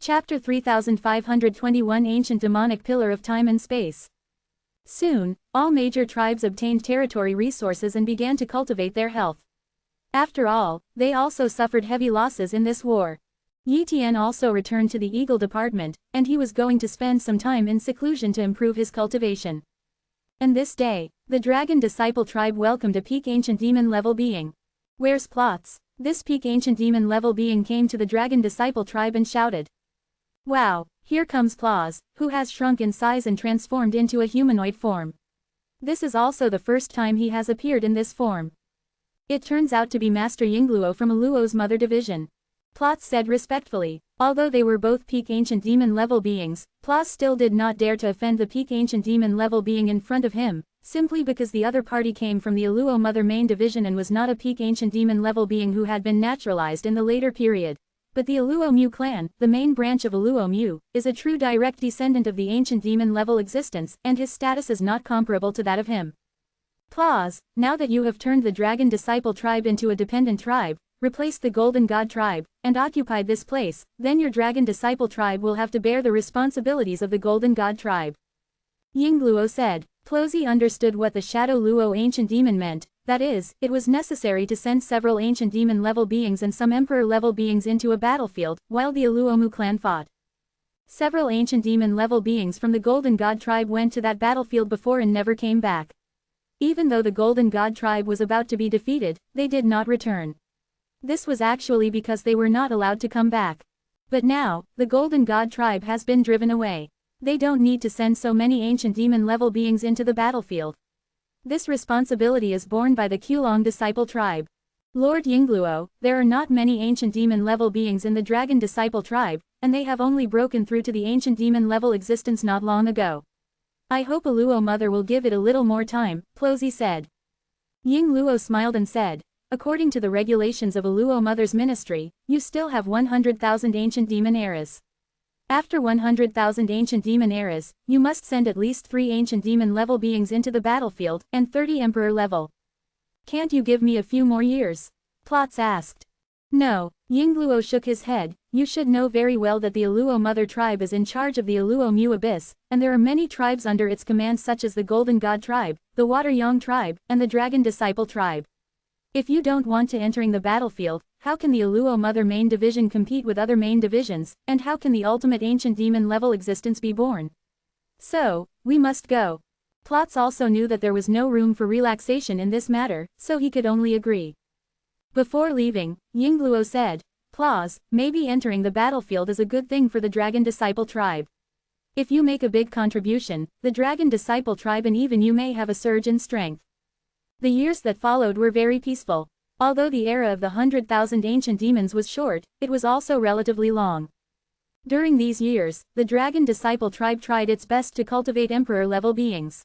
Chapter 3521 Ancient Demonic Pillar of Time and Space. Soon, all major tribes obtained territory resources and began to cultivate their health. After all, they also suffered heavy losses in this war. Yi Tian also returned to the Eagle Department, and he was going to spend some time in seclusion to improve his cultivation. And this day, the Dragon Disciple tribe welcomed a peak ancient demon level being. "Where's Plots?" This peak ancient demon level being came to the Dragon Disciple tribe and shouted. "Wow, here comes Claus, who has shrunk in size and transformed into a humanoid form. This is also the first time he has appeared in this form. It turns out to be Master Yingluo from Aluo's mother division." Plots said respectfully. Although they were both peak ancient demon level beings, Plots still did not dare to offend the peak ancient demon level being in front of him, simply because the other party came from the Aluo mother main division and was not a peak ancient demon level being who had been naturalized in the later period. But the Aluo Mu clan, the main branch of Aluo Mu, is a true direct descendant of the ancient demon level existence, and his status is not comparable to that of him. "Claus, now that you have turned the Dragon Disciple tribe into a dependent tribe, replaced the Golden God tribe, and occupied this place, then your Dragon Disciple tribe will have to bear the responsibilities of the Golden God tribe." Yingluo said. Plosy understood what the Shadow Luo ancient demon meant. That is, it was necessary to send several ancient demon-level beings and some emperor-level beings into a battlefield, while the Aluomu clan fought. Several ancient demon-level beings from the Golden God tribe went to that battlefield before and never came back. Even though the Golden God tribe was about to be defeated, they did not return. This was actually because they were not allowed to come back. But now, the Golden God tribe has been driven away. They don't need to send so many ancient demon-level beings into the battlefield. This responsibility is borne by the Kulong Disciple tribe. "Lord Yingluo, there are not many ancient demon-level beings in the Dragon Disciple tribe, and they have only broken through to the ancient demon-level existence not long ago. I hope Aluo Mother will give it a little more time," Plosy said. Yingluo smiled and said, "According to the regulations of Aluo Mother's ministry, you still have 100,000 ancient demon eras. After 100,000 ancient demon eras, you must send at least 3 ancient demon-level beings into the battlefield, and 30 emperor level. Can't you give me a few more years?" Plots asked. "No," Yingluo shook his head, "you should know very well that the Aluo Mother tribe is in charge of the Aluo Mu Abyss, and there are many tribes under its command such as the Golden God tribe, the Water Yang tribe, and the Dragon Disciple tribe. If you don't want to entering the battlefield, how can the Aluo Mother main division compete with other main divisions, and how can the ultimate ancient demon-level existence be born? So, we must go." Plots also knew that there was no room for relaxation in this matter, so he could only agree. Before leaving, Yingluo said, "Claus, maybe entering the battlefield is a good thing for the Dragon Disciple tribe. If you make a big contribution, the Dragon Disciple tribe and even you may have a surge in strength." The years that followed were very peaceful. Although the era of the 100,000 ancient demons was short, it was also relatively long. During these years, the Dragon Disciple tribe tried its best to cultivate emperor-level beings.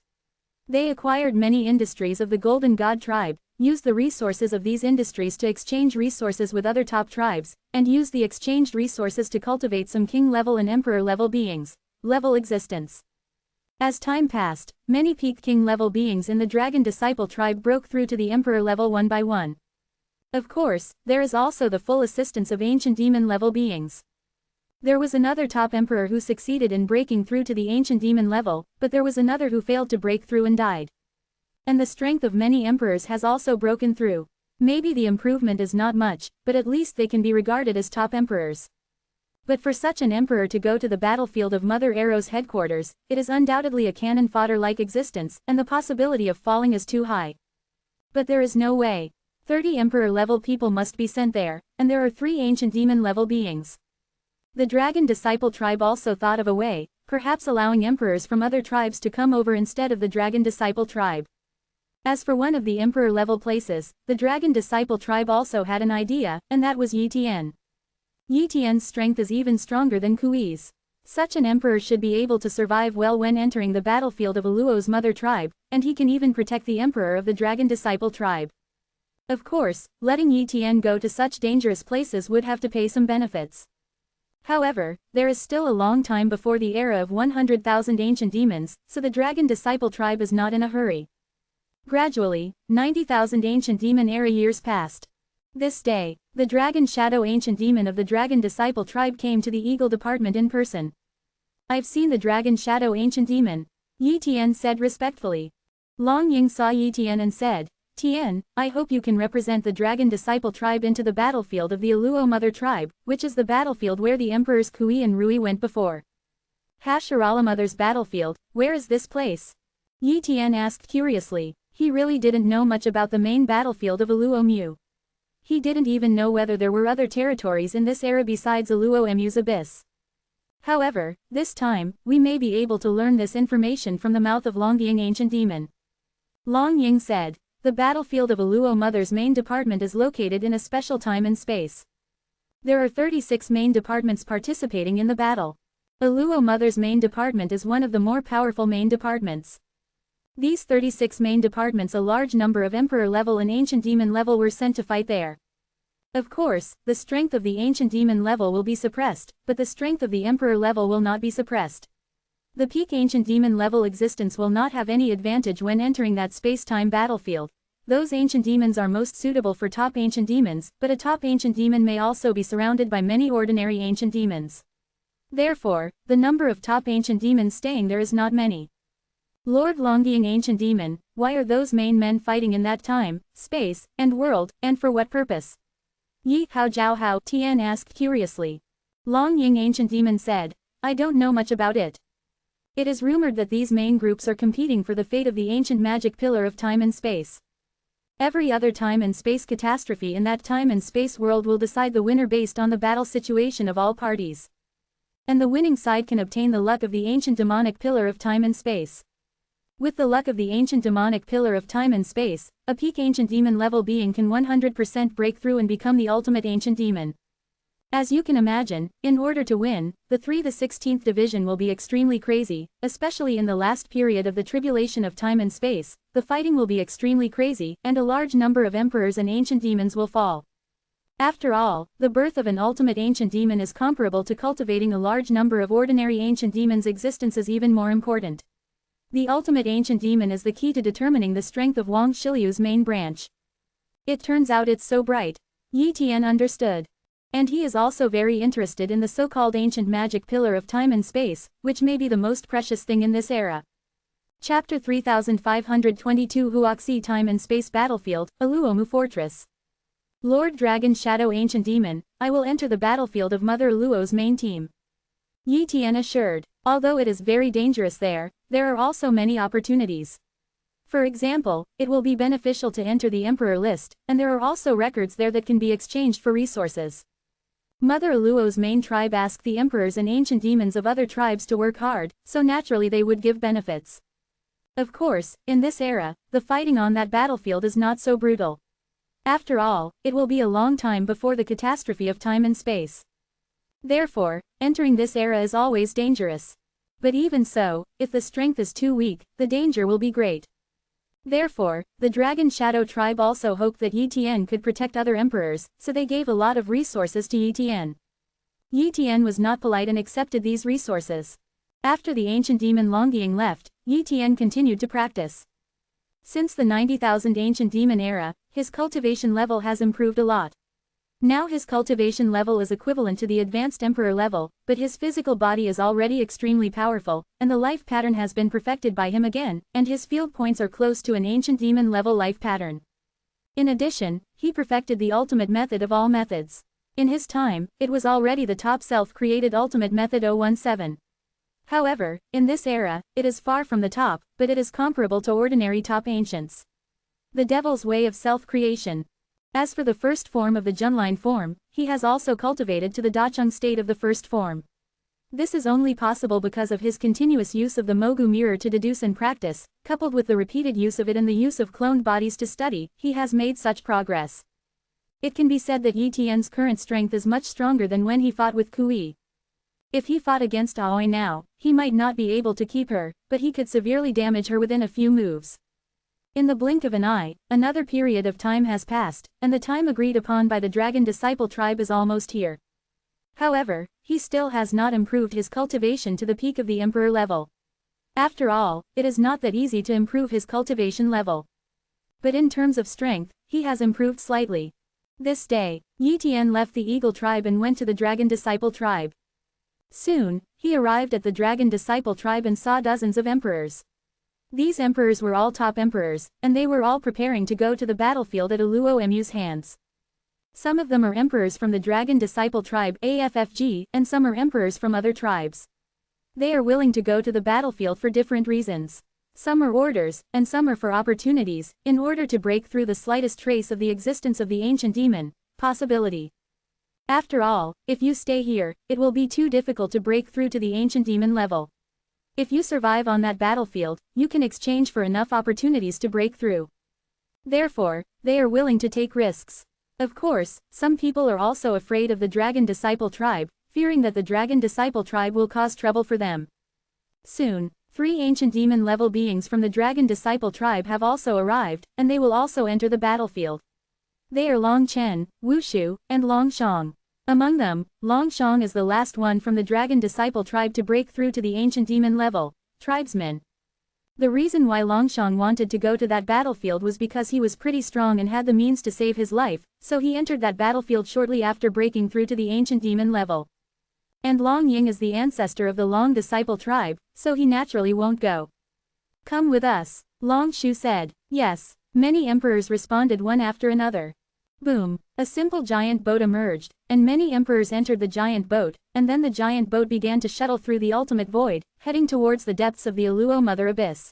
They acquired many industries of the Golden God tribe, used the resources of these industries to exchange resources with other top tribes, and used the exchanged resources to cultivate some king-level and emperor-level beings. Level existence. As time passed, many peak king-level beings in the Dragon Disciple tribe broke through to the emperor level one by one. Of course, there is also the full assistance of ancient demon-level beings. There was another top emperor who succeeded in breaking through to the ancient demon level, but there was another who failed to break through and died. And the strength of many emperors has also broken through. Maybe the improvement is not much, but at least they can be regarded as top emperors. But for such an emperor to go to the battlefield of Mother Arrow's headquarters, it is undoubtedly a cannon fodder-like existence, and the possibility of falling is too high. But there is no way. 30 emperor-level people must be sent there, and there are 3 ancient demon-level beings. The Dragon Disciple tribe also thought of a way, perhaps allowing emperors from other tribes to come over instead of the Dragon Disciple tribe. As for one of the emperor-level places, the Dragon Disciple tribe also had an idea, and that was Yi Tian. Yi Tian's strength is even stronger than Kui's. Such an emperor should be able to survive well when entering the battlefield of Aluo's mother tribe, and he can even protect the emperor of the Dragon Disciple tribe. Of course, letting Yi Tian go to such dangerous places would have to pay some benefits. However, there is still a long time before the era of 100,000 ancient demons, so the Dragon Disciple tribe is not in a hurry. Gradually, 90,000 ancient demon era years passed. This day, the Dragon Shadow Ancient Demon of the Dragon Disciple tribe came to the Eagle Department in person. "I've seen the Dragon Shadow Ancient Demon," Yi Tian said respectfully. Long Ying saw Yi Tian and said, "Tian, I hope you can represent the Dragon Disciple tribe into the battlefield of the Aluo Mother tribe, which is the battlefield where the Emperors Kui and Rui went before." "Hashirala Mother's battlefield, where is this place?" Yi Tian asked curiously. He really didn't know much about the main battlefield of Aluo Mu. He didn't even know whether there were other territories in this era besides Aluo Mu's abyss. However, this time, we may be able to learn this information from the mouth of Longying Ancient Demon. Long Ying said, "The battlefield of Aluo Mother's main department is located in a special time and space. There are 36 main departments participating in the battle. Aluo Mother's main department is one of the more powerful main departments. These 36 main departments, a large number of Emperor level and Ancient Demon level were sent to fight there. Of course, the strength of the Ancient Demon level will be suppressed, but the strength of the Emperor level will not be suppressed. The peak Ancient Demon level existence will not have any advantage when entering that space-time battlefield. Those Ancient Demons are most suitable for top Ancient Demons, but a top Ancient Demon may also be surrounded by many ordinary Ancient Demons. Therefore, the number of top Ancient Demons staying there is not many." "Lord Longying Ancient Demon, why are those main men fighting in that time, space, and world, and for what purpose?" Yi Hao Jiao Hao Tian asked curiously. Long Ying Ancient Demon said, "I don't know much about it. It is rumored that these main groups are competing for the fate of the ancient magic pillar of time and space. Every other time and space catastrophe in that time and space world will decide the winner based on the battle situation of all parties. And the winning side can obtain the luck of the ancient demonic pillar of time and space. With the luck of the ancient demonic pillar of time and space, a peak ancient demon level being can 100% break through and become the ultimate ancient demon. As you can imagine, in order to win, the 16th division will be extremely crazy, especially in the last period of the tribulation of time and space. The fighting will be extremely crazy, and a large number of emperors and ancient demons will fall. After all, the birth of an ultimate ancient demon is comparable to cultivating a large number of ordinary ancient demons' existence is even more important. The ultimate ancient demon is the key to determining the strength of Wang Shiliu's main branch. It turns out it's so bright. Yi Tian understood. And he is also very interested in the so-called ancient magic pillar of time and space, which may be the most precious thing in this era. Chapter 3522 Huoxi Time and Space Battlefield, Aluomu Fortress. "Lord Dragon Shadow Ancient Demon, I will enter the battlefield of Mother Aluo's main team," Yi Tian assured. "Although it is very dangerous there are also many opportunities. For example, it will be beneficial to enter the Emperor list, and there are also records there that can be exchanged for resources." Mother Aluo's main tribe asked the emperors and ancient demons of other tribes to work hard, so naturally they would give benefits. Of course, in this era, the fighting on that battlefield is not so brutal. After all, it will be a long time before the catastrophe of time and space. Therefore, entering this era is always dangerous. But even so, if the strength is too weak, the danger will be great. Therefore, the Dragon Shadow tribe also hoped that Yi Tian could protect other emperors, so they gave a lot of resources to Yi Tian. Yi Tian was not polite and accepted these resources. After the ancient demon Longying left, Yi Tian continued to practice. Since the 90,000 ancient demon era, his cultivation level has improved a lot. Now his cultivation level is equivalent to the advanced emperor level, but his physical body is already extremely powerful, and the life pattern has been perfected by him again, and his field points are close to an ancient demon level life pattern. In addition, he perfected the ultimate method of all methods. In his time, it was already the top self-created ultimate method 017. However, in this era, it is far from the top, but it is comparable to ordinary top ancients. The devil's way of self-creation. As for the first form of the Junline form, he has also cultivated to the Dacheng state of the first form. This is only possible because of his continuous use of the Mogu mirror to deduce and practice, coupled with the repeated use of it and the use of cloned bodies to study, he has made such progress. It can be said that Yi Tian's current strength is much stronger than when he fought with Kui. If he fought against Aoi now, he might not be able to keep her, but he could severely damage her within a few moves. In the blink of an eye, another period of time has passed, and the time agreed upon by the Dragon Disciple tribe is almost here. However, he still has not improved his cultivation to the peak of the Emperor level. After all, it is not that easy to improve his cultivation level. But in terms of strength, he has improved slightly. This day, Yi Tian left the Eagle tribe and went to the Dragon Disciple tribe. Soon, he arrived at the Dragon Disciple tribe and saw dozens of emperors. These emperors were all top emperors, and they were all preparing to go to the battlefield at Aluomu's hands. Some of them are emperors from the Dragon Disciple tribe AFFG, and some are emperors from other tribes. They are willing to go to the battlefield for different reasons. Some are orders, and some are for opportunities, in order to break through the slightest trace of the existence of the ancient demon, possibility. After all, if you stay here, it will be too difficult to break through to the ancient demon level. If you survive on that battlefield, you can exchange for enough opportunities to break through. Therefore, they are willing to take risks. Of course, some people are also afraid of the Dragon Disciple tribe, fearing that the Dragon Disciple tribe will cause trouble for them. Soon, 3 ancient demon level beings from the Dragon Disciple tribe have also arrived, and they will also enter the battlefield. They are Long Chen, Wu Shu, and Long Shang. Among them, Long Shang is the last one from the Dragon Disciple tribe to break through to the ancient demon level, tribesman. The reason why Long Shang wanted to go to that battlefield was because he was pretty strong and had the means to save his life, so he entered that battlefield shortly after breaking through to the ancient demon level. And Long Ying is the ancestor of the Long Disciple tribe, so he naturally won't go. Come with us, Long Shu said. Yes, many emperors responded one after another. Boom, a simple giant boat emerged, and many emperors entered the giant boat, and then the giant boat began to shuttle through the ultimate void, heading towards the depths of the Aluo Mother Abyss.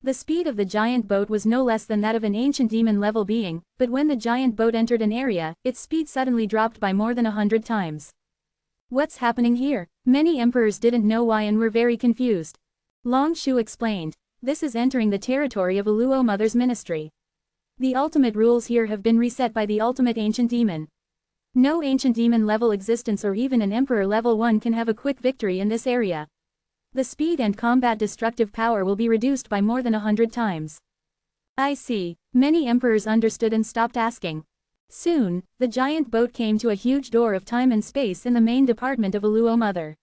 The speed of the giant boat was no less than that of an ancient demon-level being, but when the giant boat entered an area, its speed suddenly dropped by more than 100 times. What's happening here? Many emperors didn't know why and were very confused. Long Shu explained. This is entering the territory of Aluo Mother's ministry. The ultimate rules here have been reset by the ultimate ancient demon. No ancient demon level existence or even an emperor level 1 can have a quick victory in this area. The speed and combat destructive power will be reduced by more than 100 times. I see. Many emperors understood and stopped asking. Soon, the giant boat came to a huge door of time and space in the main department of Aluo Mother.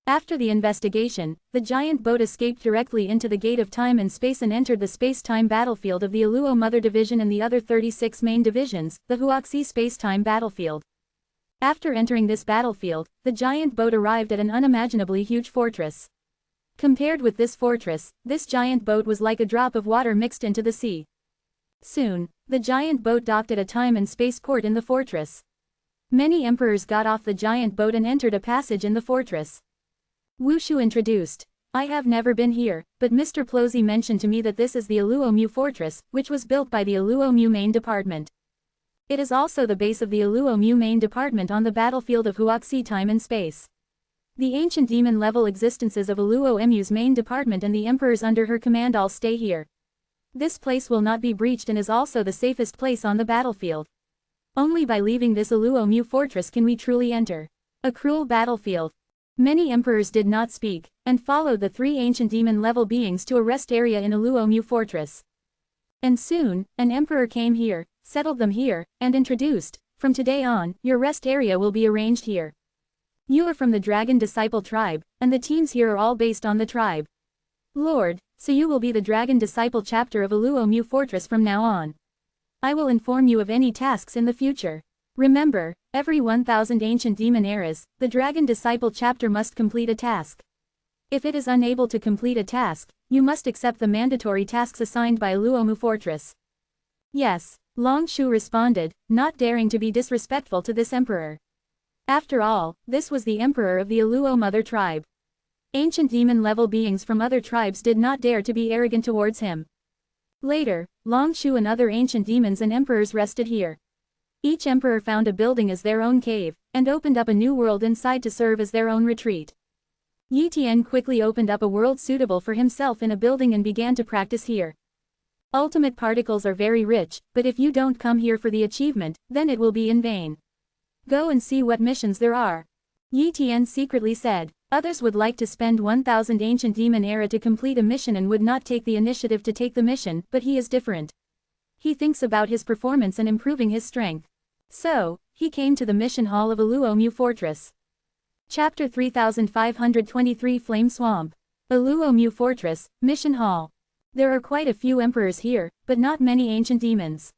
After the investigation, the giant boat escaped directly into the gate of time and space and entered the space-time battlefield of the Aluo Mother Division and the other 36 main divisions, the Huoxi space-time battlefield. After entering this battlefield, the giant boat arrived at an unimaginably huge fortress. Compared with this fortress, this giant boat was like a drop of water mixed into the sea. Soon, the giant boat docked at a time and space port in the fortress. Many emperors got off the giant boat and entered a passage in the fortress. Wu Shu introduced. I have never been here, but Mr. Plosy mentioned to me that this is the Aluomu Fortress, which was built by the Aluomu Main Department. It is also the base of the Aluomu Main Department on the battlefield of Huoxi Time and Space. The ancient demon-level existences of Aluomu's main department and the emperors under her command all stay here. This place will not be breached and is also the safest place on the battlefield. Only by leaving this Aluomu Fortress can we truly enter. A cruel battlefield. Many emperors did not speak, and followed the 3 ancient demon-level beings to a rest area in Aluomu Fortress. And soon, an emperor came here, settled them here, and introduced, from today on, your rest area will be arranged here. You are from the Dragon Disciple tribe, and the teams here are all based on the tribe. Lord, so you will be the Dragon Disciple chapter of Aluomu Fortress from now on. I will inform you of any tasks in the future. Remember, every 1000 ancient demon eras, the Dragon Disciple chapter must complete a task. If it is unable to complete a task, you must accept the mandatory tasks assigned by Aluomu Fortress. Yes, Long Shu responded, not daring to be disrespectful to this emperor. After all, this was the emperor of the Aluo Mother tribe. Ancient demon-level beings from other tribes did not dare to be arrogant towards him. Later, Long Shu and other ancient demons and emperors rested here. Each emperor found a building as their own cave, and opened up a new world inside to serve as their own retreat. Yi Tian quickly opened up a world suitable for himself in a building and began to practice here. Ultimate particles are very rich, but if you don't come here for the achievement, then it will be in vain. Go and see what missions there are. Yi Tian secretly said. Others would like to spend 1000 ancient demon era to complete a mission and would not take the initiative to take the mission, but he is different. He thinks about his performance and improving his strength. So, he came to the mission hall of Aluomu Fortress. Chapter 3523 Flame Swamp. Aluomu Fortress, Mission Hall. There are quite a few emperors here, but not many ancient demons.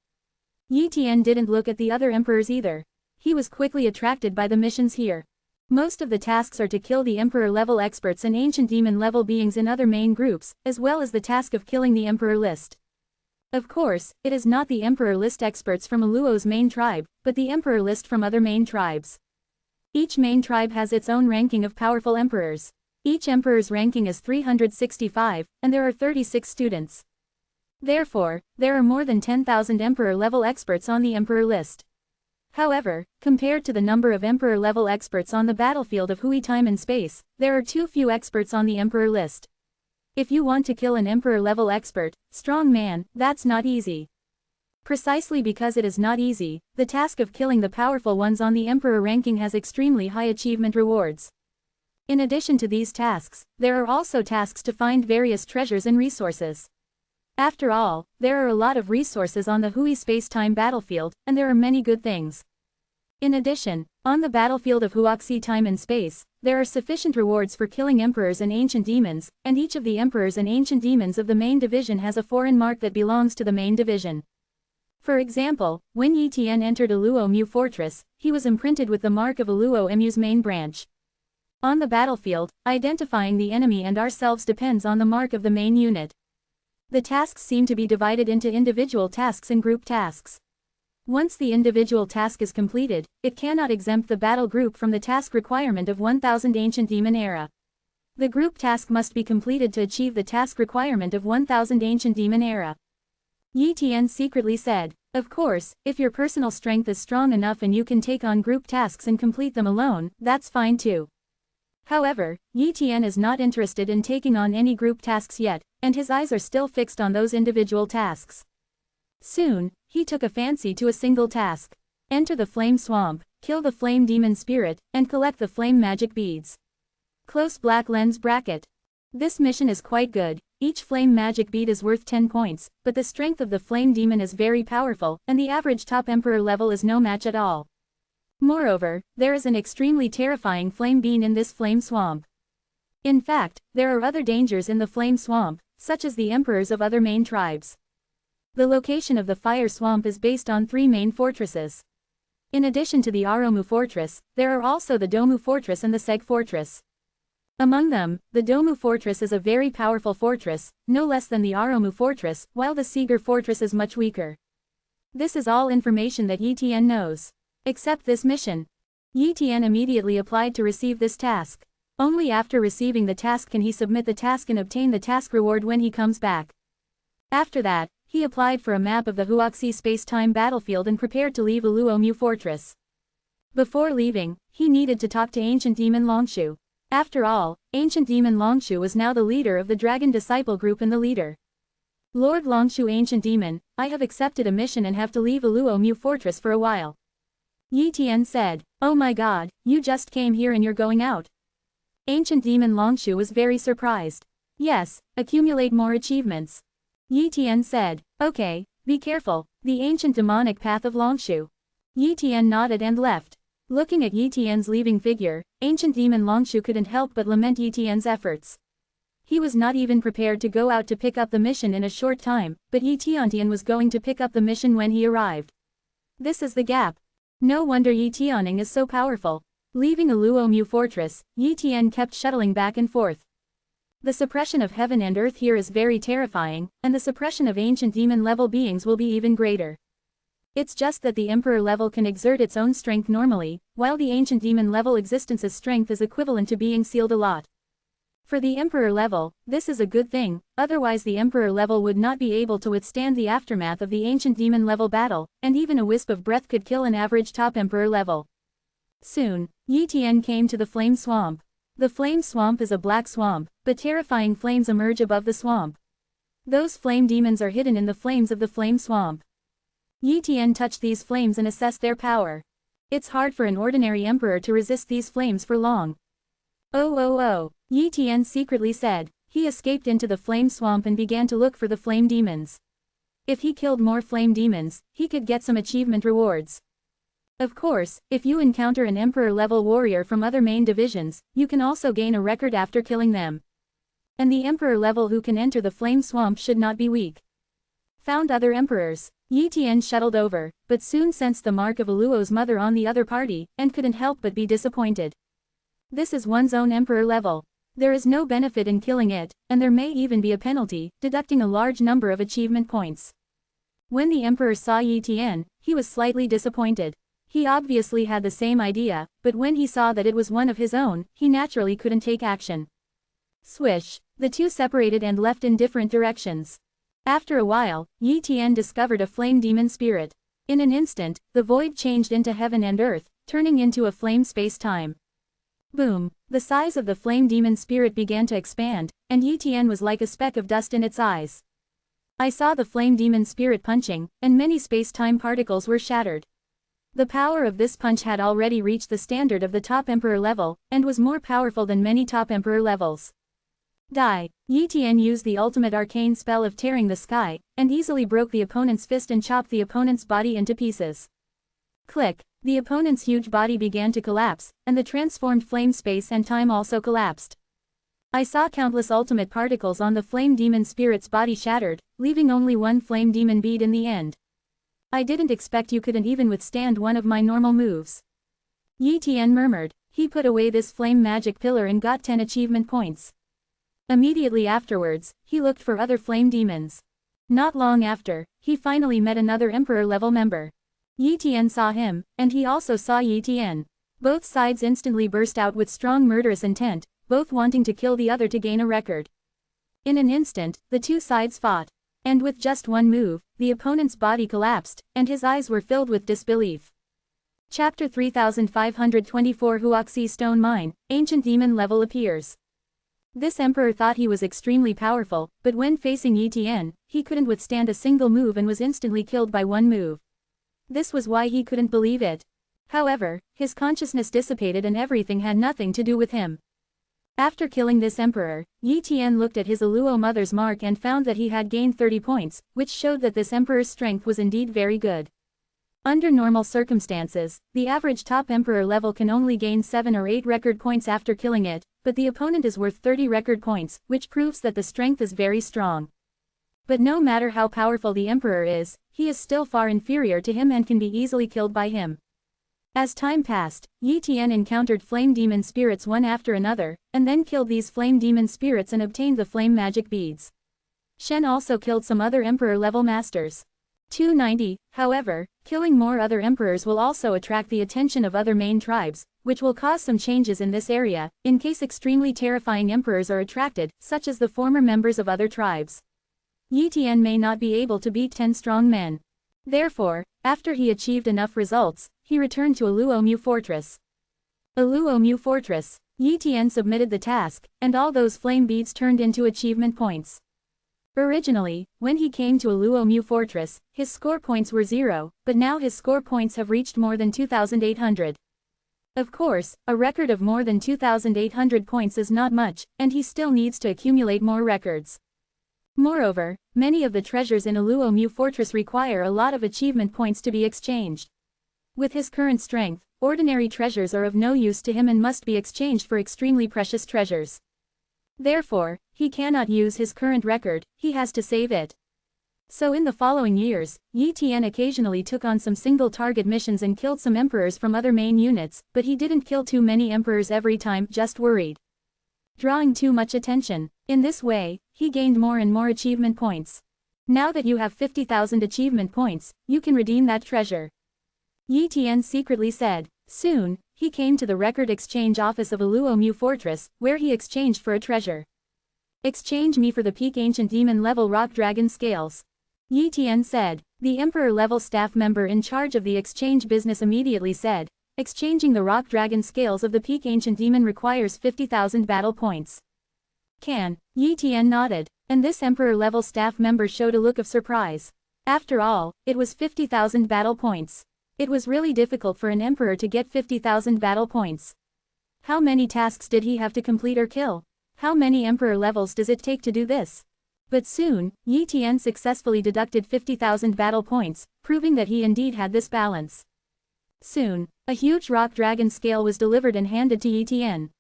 Yi Tian didn't look at the other emperors either. He was quickly attracted by the missions here. Most of the tasks are to kill the emperor-level experts and ancient demon-level beings in other main groups, as well as the task of killing the emperor list. Of course, it is not the emperor list experts from Aluo's main tribe, but the emperor list from other main tribes. Each main tribe has its own ranking of powerful emperors. Each emperor's ranking is 365, and there are 36 students. Therefore, there are more than 10,000 emperor-level experts on the emperor list. However, compared to the number of emperor-level experts on the battlefield of Hui time and space, there are too few experts on the emperor list. If you want to kill an emperor-level expert, strong man, that's not easy. Precisely because it is not easy, the task of killing the powerful ones on the emperor ranking has extremely high achievement rewards. In addition to these tasks, there are also tasks to find various treasures and resources. After all, there are a lot of resources on the Hui space-time battlefield, and there are many good things. In addition, on the battlefield of Huoxi time and space, there are sufficient rewards for killing emperors and ancient demons, and each of the emperors and ancient demons of the main division has a foreign mark that belongs to the main division. For example, when Yi Tian entered Aluo Mu Fortress, he was imprinted with the mark of Aluo Mu's main branch. On the battlefield, identifying the enemy and ourselves depends on the mark of the main unit. The tasks seem to be divided into individual tasks and group tasks. Once the individual task is completed, it cannot exempt the battle group from the task requirement of 1000 Ancient Demon Era. The group task must be completed to achieve the task requirement of 1000 Ancient Demon Era. Yi Tian secretly said, "Of course, if your personal strength is strong enough and you can take on group tasks and complete them alone, that's fine too." However, Yi Tian is not interested in taking on any group tasks yet, and his eyes are still fixed on those individual tasks. Soon, he took a fancy to a single task. Enter the flame swamp, kill the flame demon spirit, and collect the flame magic beads. Close black lens bracket. This mission is quite good. Each flame magic bead is worth 10 points, but the strength of the flame demon is very powerful, and the average top emperor level is no match at all. Moreover, there is an extremely terrifying flame bean in this flame swamp. In fact, there are other dangers in the flame swamp, such as the emperors of other main tribes. The location of the fire swamp is based on 3 main fortresses. In addition to the Aromu fortress, there are also the Domu fortress and the Seg fortress. Among them, the Domu fortress is a very powerful fortress, no less than the Aromu fortress, while the Seeger fortress is much weaker. This is all information that Yi Tian knows. Except this mission. Yi Tian immediately applied to receive this task. Only after receiving the task can he submit the task and obtain the task reward when he comes back. After that, he applied for a map of the Huoxi space-time battlefield and prepared to leave Aluo Mu Fortress. Before leaving, he needed to talk to Ancient Demon Longshu. After all, Ancient Demon Longshu was now the leader of the Dragon Disciple group and the leader. Lord Longshu, Ancient Demon, I have accepted a mission and have to leave Aluo Mu Fortress for a while. Yi Tian said, "Oh my god, you just came here and you're going out?" Ancient Demon Longshu was very surprised. "Yes, accumulate more achievements." Yi Tian said, "Okay, be careful, the ancient demonic path of Longshu." Yi Tian nodded and left. Looking at Yi Tian's leaving figure, Ancient Demon Longshu couldn't help but lament Yi Tian's efforts. He was not even prepared to go out to pick up the mission in a short time, but Yi Tian was going to pick up the mission when he arrived. This is the gap. No wonder Yi Tianing is so powerful. Leaving Aluo Mu Fortress, Yi Tian kept shuttling back and forth. The suppression of heaven and earth here is very terrifying, and the suppression of ancient demon-level beings will be even greater. It's just that the Emperor level can exert its own strength normally, while the ancient demon-level existence's strength is equivalent to being sealed a lot. For the Emperor level, this is a good thing, otherwise the Emperor level would not be able to withstand the aftermath of the ancient demon-level battle, and even a wisp of breath could kill an average top Emperor level. Soon, Yi Tian came to the Flame Swamp. The Flame Swamp is a black swamp, but terrifying flames emerge above the swamp. Those flame demons are hidden in the flames of the Flame Swamp. Yi Tian touched these flames and assessed their power. It's hard for an ordinary emperor to resist these flames for long. Oh, Yi Tian secretly said. He escaped into the flame swamp and began to look for the flame demons. If he killed more flame demons, he could get some achievement rewards. Of course, if you encounter an emperor-level warrior from other main divisions, you can also gain a record after killing them. And the emperor level who can enter the flame swamp should not be weak. Found other emperors. Yi Tian shuttled over, but soon sensed the mark of Aluo's mother on the other party, and couldn't help but be disappointed. This is one's own emperor level. There is no benefit in killing it, and there may even be a penalty, deducting a large number of achievement points. When the emperor saw Yi Tian, he was slightly disappointed. He obviously had the same idea, but when he saw that it was one of his own, he naturally couldn't take action. Swish! The two separated and left in different directions. After a while, Yi Tian discovered a flame demon spirit. In an instant, the void changed into heaven and earth, turning into a flame space-time. Boom! The size of the flame demon spirit began to expand, and Yi Tian was like a speck of dust in its eyes. I saw the flame demon spirit punching, and many space-time particles were shattered. The power of this punch had already reached the standard of the top emperor level, and was more powerful than many top emperor levels. Die! Yi Tian used the ultimate arcane spell of tearing the sky, and easily broke the opponent's fist and chopped the opponent's body into pieces. Click! The opponent's huge body began to collapse, and the transformed flame space and time also collapsed. I saw countless ultimate particles on the flame demon spirit's body shattered, leaving only one flame demon bead in the end. I didn't expect you couldn't even withstand one of my normal moves. Yi Tian murmured. He put away this flame magic pillar and got 10 achievement points. Immediately afterwards, he looked for other flame demons. Not long after, he finally met another emperor-level member. Yi Tian saw him, and he also saw Yi Tian. Both sides instantly burst out with strong murderous intent, both wanting to kill the other to gain a record. In an instant, the two sides fought. And with just one move, the opponent's body collapsed, and his eyes were filled with disbelief. Chapter 3524 Huoxi Stone Mine, Ancient Demon Level appears. This emperor thought he was extremely powerful, but when facing Yi Tian, he couldn't withstand a single move and was instantly killed by one move. This was why he couldn't believe it. However, his consciousness dissipated and everything had nothing to do with him. After killing this emperor, Yi Tian looked at his Aluo mother's mark and found that he had gained 30 points, which showed that this emperor's strength was indeed very good. Under normal circumstances, the average top emperor level can only gain 7 or 8 record points after killing it, but the opponent is worth 30 record points, which proves that the strength is very strong. But no matter how powerful the emperor is, he is still far inferior to him and can be easily killed by him. As time passed, Yi Tian encountered flame demon spirits one after another, and then killed these flame demon spirits and obtained the flame magic beads. Shen also killed some other emperor-level masters. 290, however, killing more other emperors will also attract the attention of other main tribes, which will cause some changes in this area, in case extremely terrifying emperors are attracted, such as the former members of other tribes. Yi Tian may not be able to beat 10 strong men. Therefore, after he achieved enough results, he returned to Aluo Mu Fortress. Aluo Mu Fortress. Yi Tian submitted the task, and all those flame beads turned into achievement points. Originally, when he came to Aluo Mu Fortress, his score points were 0, but now his score points have reached more than 2,800. Of course, a record of more than 2,800 points is not much, and he still needs to accumulate more records. Moreover, many of the treasures in Aluo Mu Fortress require a lot of achievement points to be exchanged. With his current strength, ordinary treasures are of no use to him and must be exchanged for extremely precious treasures. Therefore, he cannot use his current record, he has to save it. So in the following years, Yi Tian occasionally took on some single-target missions and killed some emperors from other main units, but he didn't kill too many emperors every time, just worried. Drawing too much attention. In this way, he gained more and more achievement points. Now that you have 50,000 achievement points, you can redeem that treasure. Yi Tian secretly said. Soon, he came to the record exchange office of Aluo Mu Fortress, where he exchanged for a treasure. Exchange me for the peak ancient demon level rock dragon scales. Yi Tian said. The emperor level staff member in charge of the exchange business immediately said, exchanging the rock dragon scales of the peak ancient demon requires 50,000 battle points. Can. Yi Tian nodded, and this emperor level staff member showed a look of surprise. After all, it was 50,000 battle points. It was really difficult for an emperor to get 50,000 battle points. How many tasks did he have to complete or kill? How many emperor levels does it take to do this? But soon, Yi Tian successfully deducted 50,000 battle points, proving that he indeed had this balance. Soon, a huge rock dragon scale was delivered and handed to Yi Tian.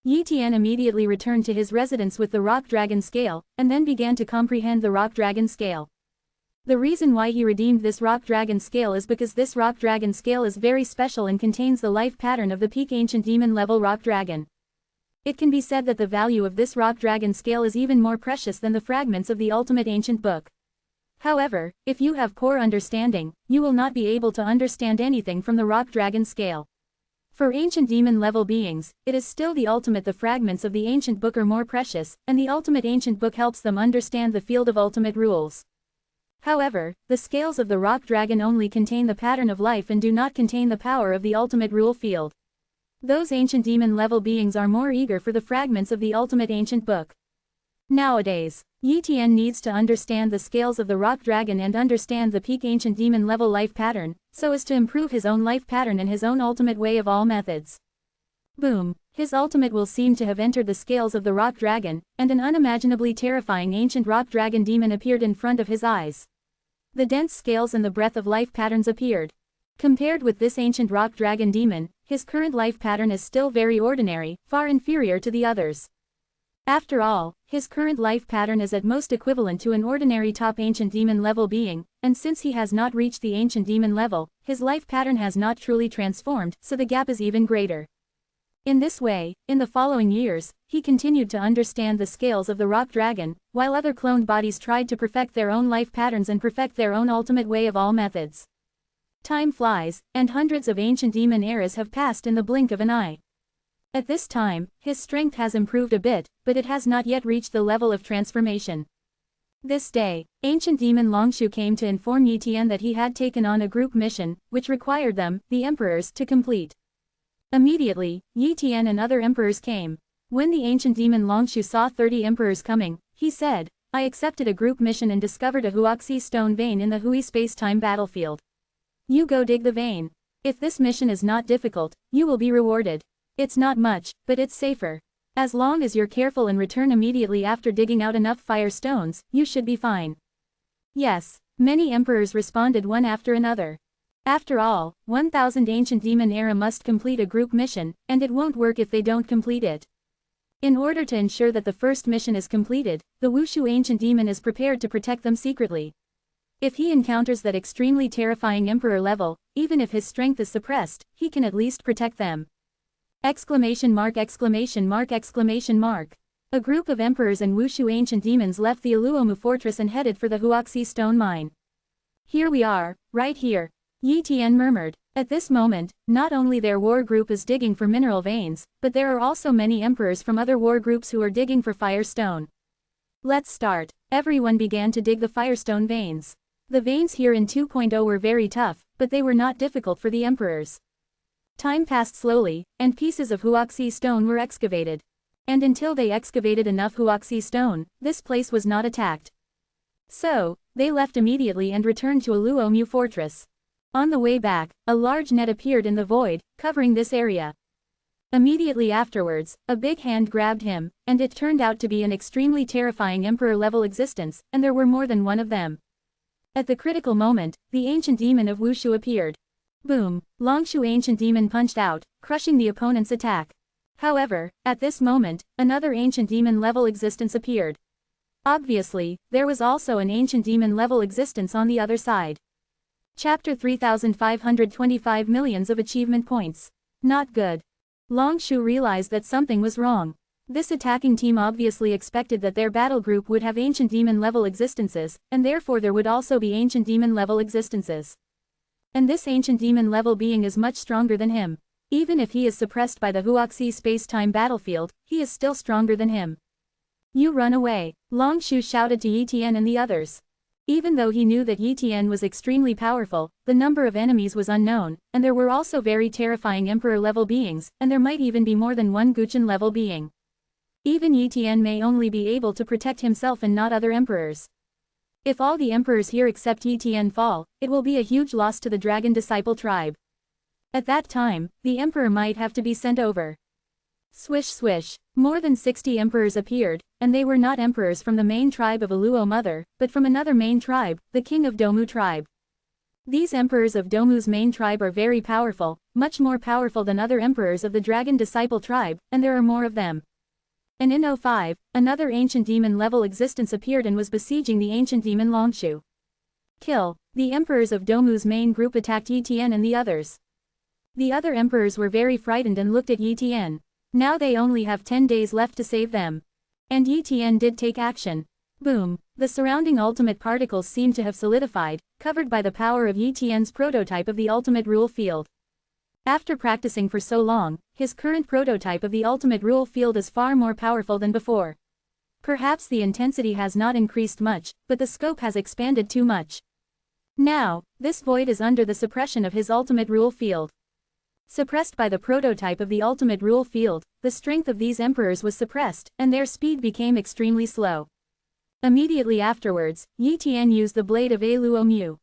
Yi Tian immediately returned to his residence with the rock dragon scale, and then began to comprehend the rock dragon scale. The reason why he redeemed this rock dragon scale is because this rock dragon scale is very special and contains the life pattern of the peak ancient demon level rock dragon. It can be said that the value of this rock dragon scale is even more precious than the fragments of the ultimate ancient book. However, if you have poor understanding, you will not be able to understand anything from the rock dragon scale. For ancient demon level beings, it is still the ultimate. The fragments of the ancient book are more precious, and the ultimate ancient book helps them understand the field of ultimate rules. However, the scales of the rock dragon only contain the pattern of life and do not contain the power of the ultimate rule field. Those ancient demon level beings are more eager for the fragments of the ultimate ancient book. Nowadays, Yi Tian needs to understand the scales of the rock dragon and understand the peak ancient demon level life pattern, so as to improve his own life pattern and his own ultimate way of all methods. Boom! His ultimate will seem to have entered the scales of the rock dragon, and an unimaginably terrifying ancient rock dragon demon appeared in front of his eyes. The dense scales and the breath of life patterns appeared. Compared with this ancient rock dragon demon, his current life pattern is still very ordinary, far inferior to the others. After all, his current life pattern is at most equivalent to an ordinary top ancient demon level being, and since he has not reached the ancient demon level, his life pattern has not truly transformed, so the gap is even greater. In this way, in the following years, he continued to understand the scales of the rock dragon, while other cloned bodies tried to perfect their own life patterns and perfect their own ultimate way of all methods. Time flies, and hundreds of ancient demon eras have passed in the blink of an eye. At this time, his strength has improved a bit, but it has not yet reached the level of transformation. This day, ancient demon Longshu came to inform Yi Tian that he had taken on a group mission, which required them, the emperors, to complete. Immediately, Yi Tian and other emperors came. When the ancient demon Longshu saw 30 emperors coming, he said, "I accepted a group mission and discovered a Huoxi stone vein in the Hui space-time battlefield. You go dig the vein. If this mission is not difficult, you will be rewarded. It's not much, but it's safer. As long as you're careful and return immediately after digging out enough fire stones, you should be fine." Yes, many emperors responded one after another. After all, 1000 ancient demon era must complete a group mission, and it won't work if they don't complete it. In order to ensure that the first mission is completed, the Wushu ancient demon is prepared to protect them secretly. If he encounters that extremely terrifying emperor level, even if his strength is suppressed, he can at least protect them. Exclamation mark exclamation mark exclamation mark. A group of emperors and Wushu ancient demons left the Aluomu fortress and headed for the Huoxi stone mine. "Here we are, right here," Yi Tian murmured. At this moment, not only their war group is digging for mineral veins, but there are also many emperors from other war groups who are digging for firestone. Let's start. Everyone began to dig the firestone veins. The veins here in 2.0 were very tough, but they were not difficult for the emperors. Time passed slowly, and pieces of Huoxi stone were excavated. And until they excavated enough Huoxi stone, this place was not attacked. So, they left immediately and returned to Aluomu fortress. On the way back, a large net appeared in the void, covering this area. Immediately afterwards, a big hand grabbed him, and it turned out to be an extremely terrifying emperor-level existence, and there were more than one of them. At the critical moment, the ancient demon of Wushu appeared. Boom! Longshu ancient demon punched out, crushing the opponent's attack. However, at this moment, another ancient demon-level existence appeared. Obviously, there was also an ancient demon-level existence on the other side. Chapter 3525 Millions of achievement points. Not good. Longshu realized that something was wrong. This attacking team obviously expected that their battle group would have ancient demon-level existences, and therefore there would also be ancient demon-level existences. And this ancient demon-level being is much stronger than him. Even if he is suppressed by the Huoxi space-time battlefield, he is still stronger than him. "You run away," Longshu shouted to Yi Tian and the others. Even though he knew that Yi Tian was extremely powerful, the number of enemies was unknown, and there were also very terrifying emperor-level beings, and there might even be more than one Guchen-level being. Even Yi Tian may only be able to protect himself and not other emperors. If all the emperors here except Yi Tian fall, it will be a huge loss to the Dragon Disciple tribe. At that time, the emperor might have to be sent over. Swish swish, more than 60 emperors appeared, and they were not emperors from the main tribe of Aluo Mother, but from another main tribe, the king of Domu tribe. These emperors of Domu's main tribe are very powerful, much more powerful than other emperors of the Dragon Disciple tribe, and there are more of them. And in 05, another ancient demon-level existence appeared and was besieging the ancient demon Longshu. Kill. The emperors of Domu's main group attacked Yi Tian and the others. The other emperors were very frightened and looked at Yi Tian. Now they only have 10 days left to save them. And Yi Tian did take action. Boom. The surrounding ultimate particles seemed to have solidified, covered by the power of Yi Tian's prototype of the ultimate rule field. After practicing for so long, his current prototype of the ultimate rule field is far more powerful than before. Perhaps the intensity has not increased much, but the scope has expanded too much. Now, this void is under the suppression of his ultimate rule field. Suppressed by the prototype of the ultimate rule field, the strength of these emperors was suppressed, and their speed became extremely slow. Immediately afterwards, Yi Tian used the blade of Aluo Mu.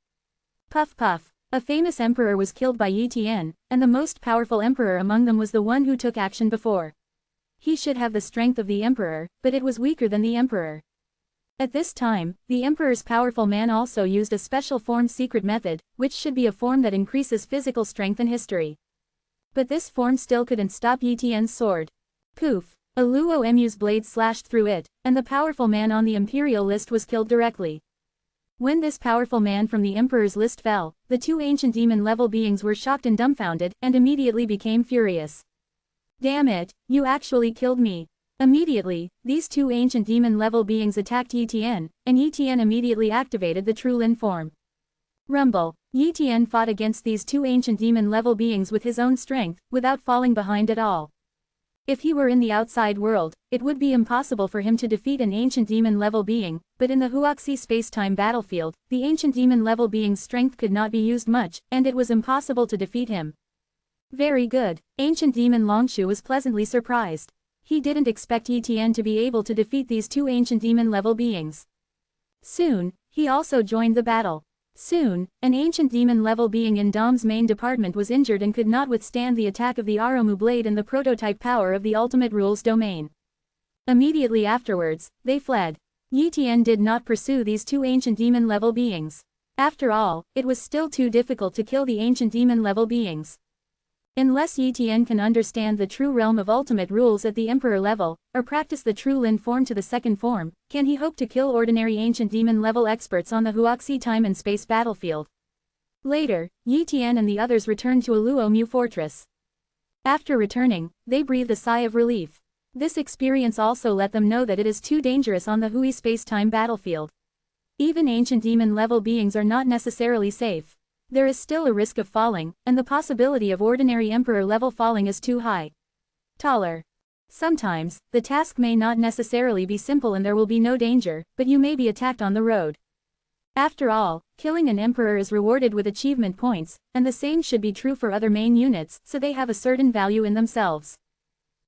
Puff puff. A famous emperor was killed by Yi Tian, and the most powerful emperor among them was the one who took action before. He should have the strength of the emperor, but it was weaker than the emperor. At this time, the emperor's powerful man also used a special form secret method, which should be a form that increases physical strength and history. But this form still couldn't stop Yi Tian's sword. Poof! Aluo Mu's blade slashed through it, and the powerful man on the imperial list was killed directly. When this powerful man from the emperor's list fell, the two ancient demon-level beings were shocked and dumbfounded, and immediately became furious. Damn it, you actually killed me. Immediately, these two ancient demon-level beings attacked Yi Tian, and Yi Tian immediately activated the True Lin form. Rumble. Yi Tian fought against these two ancient demon-level beings with his own strength, without falling behind at all. If he were in the outside world, it would be impossible for him to defeat an ancient demon-level being, but in the Huoxi space-time battlefield, the ancient demon-level being's strength could not be used much, and it was impossible to defeat him. Very good. Ancient demon Longshu was pleasantly surprised. He didn't expect Yi Tian to be able to defeat these two ancient demon-level beings. Soon, he also joined the battle. Soon, an ancient demon-level being in Dom's main department was injured and could not withstand the attack of the Aromu blade and the prototype power of the Ultimate Rules domain. Immediately afterwards, they fled. Yi Tian did not pursue these two ancient demon-level beings. After all, it was still too difficult to kill the ancient demon-level beings. Unless Yi Tian can understand the true realm of ultimate rules at the Emperor level, or practice the True Lin form to the second form, can he hope to kill ordinary ancient demon-level experts on the Huoxi time and space battlefield. Later, Yi Tian and the others returned to Aluo Mu Fortress. After returning, they breathed a sigh of relief. This experience also let them know that it is too dangerous on the Hui space-time battlefield. Even ancient demon-level beings are not necessarily safe. There is still a risk of falling, and the possibility of ordinary emperor level falling is too high. Taller. Sometimes, the task may not necessarily be simple and there will be no danger, but you may be attacked on the road. After all, killing an emperor is rewarded with achievement points, and the same should be true for other main units, so they have a certain value in themselves.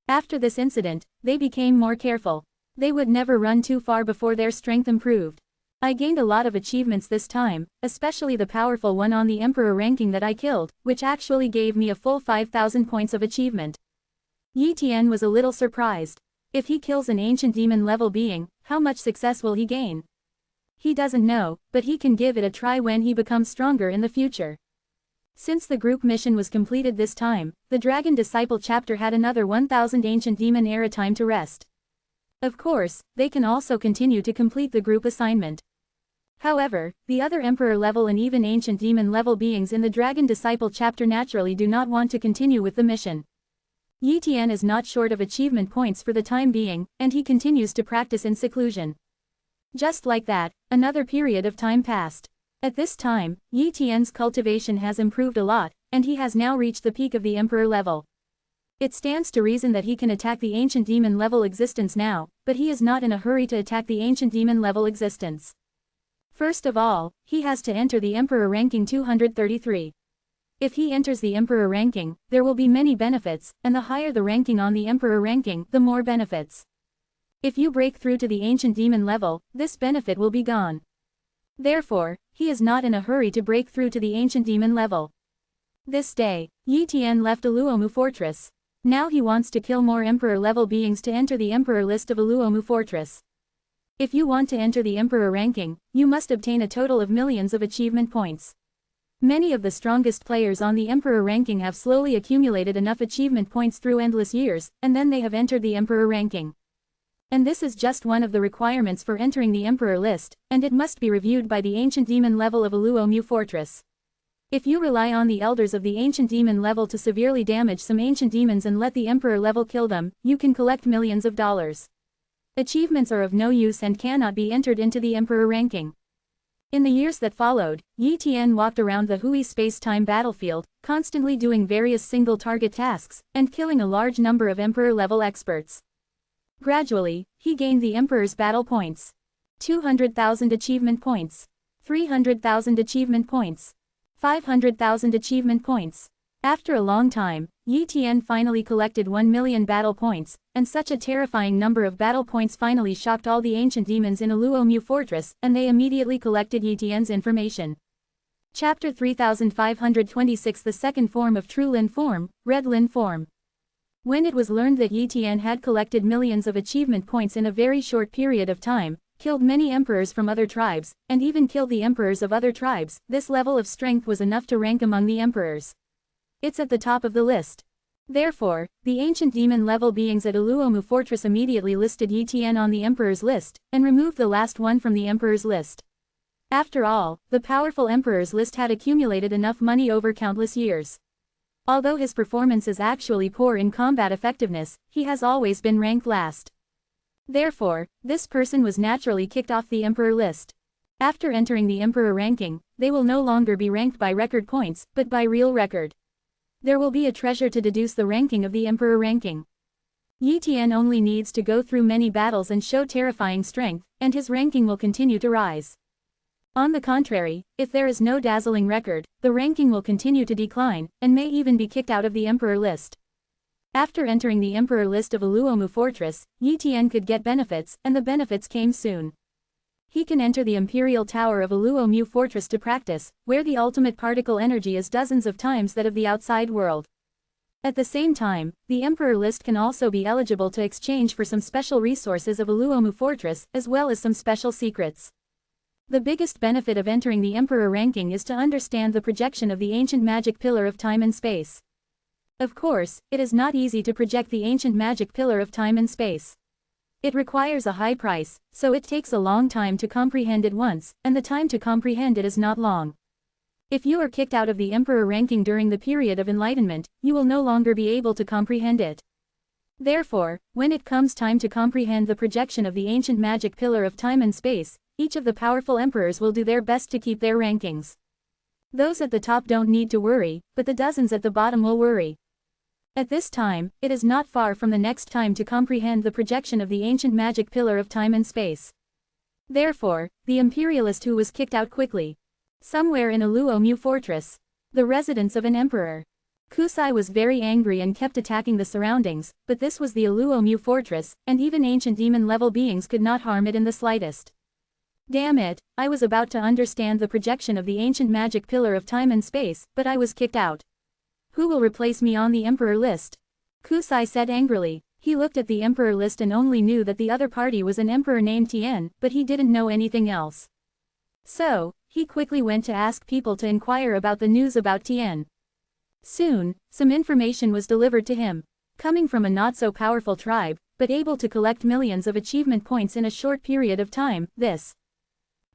After this incident, they became more careful. They would never run too far before their strength improved. I gained a lot of achievements this time, especially the powerful one on the Emperor ranking that I killed, which actually gave me a full 5,000 points of achievement. Yi Tian was a little surprised. If he kills an ancient demon-level being, how much success will he gain? He doesn't know, but he can give it a try when he becomes stronger in the future. Since the group mission was completed this time, the Dragon Disciple chapter had another 1,000 ancient demon era time to rest. Of course, they can also continue to complete the group assignment. However, the other Emperor level and even ancient demon level beings in the Dragon Disciple chapter naturally do not want to continue with the mission. Yi Tian is not short of achievement points for the time being, and he continues to practice in seclusion. Just like that, another period of time passed. At this time, Yi Tian's cultivation has improved a lot, and he has now reached the peak of the Emperor level. It stands to reason that he can attack the ancient demon level existence now, but he is not in a hurry to attack the ancient demon level existence. First of all, he has to enter the Emperor ranking 233. If he enters the Emperor ranking, there will be many benefits, and the higher the ranking on the Emperor ranking, the more benefits. If you break through to the ancient demon level, this benefit will be gone. Therefore, he is not in a hurry to break through to the ancient demon level. This day, Yi Tian left Aluomu Fortress. Now he wants to kill more Emperor level beings to enter the Emperor list of Aluomu Fortress. If you want to enter the Emperor ranking, you must obtain a total of millions of achievement points. Many of the strongest players on the Emperor ranking have slowly accumulated enough achievement points through endless years, and then they have entered the Emperor ranking. And this is just one of the requirements for entering the Emperor list, and it must be reviewed by the Ancient Demon level of Aluomu Fortress. If you rely on the elders of the Ancient Demon level to severely damage some ancient demons and let the Emperor level kill them, you can collect millions of dollars. Achievements are of no use and cannot be entered into the Emperor ranking. In the years that followed, Yi Tian walked around the Hui space-time battlefield, constantly doing various single-target tasks, and killing a large number of Emperor-level experts. Gradually, he gained the Emperor's battle points. 200,000 achievement points. 300,000 achievement points. 500,000 achievement points. After a long time, Yi Tian finally collected 1 million battle points, and such a terrifying number of battle points finally shocked all the ancient demons in Aluomu Fortress, and they immediately collected Yi Tian's information. Chapter 3526 The second form of True Lin form, Red Lin form. When it was learned that Yi Tian had collected millions of achievement points in a very short period of time, killed many emperors from other tribes, and even killed the emperors of other tribes, this level of strength was enough to rank among the emperors. It's at the top of the list. Therefore, the ancient demon level beings at Aluomu Fortress immediately listed Yi Tian on the emperor's list, and removed the last one from the emperor's list. After all, the powerful emperor's list had accumulated enough money over countless years. Although his performance is actually poor in combat effectiveness, he has always been ranked last. Therefore, this person was naturally kicked off the Emperor list. After entering the Emperor ranking, they will no longer be ranked by record points, but by real record. There will be a treasure to deduce the ranking of the Emperor ranking. Yi Tian only needs to go through many battles and show terrifying strength, and his ranking will continue to rise. On the contrary, if there is no dazzling record, the ranking will continue to decline, and may even be kicked out of the Emperor list. After entering the Emperor list of Aluomu Fortress, Yi Tian could get benefits, and the benefits came soon. He can enter the Imperial Tower of Aluomu Fortress to practice, where the ultimate particle energy is dozens of times that of the outside world. At the same time, the Emperor list can also be eligible to exchange for some special resources of Aluomu Fortress, as well as some special secrets. The biggest benefit of entering the Emperor ranking is to understand the projection of the ancient magic pillar of time and space. Of course, it is not easy to project the ancient magic pillar of time and space. It requires a high price, so it takes a long time to comprehend it once, and the time to comprehend it is not long. If you are kicked out of the Emperor ranking during the period of enlightenment, you will no longer be able to comprehend it. Therefore, when it comes time to comprehend the projection of the ancient magic pillar of time and space, each of the powerful emperors will do their best to keep their rankings. Those at the top don't need to worry, but the dozens at the bottom will worry. At this time, it is not far from the next time to comprehend the projection of the ancient magic pillar of time and space. Therefore, the imperialist who was kicked out quickly. Somewhere in Aluomu Fortress. The residence of an emperor. Kusai was very angry and kept attacking the surroundings, but this was the Aluomu Fortress, and even ancient demon-level beings could not harm it in the slightest. Damn it, I was about to understand the projection of the ancient magic pillar of time and space, but I was kicked out. Who will replace me on the Emperor list? Kusai said angrily. He looked at the Emperor list and only knew that the other party was an emperor named Tien, but he didn't know anything else. So, he quickly went to ask people to inquire about the news about Tien. Soon, some information was delivered to him. Coming from a not-so-powerful tribe, but able to collect millions of achievement points in a short period of time, this.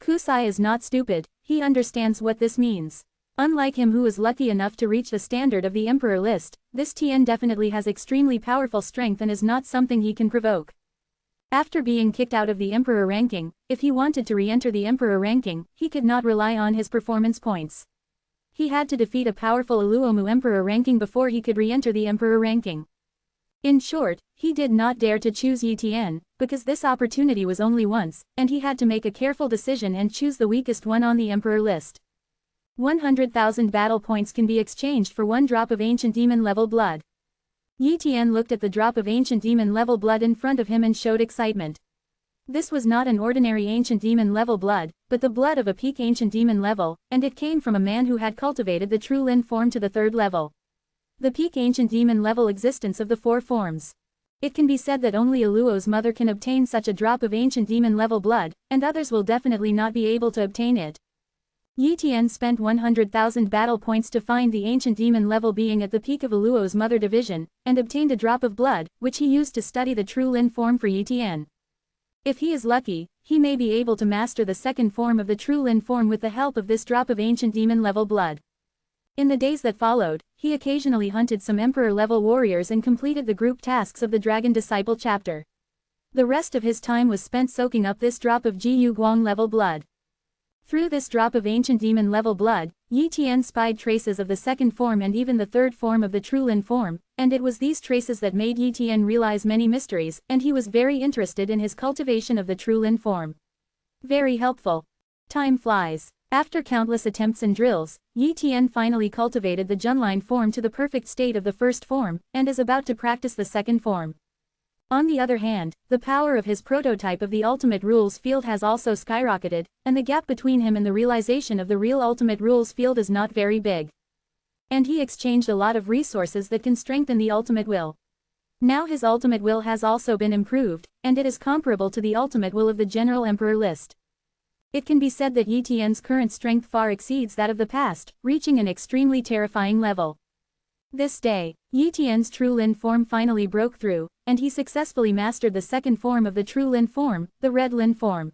Kusai is not stupid, he understands what this means. Unlike him who is lucky enough to reach the standard of the Emperor list, this Tien definitely has extremely powerful strength and is not something he can provoke. After being kicked out of the Emperor ranking, if he wanted to re-enter the Emperor ranking, he could not rely on his performance points. He had to defeat a powerful Aluomu Emperor ranking before he could re-enter the Emperor ranking. In short, he did not dare to choose Yi Tian, because this opportunity was only once, and he had to make a careful decision and choose the weakest one on the Emperor list. 100,000 battle points can be exchanged for 1 drop of ancient demon-level blood. Yi Tian looked at the drop of ancient demon-level blood in front of him and showed excitement. This was not an ordinary ancient demon-level blood, but the blood of a peak ancient demon level, and it came from a man who had cultivated the true Lin form to the 3rd level. The peak ancient demon level existence of the 4 forms. It can be said that only Aluo's mother can obtain such a drop of ancient demon level blood, and others will definitely not be able to obtain it. Yi Tian spent 100,000 battle points to find the ancient demon level being at the peak of Aluo's mother division, and obtained a drop of blood, which he used to study the true Lin form for Yi Tian. If he is lucky, he may be able to master the second form of the true Lin form with the help of this drop of ancient demon-level blood. In the days that followed, he occasionally hunted some emperor-level warriors and completed the group tasks of the Dragon Disciple chapter. The rest of his time was spent soaking up this drop of Jiyu Guang-level blood. Through this drop of ancient demon-level blood, Yi Tian spied traces of the second form and even the third form of the true Lin form, and it was these traces that made Yi Tian realize many mysteries, and he was very interested in his cultivation of the true Lin form. Very helpful. Time flies. After countless attempts and drills, Yi Tian finally cultivated the Junline form to the perfect state of the first form, and is about to practice the second form. On the other hand, the power of his prototype of the ultimate rules field has also skyrocketed, and the gap between him and the realization of the real ultimate rules field is not very big. And he exchanged a lot of resources that can strengthen the ultimate will. Now his ultimate will has also been improved, and it is comparable to the ultimate will of the General Emperor list. It can be said that Yi Tian's current strength far exceeds that of the past, reaching an extremely terrifying level. This day, Yi Tian's true Lin form finally broke through, and he successfully mastered the second form of the true Lin form, the red Lin form.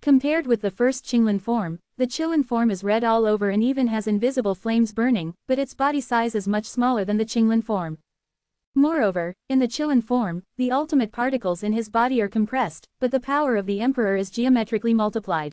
Compared with the first Qinglin form, the Qilin form is red all over and even has invisible flames burning, but its body size is much smaller than the Qinglin form. Moreover, in the Qilin form, the ultimate particles in his body are compressed, but the power of the Emperor is geometrically multiplied.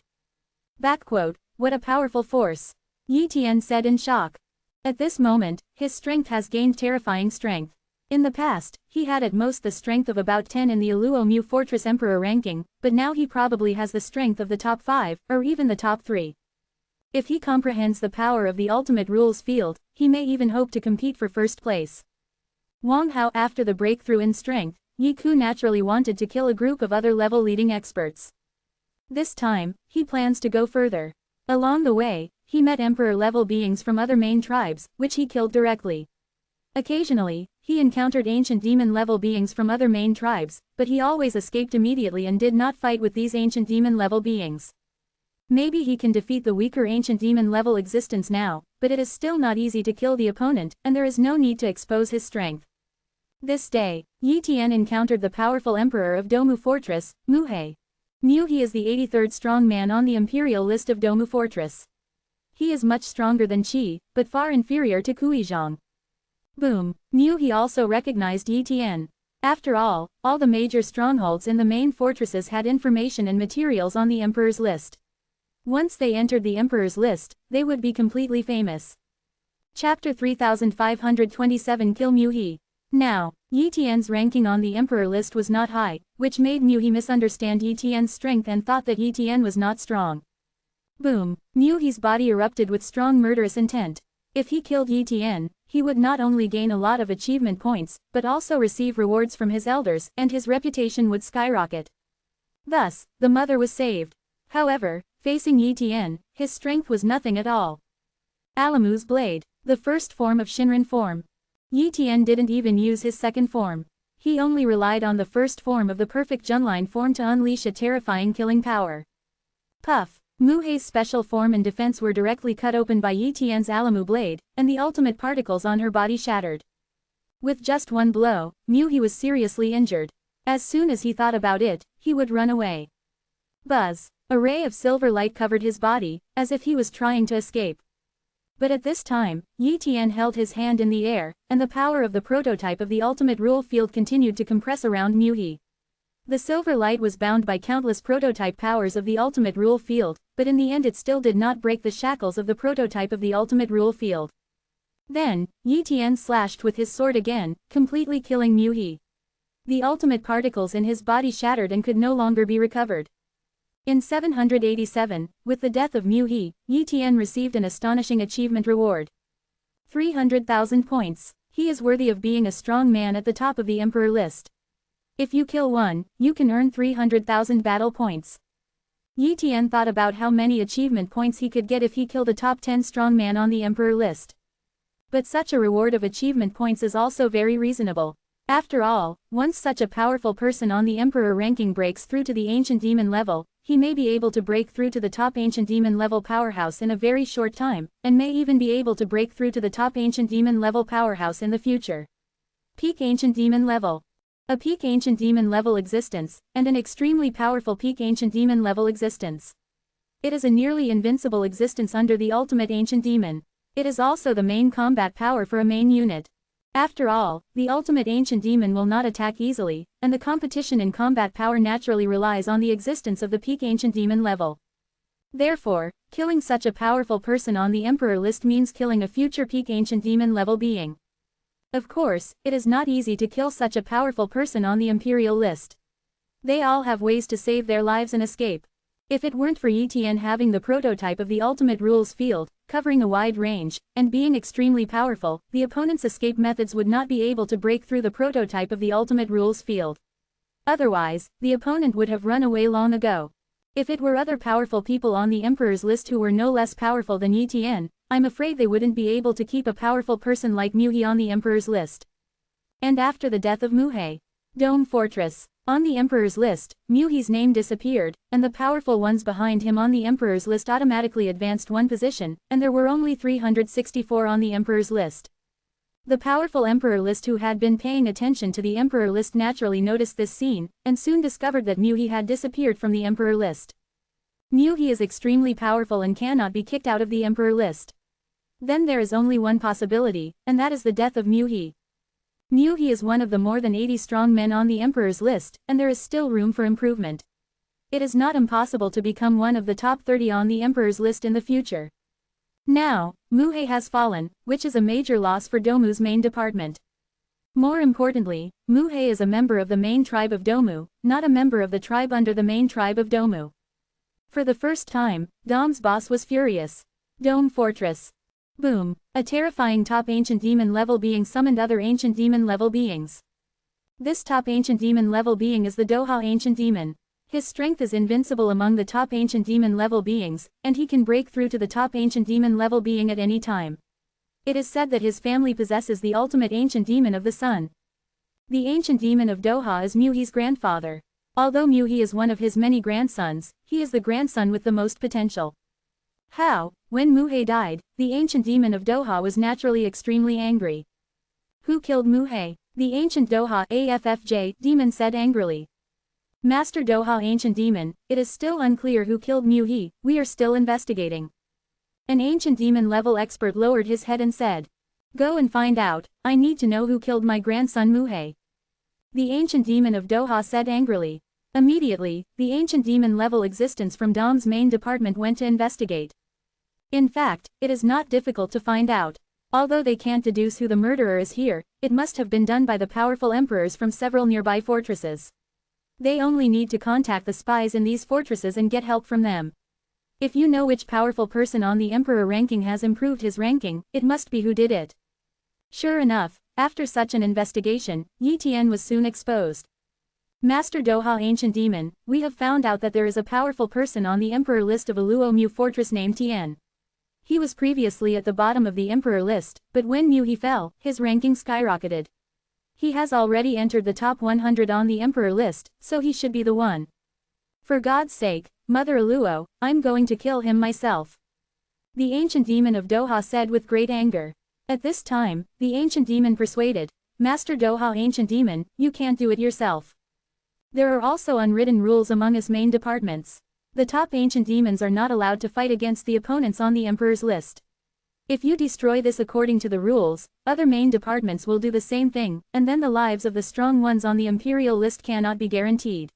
What a powerful force! Yi Tian said in shock. At this moment, his strength has gained terrifying strength. In the past, he had at most the strength of about 10 in the Aluo Fortress Emperor ranking, but now he probably has the strength of the top 5, or even the top 3. If he comprehends the power of the ultimate rules field, he may even hope to compete for first place. Wang Hao. After the breakthrough in strength, Yi Ku naturally wanted to kill a group of other level leading experts. This time, he plans to go further. Along the way, he met emperor-level beings from other main tribes, which he killed directly. Occasionally, he encountered ancient demon-level beings from other main tribes, but he always escaped immediately and did not fight with these ancient demon-level beings. Maybe he can defeat the weaker ancient demon-level existence now, but it is still not easy to kill the opponent, and there is no need to expose his strength. This day, Yi Tian encountered the powerful emperor of Domu Fortress, Mu He. Mu He is the 83rd strong man on the imperial list of Domu Fortress. He is much stronger than Qi, but far inferior to Kuizhang. Boom! Mu He also recognized Yi Tian. After all the major strongholds in the main fortresses had information and materials on the emperor's list. Once they entered the emperor's list, they would be completely famous. Chapter 3527 Kill Mu He. Now, Yi Tian's ranking on the emperor list was not high, which made Mu He misunderstand Yi Tian's strength and thought that Yi Tian was not strong. Boom! Mu He's body erupted with strong murderous intent. If he killed Yi Tian, he would not only gain a lot of achievement points, but also receive rewards from his elders, and his reputation would skyrocket. Thus, the mother was saved. However, facing Yi Tian, his strength was nothing at all. Alamu's blade, the first form of Shinran form. Yi Tian didn't even use his second form. He only relied on the first form of the perfect Junline form to unleash a terrifying killing power. Puff! Mu He's special form and defense were directly cut open by Yi Tian's Alamu blade, and the ultimate particles on her body shattered. With just one blow, Mu He was seriously injured. As soon as he thought about it, he would run away. Buzz! A ray of silver light covered his body, as if he was trying to escape. But at this time, Yi Tian held his hand in the air, and the power of the prototype of the ultimate rule field continued to compress around Mu He. The silver light was bound by countless prototype powers of the ultimate rule field, but in the end it still did not break the shackles of the prototype of the ultimate rule field. Then, Yi Tian slashed with his sword again, completely killing Mu He. The ultimate particles in his body shattered and could no longer be recovered. In 787, with the death of Mu He, Yi Tian received an astonishing achievement reward. 300,000 points. He is worthy of being a strong man at the top of the emperor list. If you kill one, you can earn 300,000 battle points. Yi Tian thought about how many achievement points he could get if he killed a top 10 strong man on the emperor list. But such a reward of achievement points is also very reasonable. After all, once such a powerful person on the emperor ranking breaks through to the ancient demon level, he may be able to break through to the top ancient demon level powerhouse in a very short time, and may even be able to break through to the top ancient demon level powerhouse in the future. Peak ancient demon level. a peak ancient demon level existence, and an extremely powerful peak ancient demon level existence. It is a nearly invincible existence under the ultimate ancient demon. It is also the main combat power for a main unit. After all, the ultimate ancient demon will not attack easily, and the competition in combat power naturally relies on the existence of the peak ancient demon level. Therefore, killing such a powerful person on the Emperor list means killing a future peak ancient demon level being. Of course, it is not easy to kill such a powerful person on the Imperial list. They all have ways to save their lives and escape. If it weren't for Etn having the prototype of the ultimate rules field, covering a wide range, and being extremely powerful, the opponent's escape methods would not be able to break through the prototype of the ultimate rules field. Otherwise, the opponent would have run away long ago. If it were other powerful people on the Emperor's list who were no less powerful than Etn, I'm afraid they wouldn't be able to keep a powerful person like Muhi on the Emperor's list. And after the death of Muhe, Dome Fortress. On the Emperor's list, Muhi's name disappeared, and the powerful ones behind him on the Emperor's list automatically advanced one position, and there were only 364 on the Emperor's list. The powerful Emperor list who had been paying attention to the Emperor list naturally noticed this scene, and soon discovered that Muhi had disappeared from the Emperor list. Muhi is extremely powerful and cannot be kicked out of the Emperor list. Then there is only one possibility, and that is the death of Muhi. Muhi is one of the more than 80 strong men on the Emperor's list, and there is still room for improvement. It is not impossible to become one of the top 30 on the Emperor's list in the future. Now, Muhe has fallen, which is a major loss for Domu's main department. More importantly, Muhe is a member of the main tribe of Domu, not a member of the tribe under the main tribe of Domu. For the first time, Dom's boss was furious. Dome Fortress. Boom, a terrifying top ancient demon level being summoned other ancient demon level beings. This top ancient demon level being is the Doha ancient demon. His strength is invincible among the top ancient demon level beings, and he can break through to the top ancient demon level being at any time. It is said that his family possesses the ultimate ancient demon of the sun. The ancient demon of Doha is Muhi's grandfather. Although Muhi is one of his many grandsons, he is the grandson with the most potential. How, when Muhe died, the ancient demon of Doha was naturally extremely angry. Who killed Muhe? The ancient Doha AFFJ demon said angrily. Master Doha ancient demon, it is still unclear who killed Muhi, we are still investigating. An ancient demon level expert lowered his head and said. Go and find out, I need to know who killed my grandson Muhe. The ancient demon of Doha said angrily. Immediately, the ancient demon level existence from Dom's main department went to investigate. In fact, it is not difficult to find out. Although they can't deduce who the murderer is here, it must have been done by the powerful emperors from several nearby fortresses. They only need to contact the spies in these fortresses and get help from them. If you know which powerful person on the emperor ranking has improved his ranking, it must be who did it. Sure enough, after such an investigation, Yi Tian was soon exposed. Master Doha Ancient Demon, we have found out that there is a powerful person on the Emperor list of Aluo Mu Fortress named Tian. He was previously at the bottom of the Emperor list, but when Muhi fell, his ranking skyrocketed. He has already entered the top 100 on the Emperor list, so he should be the one. For God's sake, Mother Aluo, I'm going to kill him myself. The Ancient Demon of Doha said with great anger. At this time, the Ancient Demon persuaded, Master Doha Ancient Demon, you can't do it yourself. There are also unwritten rules among us main departments. The top ancient demons are not allowed to fight against the opponents on the Emperor's list. If you destroy this according to the rules, other main departments will do the same thing, and then the lives of the strong ones on the Imperial list cannot be guaranteed.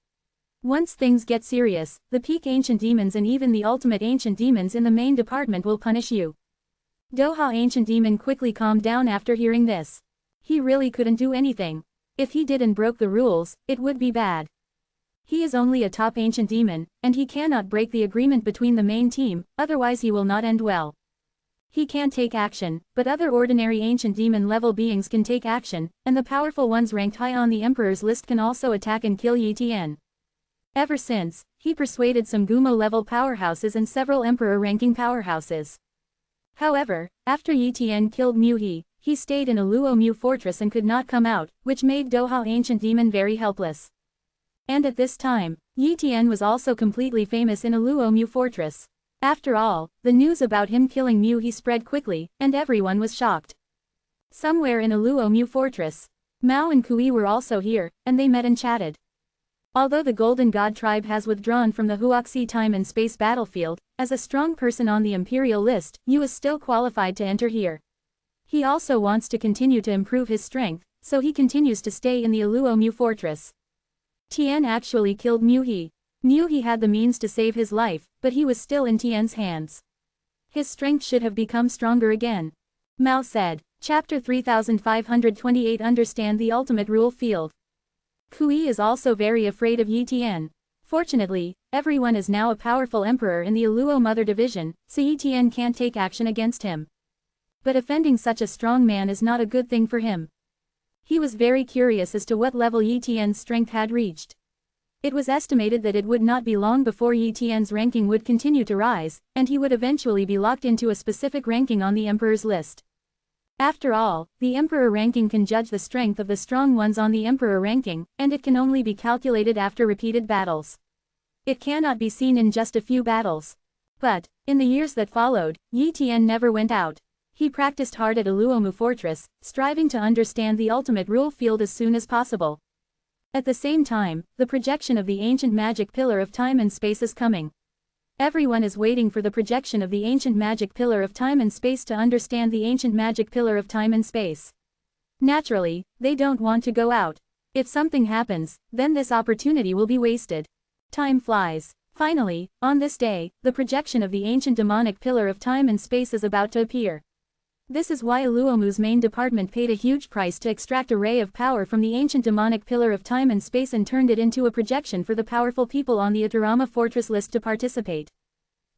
Once things get serious, the peak ancient demons and even the ultimate ancient demons in the main department will punish you. Doha Ancient Demon quickly calmed down after hearing this. He really couldn't do anything. If he did and broke the rules, it would be bad. He is only a top ancient demon, and he cannot break the agreement between the main team, otherwise he will not end well. He can't take action, but other ordinary ancient demon level beings can take action, and the powerful ones ranked high on the Emperor's list can also attack and kill Yi Tian. Ever since, he persuaded some Gumo level powerhouses and several Emperor ranking powerhouses. However, after Yi Tian killed Muhi, he stayed in a Luo Mu fortress and could not come out, which made Doha Ancient Demon very helpless. And at this time, Yi Tian was also completely famous in a Luo Mu fortress. After all, the news about him killing Muhi spread quickly, and everyone was shocked. Somewhere in a Luo Mu fortress, Mao and Kui were also here, and they met and chatted. Although the Golden God tribe has withdrawn from the Huoxi time and space battlefield, as a strong person on the imperial list, Yu is still qualified to enter here. He also wants to continue to improve his strength, so he continues to stay in the Aluo Mu fortress. Tian actually killed Mu He. Mu He had the means to save his life, but he was still in Tian's hands. His strength should have become stronger again. Mao said. Chapter 3528 Understand the Ultimate Rule Field. Kui is also very afraid of Yi Tian. Fortunately, everyone is now a powerful emperor in the Aluo Mother Division, so Yi Tian can't take action against him. But offending such a strong man is not a good thing for him. He was very curious as to what level Yi Tian's strength had reached. It was estimated that it would not be long before Yi Tian's ranking would continue to rise, and he would eventually be locked into a specific ranking on the emperor's list. After all, the emperor ranking can judge the strength of the strong ones on the emperor ranking, and it can only be calculated after repeated battles. It cannot be seen in just a few battles. But, in the years that followed, Yi Tian never went out. He practiced hard at Aluomu Fortress, striving to understand the ultimate rule field as soon as possible. At the same time, the projection of the ancient magic pillar of time and space is coming. Everyone is waiting for the projection of the ancient magic pillar of time and space to understand the ancient magic pillar of time and space. Naturally, they don't want to go out. If something happens, then this opportunity will be wasted. Time flies. Finally, on this day, the projection of the ancient demonic pillar of time and space is about to appear. This is why Aluomu's main department paid a huge price to extract a ray of power from the ancient demonic pillar of time and space and turned it into a projection for the powerful people on the Atarama Fortress list to participate.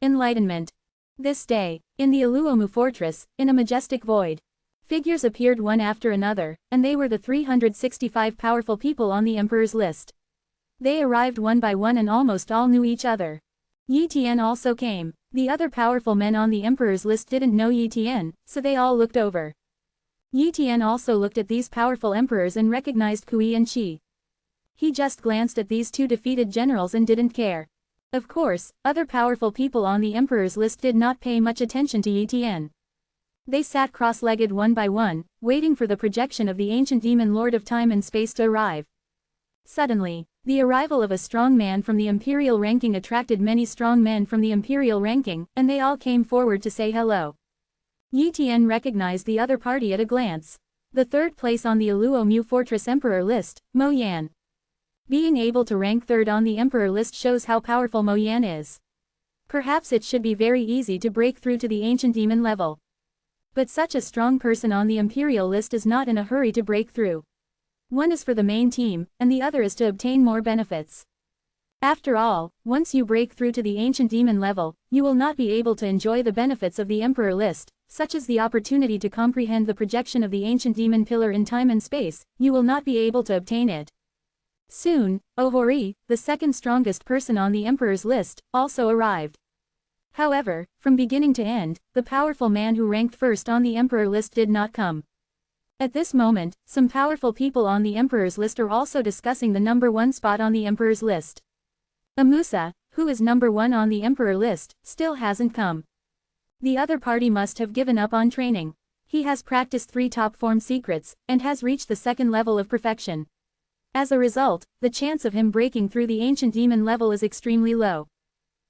Enlightenment. This day, in the Aluomu Fortress, in a majestic void, figures appeared one after another, and they were the 365 powerful people on the Emperor's list. They arrived one by one and almost all knew each other. Yi Tian also came. The other powerful men on the Emperor's list didn't know Yi Tian, so they all looked over. Yi Tian also looked at these powerful emperors and recognized Kui and Qi. He just glanced at these two defeated generals and didn't care. Of course, other powerful people on the Emperor's list did not pay much attention to Yi Tian. They sat cross-legged one by one, waiting for the projection of the ancient demon lord of time and space to arrive. Suddenly, the arrival of a strong man from the imperial ranking attracted many strong men from the imperial ranking, and they all came forward to say hello. Yi Tian recognized the other party at a glance. The third place on the Aluomu Fortress Emperor list, Mo Yan. Being able to rank third on the Emperor list shows how powerful Mo Yan is. Perhaps it should be very easy to break through to the ancient demon level. But such a strong person on the imperial list is not in a hurry to break through. One is for the main team, and the other is to obtain more benefits. After all, once you break through to the ancient demon level, you will not be able to enjoy the benefits of the Emperor list, such as the opportunity to comprehend the projection of the ancient demon pillar in time and space. You will not be able to obtain it. Soon, Ohori, the second strongest person on the Emperor's list, also arrived. However, from beginning to end, the powerful man who ranked first on the Emperor list did not come. At this moment, some powerful people on the Emperor's list are also discussing the number one spot on the Emperor's list. Amusa, who is number one on the Emperor list, still hasn't come. The other party must have given up on training. He has practiced 3 top form secrets, and has reached the second level of perfection. As a result, the chance of him breaking through the ancient demon level is extremely low.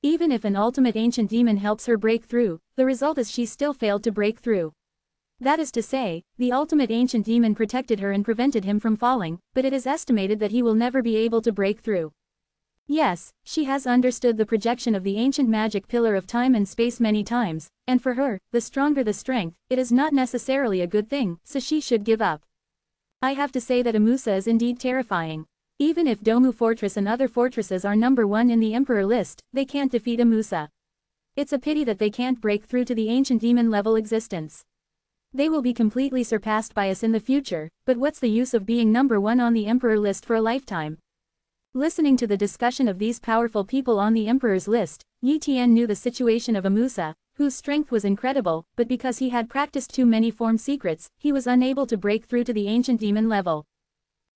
Even if an ultimate ancient demon helps her break through, the result is she still failed to break through. That is to say, the ultimate ancient demon protected her and prevented him from falling, but it is estimated that he will never be able to break through. Yes, she has understood the projection of the ancient magic pillar of time and space many times, and for her, the stronger the strength, it is not necessarily a good thing, so she should give up. I have to say that Amusa is indeed terrifying. Even if Domu Fortress and other fortresses are number one in the Emperor list, they can't defeat Amusa. It's a pity that they can't break through to the ancient demon level existence. They will be completely surpassed by us in the future, but what's the use of being number one on the Emperor list for a lifetime? Listening to the discussion of these powerful people on the Emperor's list, Yi Tian knew the situation of Amusa, whose strength was incredible, but because he had practiced too many form secrets, he was unable to break through to the ancient demon level.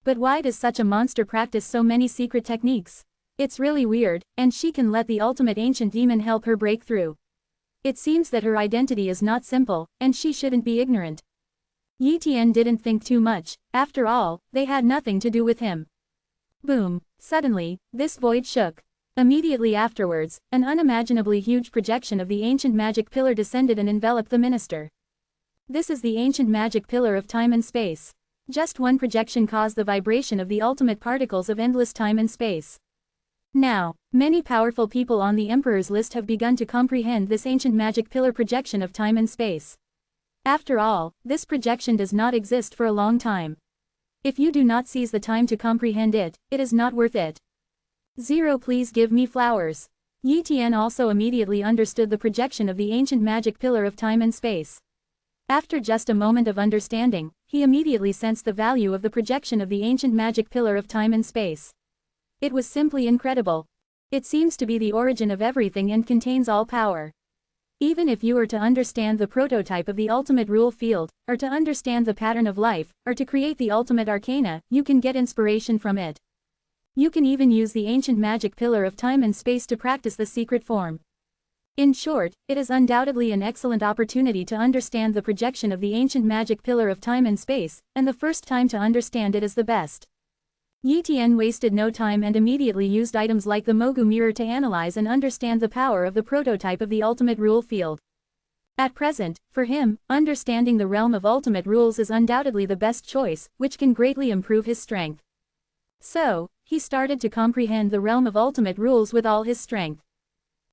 But why does such a monster practice so many secret techniques? It's really weird, and she can let the ultimate ancient demon help her break through. It seems that her identity is not simple, and she shouldn't be ignorant. Yi Tian didn't think too much, after all, they had nothing to do with him. Boom! Suddenly, this void shook. Immediately afterwards, an unimaginably huge projection of the ancient magic pillar descended and enveloped the minister. This is the ancient magic pillar of time and space. Just one projection caused the vibration of the ultimate particles of endless time and space. Now, many powerful people on the Emperor's list have begun to comprehend this ancient magic pillar projection of time and space. After all, this projection does not exist for a long time. If you do not seize the time to comprehend it, it is not worth it. 0 Please give me flowers. Yi Tian also immediately understood the projection of the ancient magic pillar of time and space. After just a moment of understanding, he immediately sensed the value of the projection of the ancient magic pillar of time and space. It was simply incredible. It seems to be the origin of everything and contains all power. Even if you were to understand the prototype of the ultimate rule field, or to understand the pattern of life, or to create the ultimate arcana, you can get inspiration from it. You can even use the ancient magic pillar of time and space to practice the secret form. In short, it is undoubtedly an excellent opportunity to understand the projection of the ancient magic pillar of time and space, and the first time to understand it is the best. Yi Tian wasted no time and immediately used items like the Mogu mirror to analyze and understand the power of the prototype of the ultimate rule field. At present, for him, understanding the realm of ultimate rules is undoubtedly the best choice, which can greatly improve his strength. So, he started to comprehend the realm of ultimate rules with all his strength.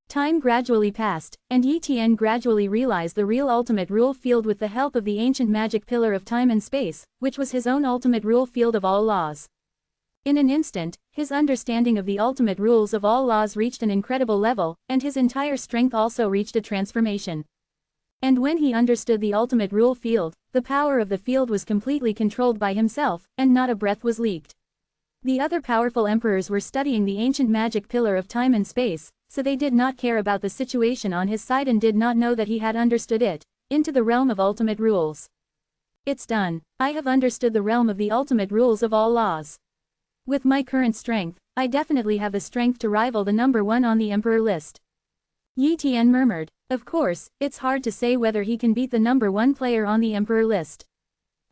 Time gradually passed, and Yi Tian gradually realized the real ultimate rule field with the help of the ancient magic pillar of time and space, which was his own ultimate rule field of all laws. In an instant, his understanding of the ultimate rules of all laws reached an incredible level, and his entire strength also reached a transformation. And when he understood the ultimate rule field, the power of the field was completely controlled by himself, and not a breath was leaked. The other powerful emperors were studying the ancient magic pillar of time and space, so they did not care about the situation on his side and did not know that he had understood it, into the realm of ultimate rules. It's done. I have understood the realm of the ultimate rules of all laws. With my current strength, I definitely have the strength to rival the number 1 on the emperor list. Yi Tian murmured. Of course, it's hard to say whether he can beat the number 1 player on the emperor list.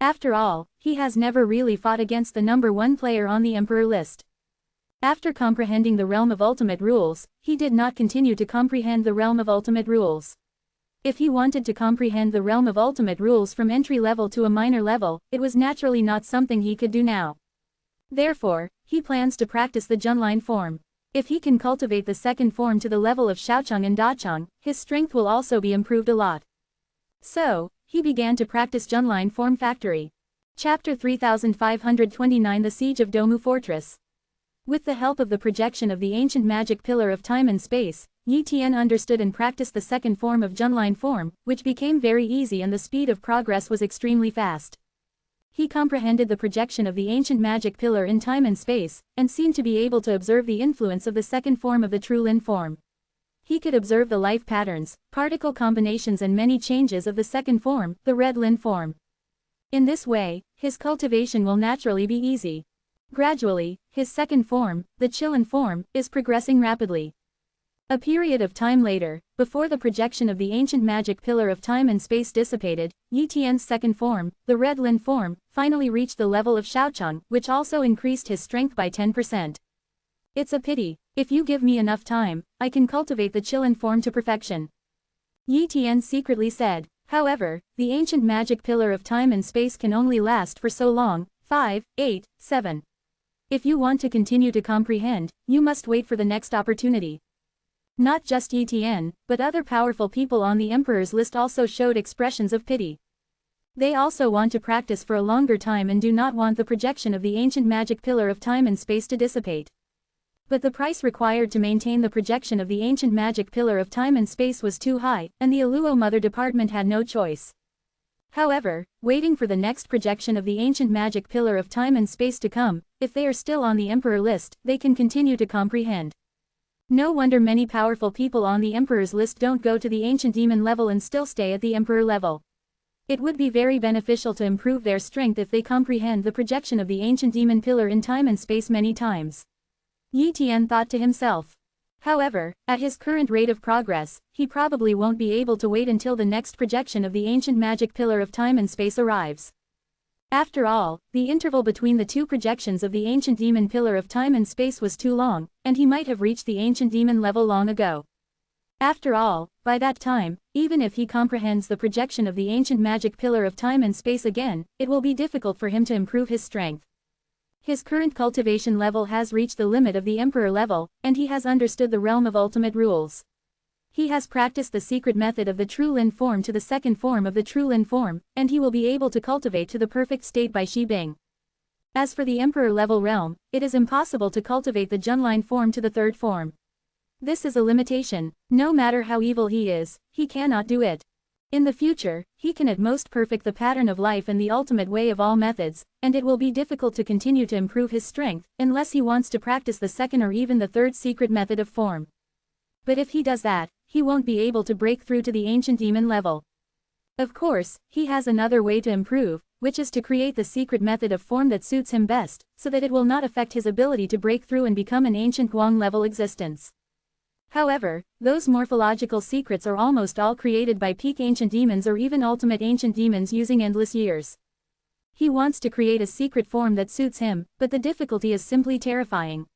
After all, he has never really fought against the number 1 player on the emperor list. After comprehending the realm of ultimate rules, he did not continue to comprehend the realm of ultimate rules. If he wanted to comprehend the realm of ultimate rules from entry level to a minor level, it was naturally not something he could do now. Therefore, he plans to practice the Junline form. If he can cultivate the second form to the level of Xiaocheng and Dacheng, his strength will also be improved a lot. So, he began to practice Junline form factory. Chapter 3529 The Siege of Domu Fortress. With the help of the projection of the ancient magic pillar of time and space, Yi Tian understood and practiced the second form of Junline form, which became very easy and the speed of progress was extremely fast. He comprehended the projection of the ancient magic pillar in time and space, and seemed to be able to observe the influence of the second form of the true Lin form. He could observe the life patterns, particle combinations and many changes of the second form, the red Lin form. In this way, his cultivation will naturally be easy. Gradually, his second form, the Qilin form, is progressing rapidly. A period of time later, before the projection of the ancient magic pillar of time and space dissipated, Yi Tian's second form, the red Lin form, finally reached the level of Xiaocheng, which also increased his strength by 10%. It's a pity. If you give me enough time, I can cultivate the Qilin form to perfection. Yi Tian secretly said. However, the ancient magic pillar of time and space can only last for so long, 5, 8, 7. If you want to continue to comprehend, you must wait for the next opportunity. Not just Yi Tian, but other powerful people on the emperor's list also showed expressions of pity. They also want to practice for a longer time and do not want the projection of the ancient magic pillar of time and space to dissipate. But the price required to maintain the projection of the ancient magic pillar of time and space was too high, and the Aluo Mother Department had no choice. However, waiting for the next projection of the ancient magic pillar of time and space to come, if they are still on the emperor list, they can continue to comprehend. No wonder many powerful people on the emperor's list don't go to the ancient demon level and still stay at the emperor level. It would be very beneficial to improve their strength if they comprehend the projection of the ancient demon pillar in time and space many times. Yi Tian thought to himself. However, at his current rate of progress, he probably won't be able to wait until the next projection of the ancient magic pillar of time and space arrives. After all, the interval between the two projections of the ancient demon pillar of time and space was too long, and he might have reached the ancient demon level long ago. After all, by that time, even if he comprehends the projection of the ancient magic pillar of time and space again, it will be difficult for him to improve his strength. His current cultivation level has reached the limit of the emperor level, and he has understood the realm of ultimate rules. He has practiced the secret method of the true Lin form to the second form of the true Lin form, and he will be able to cultivate to the perfect state by Shibing. As for the emperor level realm, it is impossible to cultivate the Junline form to the third form. This is a limitation. No matter how evil he is, he cannot do it. In the future, he can at most perfect the pattern of life and the ultimate way of all methods, and it will be difficult to continue to improve his strength, unless he wants to practice the second or even the third secret method of form. But if he does that, he won't be able to break through to the ancient demon level. Of course, he has another way to improve, which is to create the secret method of form that suits him best, so that it will not affect his ability to break through and become an ancient Guang level existence. However, those morphological secrets are almost all created by peak ancient demons or even ultimate ancient demons using endless years. He wants to create a secret form that suits him, but the difficulty is simply terrifying.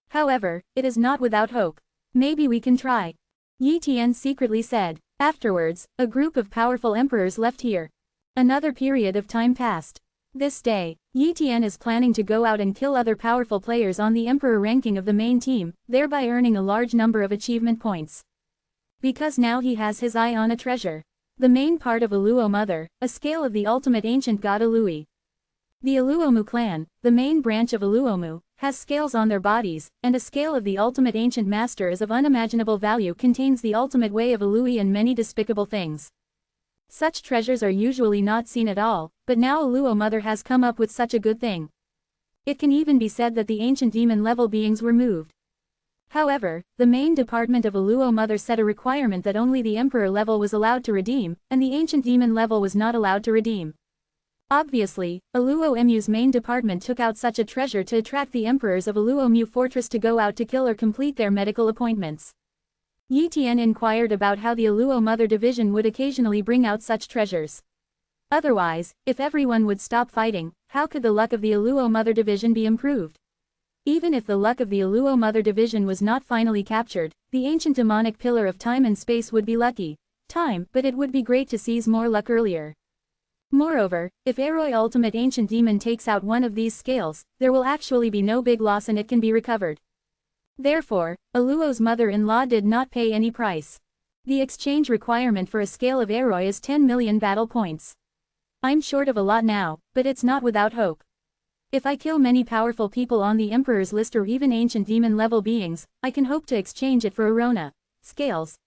However, it is not without hope. Maybe we can try. Yi Tian secretly said. Afterwards, a group of powerful emperors left here. Another period of time passed. This day, Yi Tian is planning to go out and kill other powerful players on the emperor ranking of the main team, thereby earning a large number of achievement points. Because now he has his eye on a treasure. The main part of Aluo Mother, a scale of the ultimate ancient god Alui. The Aluomu clan, the main branch of Aluomu, has scales on their bodies, and a scale of the ultimate ancient master is of unimaginable value, contains the ultimate way of Alui and many despicable things. Such treasures are usually not seen at all, but now Aluo Mother has come up with such a good thing. It can even be said that the ancient demon level beings were moved. However, the main department of Aluo Mother set a requirement that only the emperor level was allowed to redeem, and the ancient demon level was not allowed to redeem. Obviously, Aluo Mu's main department took out such a treasure to attract the emperors of Aluo Mu Fortress to go out to kill or complete their medical appointments. Yi Tian inquired about how the Aluo Mother Division would occasionally bring out such treasures. Otherwise, if everyone would stop fighting, how could the luck of the Aluo Mother Division be improved? Even if the luck of the Aluo Mother Division was not finally captured, the ancient demonic pillar of time and space would be lucky. But it would be great to seize more luck earlier. Moreover, if Aroi Ultimate Ancient Demon takes out one of these scales, there will actually be no big loss and it can be recovered. Therefore, Aluo's mother-in-law did not pay any price. The exchange requirement for a scale of Aroi is 10 million battle points. I'm short of a lot now, but it's not without hope. If I kill many powerful people on the Emperor's list or even ancient demon level beings, I can hope to exchange it for Arona scales.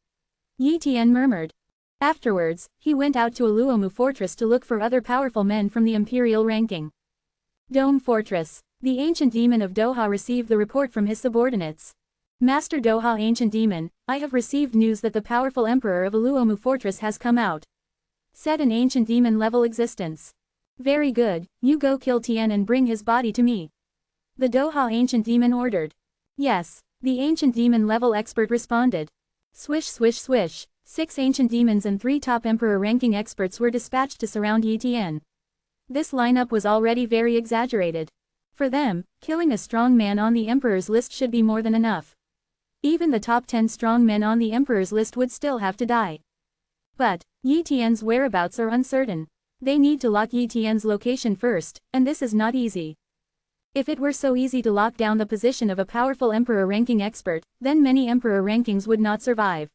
Yi Tian murmured. Afterwards, he went out to Aluomu Fortress to look for other powerful men from the imperial ranking. Dome Fortress. The ancient demon of Doha received the report from his subordinates. Master Doha Ancient Demon, I have received news that the powerful emperor of Aluomu Fortress has come out. Said an ancient demon level existence. Very good, you go kill Tian and bring his body to me. The Doha Ancient Demon ordered. Yes, the ancient demon level expert responded. Swish swish swish, 6 ancient demons and 3 top emperor ranking experts were dispatched to surround Yi Tian. This lineup was already very exaggerated. For them, killing a strong man on the emperor's list should be more than enough. Even the top 10 strong men on the emperor's list would still have to die. But, Yi Tian's whereabouts are uncertain. They need to lock Yi Tian's location first, and this is not easy. If it were so easy to lock down the position of a powerful emperor ranking expert, then many emperor rankings would not survive.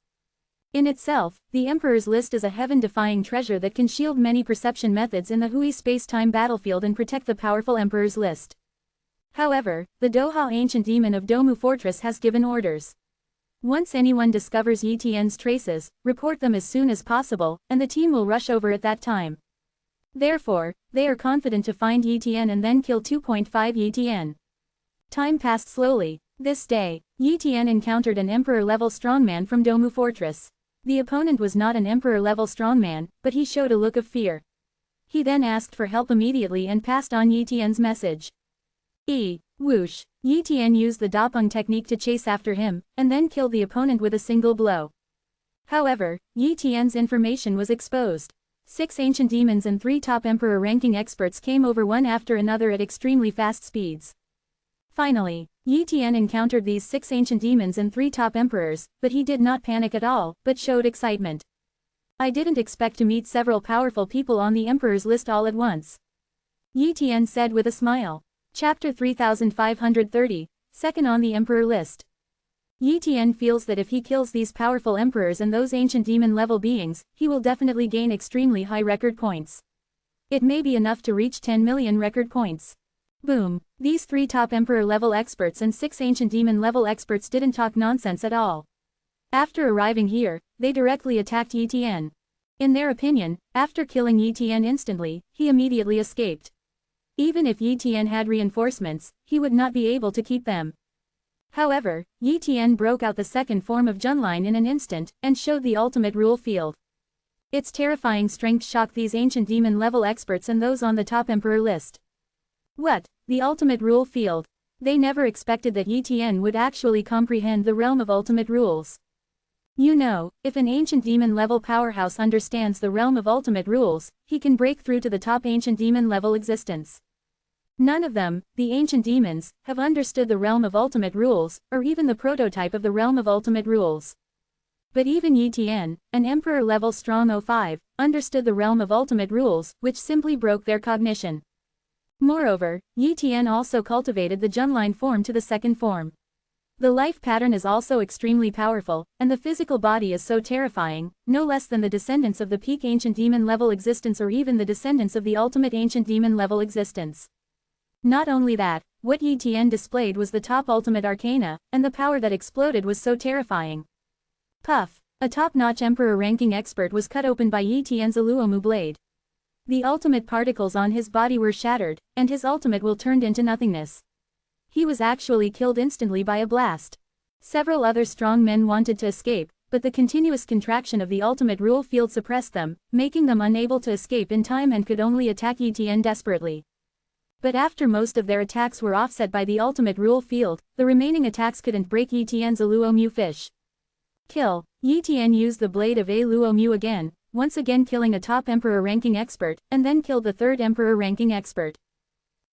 In itself, the emperor's list is a heaven-defying treasure that can shield many perception methods in the Hui space-time battlefield and protect the powerful emperor's list. However, the Doha Ancient Demon of Domu Fortress has given orders. Once anyone discovers Yi Tian's traces, report them as soon as possible, and the team will rush over at that time. Therefore, they are confident to find Yi Tian and then kill 2.5 Yi Tian. Time passed slowly. This day, Yi Tian encountered an emperor-level strongman from Domu Fortress. The opponent was not an emperor-level strongman, but he showed a look of fear. He then asked for help immediately and passed on Yi Tian's message. Whoosh. Yi Tian used the Dapeng technique to chase after him, and then killed the opponent with a single blow. However, Yi Tian's information was exposed. 6 ancient demons and 3 top emperor ranking experts came over one after another at extremely fast speeds. Finally, Yi Tian encountered these 6 ancient demons and 3 top emperors, but he did not panic at all, but showed excitement. I didn't expect to meet several powerful people on the emperor's list all at once. Yi Tian said with a smile. Chapter 3530, second on the emperor list. Yi Tian feels that if he kills these powerful emperors and those ancient demon-level beings, he will definitely gain extremely high record points. It may be enough to reach 10 million record points. Boom! These 3 top emperor-level experts and 6 ancient demon-level experts didn't talk nonsense at all. After arriving here, they directly attacked Yi Tian. In their opinion, after killing Yi Tian instantly, he immediately escaped. Even if Yi Tian had reinforcements, he would not be able to keep them. However, Yi Tian broke out the second form of Junline in an instant, and showed the ultimate rule field. Its terrifying strength shocked these ancient demon-level experts and those on the top emperor list. What? The ultimate rule field? They never expected that Yi Tian would actually comprehend the realm of ultimate rules. You know, if an ancient demon-level powerhouse understands the realm of ultimate rules, he can break through to the top ancient demon-level existence. None of them, the ancient demons, have understood the realm of ultimate rules, or even the prototype of the realm of ultimate rules. But even Yi Tian, an emperor-level strong 05, understood the realm of ultimate rules, which simply broke their cognition. Moreover, Yi Tian also cultivated the Junline form to the second form. The life pattern is also extremely powerful, and the physical body is so terrifying, no less than the descendants of the peak ancient demon-level existence or even the descendants of the ultimate ancient demon-level existence. Not only that, what Yi Tian displayed was the top ultimate arcana, and the power that exploded was so terrifying. Puff! A top-notch emperor ranking expert was cut open by Yi Tian's Aluomu blade. The ultimate particles on his body were shattered, and his ultimate will turned into nothingness. He was actually killed instantly by a blast. Several other strong men wanted to escape, but the continuous contraction of the ultimate rule field suppressed them, making them unable to escape in time and could only attack Yi Tian desperately. But after most of their attacks were offset by the ultimate rule field, the remaining attacks couldn't break Yi Tian's Aluomu fish. Kill. Yi Tian used the blade of Aluomu again, once again killing a top emperor ranking expert, and then killed the third emperor ranking expert.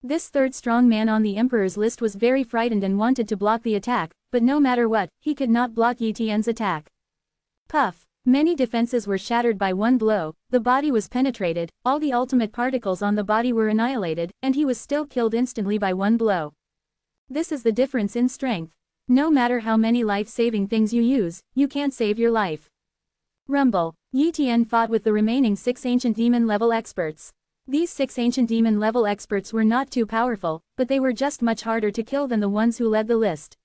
This third strong man on the emperor's list was very frightened and wanted to block the attack, but no matter what, he could not block Yi Tian's attack. Puff! Many defenses were shattered by one blow, the body was penetrated, all the ultimate particles on the body were annihilated, and he was still killed instantly by one blow. This is the difference in strength. No matter how many life-saving things you use, you can't save your life. Rumble. Yi Tian fought with the remaining 6 ancient demon-level experts. These 6 ancient demon-level experts were not too powerful, but they were just much harder to kill than the ones who led the list.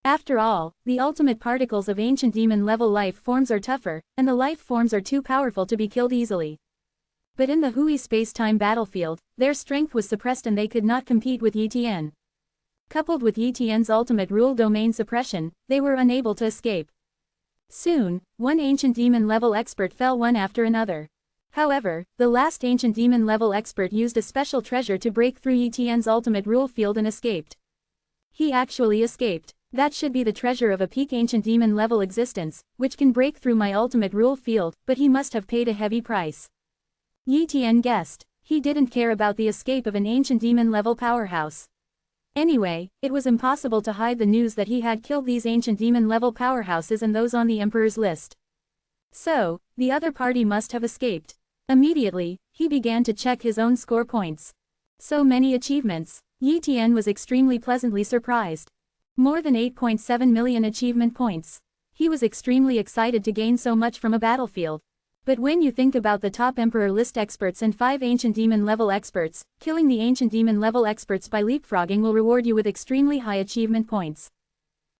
After all, the ultimate particles of ancient demon-level life forms are tougher, and the life forms are too powerful to be killed easily. But in the Hui space-time battlefield, their strength was suppressed and they could not compete with Yi Tian. Coupled with Yi Tian's ultimate rule domain suppression, they were unable to escape. Soon, one ancient demon-level expert fell one after another. However, the last ancient demon-level expert used a special treasure to break through Yi Tian's ultimate rule field and escaped. He actually escaped. That should be the treasure of a peak ancient demon-level existence, which can break through my ultimate rule field, but he must have paid a heavy price. Yi Tian guessed. He didn't care about the escape of an ancient demon-level powerhouse. Anyway, it was impossible to hide the news that he had killed these ancient demon-level powerhouses and those on the emperor's list. So, the other party must have escaped. Immediately, he began to check his own score points. So many achievements. Yi Tian was extremely pleasantly surprised. More than 8.7 million achievement points. He was extremely excited to gain so much from a battlefield. But when you think about the top emperor list experts and 5 ancient demon level experts, killing the ancient demon level experts by leapfrogging will reward you with extremely high achievement points.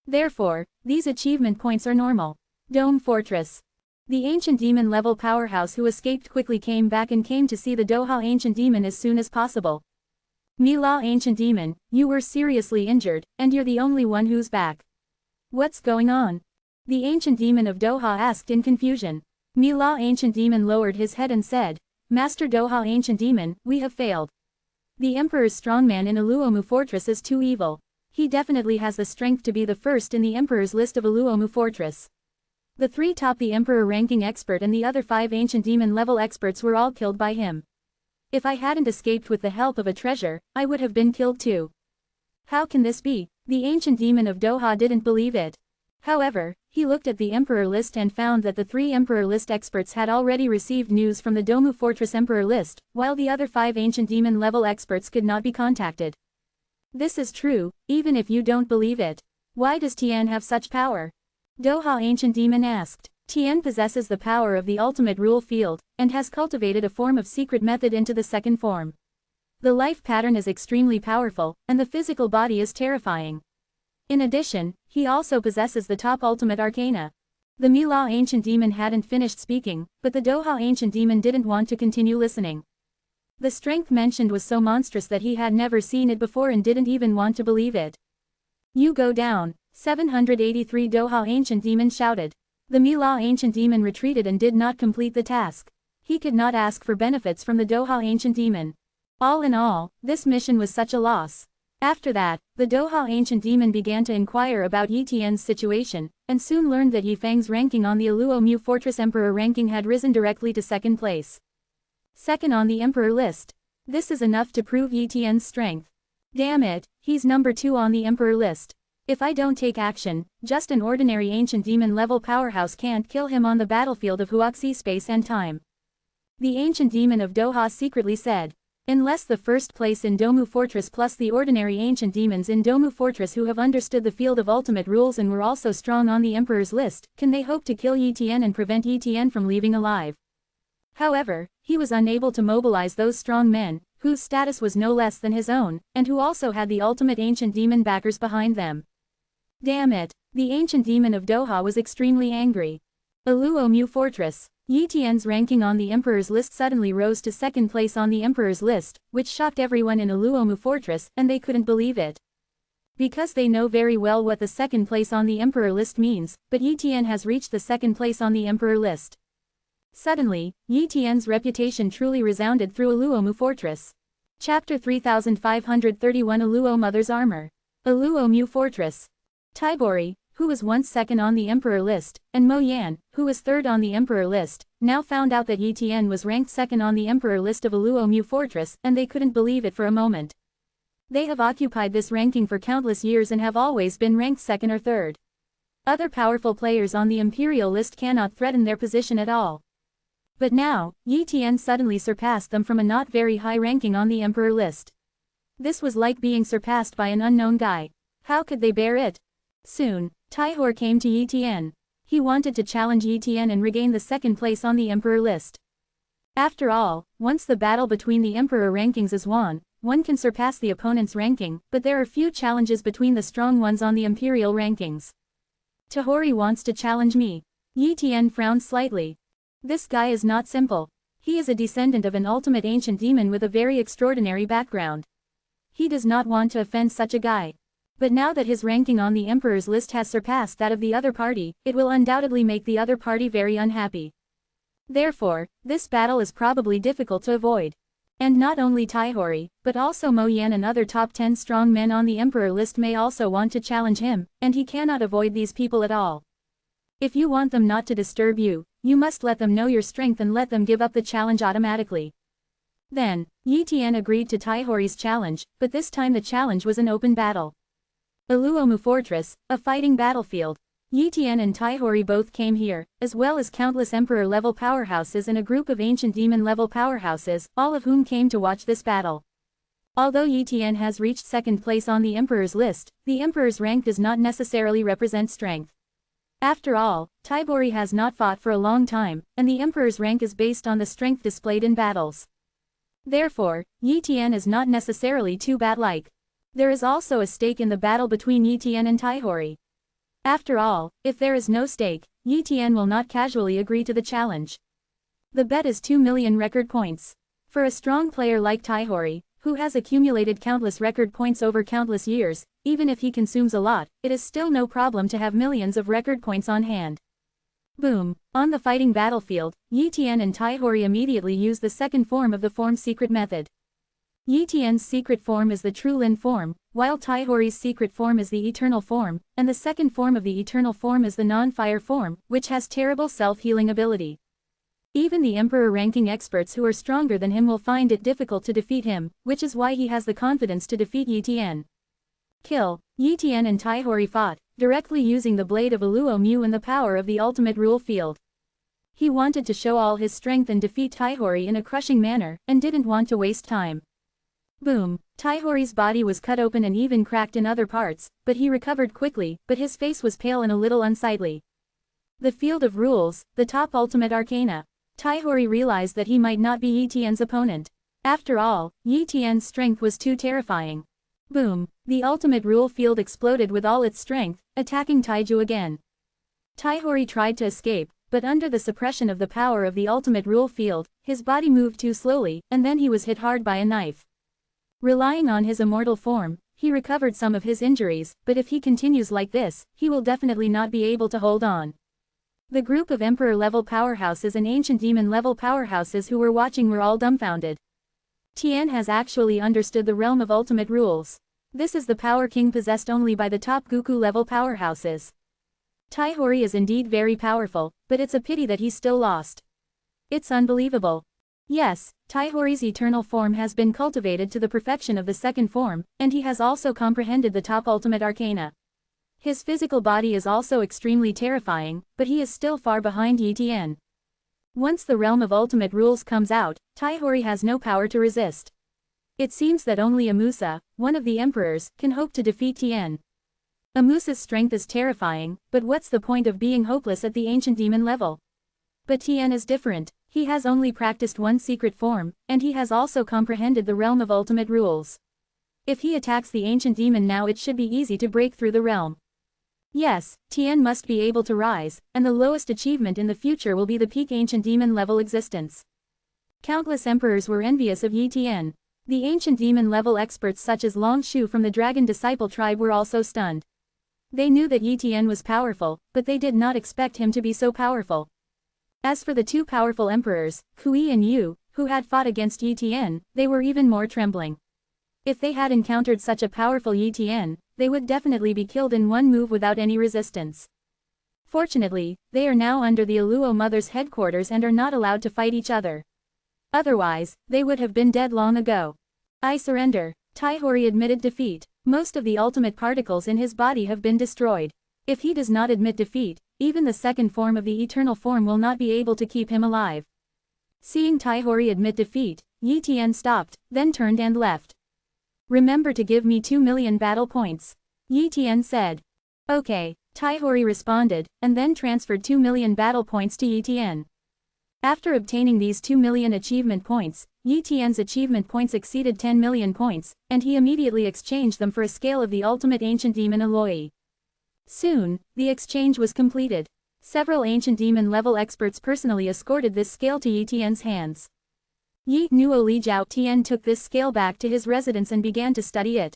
Therefore, these achievement points are normal. Dome Fortress. The ancient demon level powerhouse who escaped quickly came back and came to see the Doha ancient demon as soon as possible. Mila ancient demon, you were seriously injured, and you're the only one who's back. What's going on? The ancient demon of Doha asked in confusion. Mila ancient demon lowered his head and said, Master Doha ancient demon, we have failed. The emperor's strongman in Aluomu fortress is too evil. He definitely has the strength to be the first in the emperor's list of Aluomu fortress. The 3 top the Emperor ranking expert and the other 5 ancient demon level experts were all killed by him. If I hadn't escaped with the help of a treasure, I would have been killed too. How can this be? The ancient demon of Doha didn't believe it. However, he looked at the Emperor list and found that the 3 Emperor list experts had already received news from the Domu Fortress Emperor list, while the other 5 ancient demon level experts could not be contacted. This is true, even if you don't believe it. Why does Tian have such power? Doha ancient demon asked. Tian possesses the power of the ultimate rule field, and has cultivated a form of secret method into the second form. The life pattern is extremely powerful, and the physical body is terrifying. In addition, he also possesses the top ultimate arcana. The Mila ancient demon hadn't finished speaking, but the Doha ancient demon didn't want to continue listening. The strength mentioned was so monstrous that he had never seen it before and didn't even want to believe it. You go down, 783 Doha ancient demon shouted. The Mila ancient demon retreated and did not complete the task. He could not ask for benefits from the Doha ancient demon. All in all, this mission was such a loss. After that, the Doha ancient demon began to inquire about Yi Tian's situation, and soon learned that Yi Feng's ranking on the Aluo Fortress Emperor ranking had risen directly to second place. Second on the Emperor list. This is enough to prove Yi Tian's strength. Damn it, he's number 2 on the Emperor list. If I don't take action, just an ordinary ancient demon level powerhouse can't kill him on the battlefield of Huoxi space and time. The ancient demon of Doha secretly said. Unless the first place in Domu Fortress plus the ordinary ancient demons in Domu Fortress who have understood the field of ultimate rules and were also strong on the Emperor's list, can they hope to kill Yi Tian and prevent Yi Tian from leaving alive. However, he was unable to mobilize those strong men, whose status was no less than his own, and who also had the ultimate ancient demon backers behind them. Damn it, the ancient demon of Doha was extremely angry. Aluo Fortress. Yi Tian's ranking on the Emperor's list suddenly rose to second place on the Emperor's list, which shocked everyone in Aluo Fortress, and they couldn't believe it. Because they know very well what the second place on the Emperor list means, but Yi Tian has reached the second place on the Emperor list. Suddenly, Yi Tian's reputation truly resounded through Aluo Fortress. Chapter 3531 Aluo Mother's Armor. Aluo Fortress. Taibori, who was once second on the Emperor list, and Mo Yan, who was third on the Emperor list, now found out that Yi Tian was ranked second on the Emperor list of Aluo Fortress, and they couldn't believe it for a moment. They have occupied this ranking for countless years and have always been ranked second or third. Other powerful players on the Imperial list cannot threaten their position at all. But now, Yi Tian suddenly surpassed them from a not very high ranking on the Emperor list. This was like being surpassed by an unknown guy. How could they bear it? Soon, Taihor came to Yi Tian. He wanted to challenge Yi Tian and regain the second place on the Emperor list. After all, once the battle between the Emperor rankings is won, one can surpass the opponent's ranking, but there are few challenges between the strong ones on the Imperial rankings. Tahori wants to challenge me. Yi Tian frowned slightly. This guy is not simple. He is a descendant of an ultimate ancient demon with a very extraordinary background. He does not want to offend such a guy. But now that his ranking on the Emperor's list has surpassed that of the other party, it will undoubtedly make the other party very unhappy. Therefore, this battle is probably difficult to avoid. And not only Taihori, but also Mo Yan and other top 10 strong men on the Emperor list may also want to challenge him, and he cannot avoid these people at all. If you want them not to disturb you, you must let them know your strength and let them give up the challenge automatically. Then, Yi Tian agreed to Taihori's challenge, but this time the challenge was an open battle. Aluo Fortress, a fighting battlefield. Yi Tian and Taihori both came here, as well as countless Emperor-level powerhouses and a group of ancient demon-level powerhouses, all of whom came to watch this battle. Although Yi Tian has reached second place on the Emperor's list, the Emperor's rank does not necessarily represent strength. After all, Taibori has not fought for a long time, and the Emperor's rank is based on the strength displayed in battles. Therefore, Yi Tian is not necessarily too bat-like. There is also a stake in the battle between Yi Tian and Taihori. After all, if there is no stake, Yi Tian will not casually agree to the challenge. The bet is 2 million record points. For a strong player like Taihori, who has accumulated countless record points over countless years, even if he consumes a lot, it is still no problem to have millions of record points on hand. Boom! On the fighting battlefield, Yi Tian and Taihori immediately use the second form of the form secret method. Yi Tian's secret form is the True Lin form, while Tai Hori's secret form is the eternal form, and the second form of the eternal form is the non-fire form, which has terrible self-healing ability. Even the emperor-ranking experts who are stronger than him will find it difficult to defeat him, which is why he has the confidence to defeat Yi Tian. Kill. Yi Tian and Tai Hori fought, directly using the blade of Aluo Mu and the power of the ultimate rule field. He wanted to show all his strength and defeat Tai Hori in a crushing manner, and didn't want to waste time. Boom! Tai Hori's body was cut open and even cracked in other parts, but he recovered quickly, but his face was pale and a little unsightly. The field of rules, the top ultimate arcana. Tai Hori realized that he might not be Yi Tian's opponent. After all, Yi Tian's strength was too terrifying. Boom! The ultimate rule field exploded with all its strength, attacking Taiju again. Tai Hori tried to escape, but under the suppression of the power of the ultimate rule field, his body moved too slowly, and then he was hit hard by a knife. Relying on his immortal form, he recovered some of his injuries, but if he continues like this, he will definitely not be able to hold on. The group of Emperor-level powerhouses and Ancient Demon-level powerhouses who were watching were all dumbfounded. Tian has actually understood the realm of ultimate rules. This is the power king possessed only by the top Goku-level powerhouses. Tai Hori is indeed very powerful, but it's a pity that he's still lost. It's unbelievable. Yes, Tai Hori's eternal form has been cultivated to the perfection of the second form, and he has also comprehended the top ultimate arcana. His physical body is also extremely terrifying, but he is still far behind Yi Tian. Once the realm of ultimate rules comes out, Tai Hori has no power to resist. It seems that only Amusa, one of the emperors, can hope to defeat Tian. Amusa's strength is terrifying, but what's the point of being hopeless at the ancient demon level? But Tian is different. He has only practiced one secret form, and he has also comprehended the realm of ultimate rules. If he attacks the ancient demon now, it should be easy to break through the realm. Yes, Tian must be able to rise, and the lowest achievement in the future will be the peak ancient demon level existence. Countless emperors were envious of Yi Tian. The ancient demon level experts such as Long Shu from the Dragon Disciple tribe were also stunned. They knew that Yi Tian was powerful, but they did not expect him to be so powerful. As for the two powerful emperors, Kui and Yu, who had fought against Yi Tian, they were even more trembling. If they had encountered such a powerful Yi Tian, they would definitely be killed in one move without any resistance. Fortunately, they are now under the Aluo Mother's headquarters and are not allowed to fight each other. Otherwise, they would have been dead long ago. I surrender. Tai Hori admitted defeat. Most of the ultimate particles in his body have been destroyed. If he does not admit defeat, even the second form of the eternal form will not be able to keep him alive. Seeing Tai Hori admit defeat, Yi Tian stopped, then turned and left. Remember to give me 2 million battle points. Yi Tian said. Okay, Tai Hori responded, and then transferred 2 million battle points to Yi Tian. After obtaining these 2 million achievement points, Yi Tian's achievement points exceeded 10 million points, and he immediately exchanged them for a scale of the ultimate ancient demon alloy. Soon, the exchange was completed. Several ancient demon level experts personally escorted this scale to Yi Tian's hands. Yi Nuo Li Jiao Tian took this scale back to his residence and began to study it.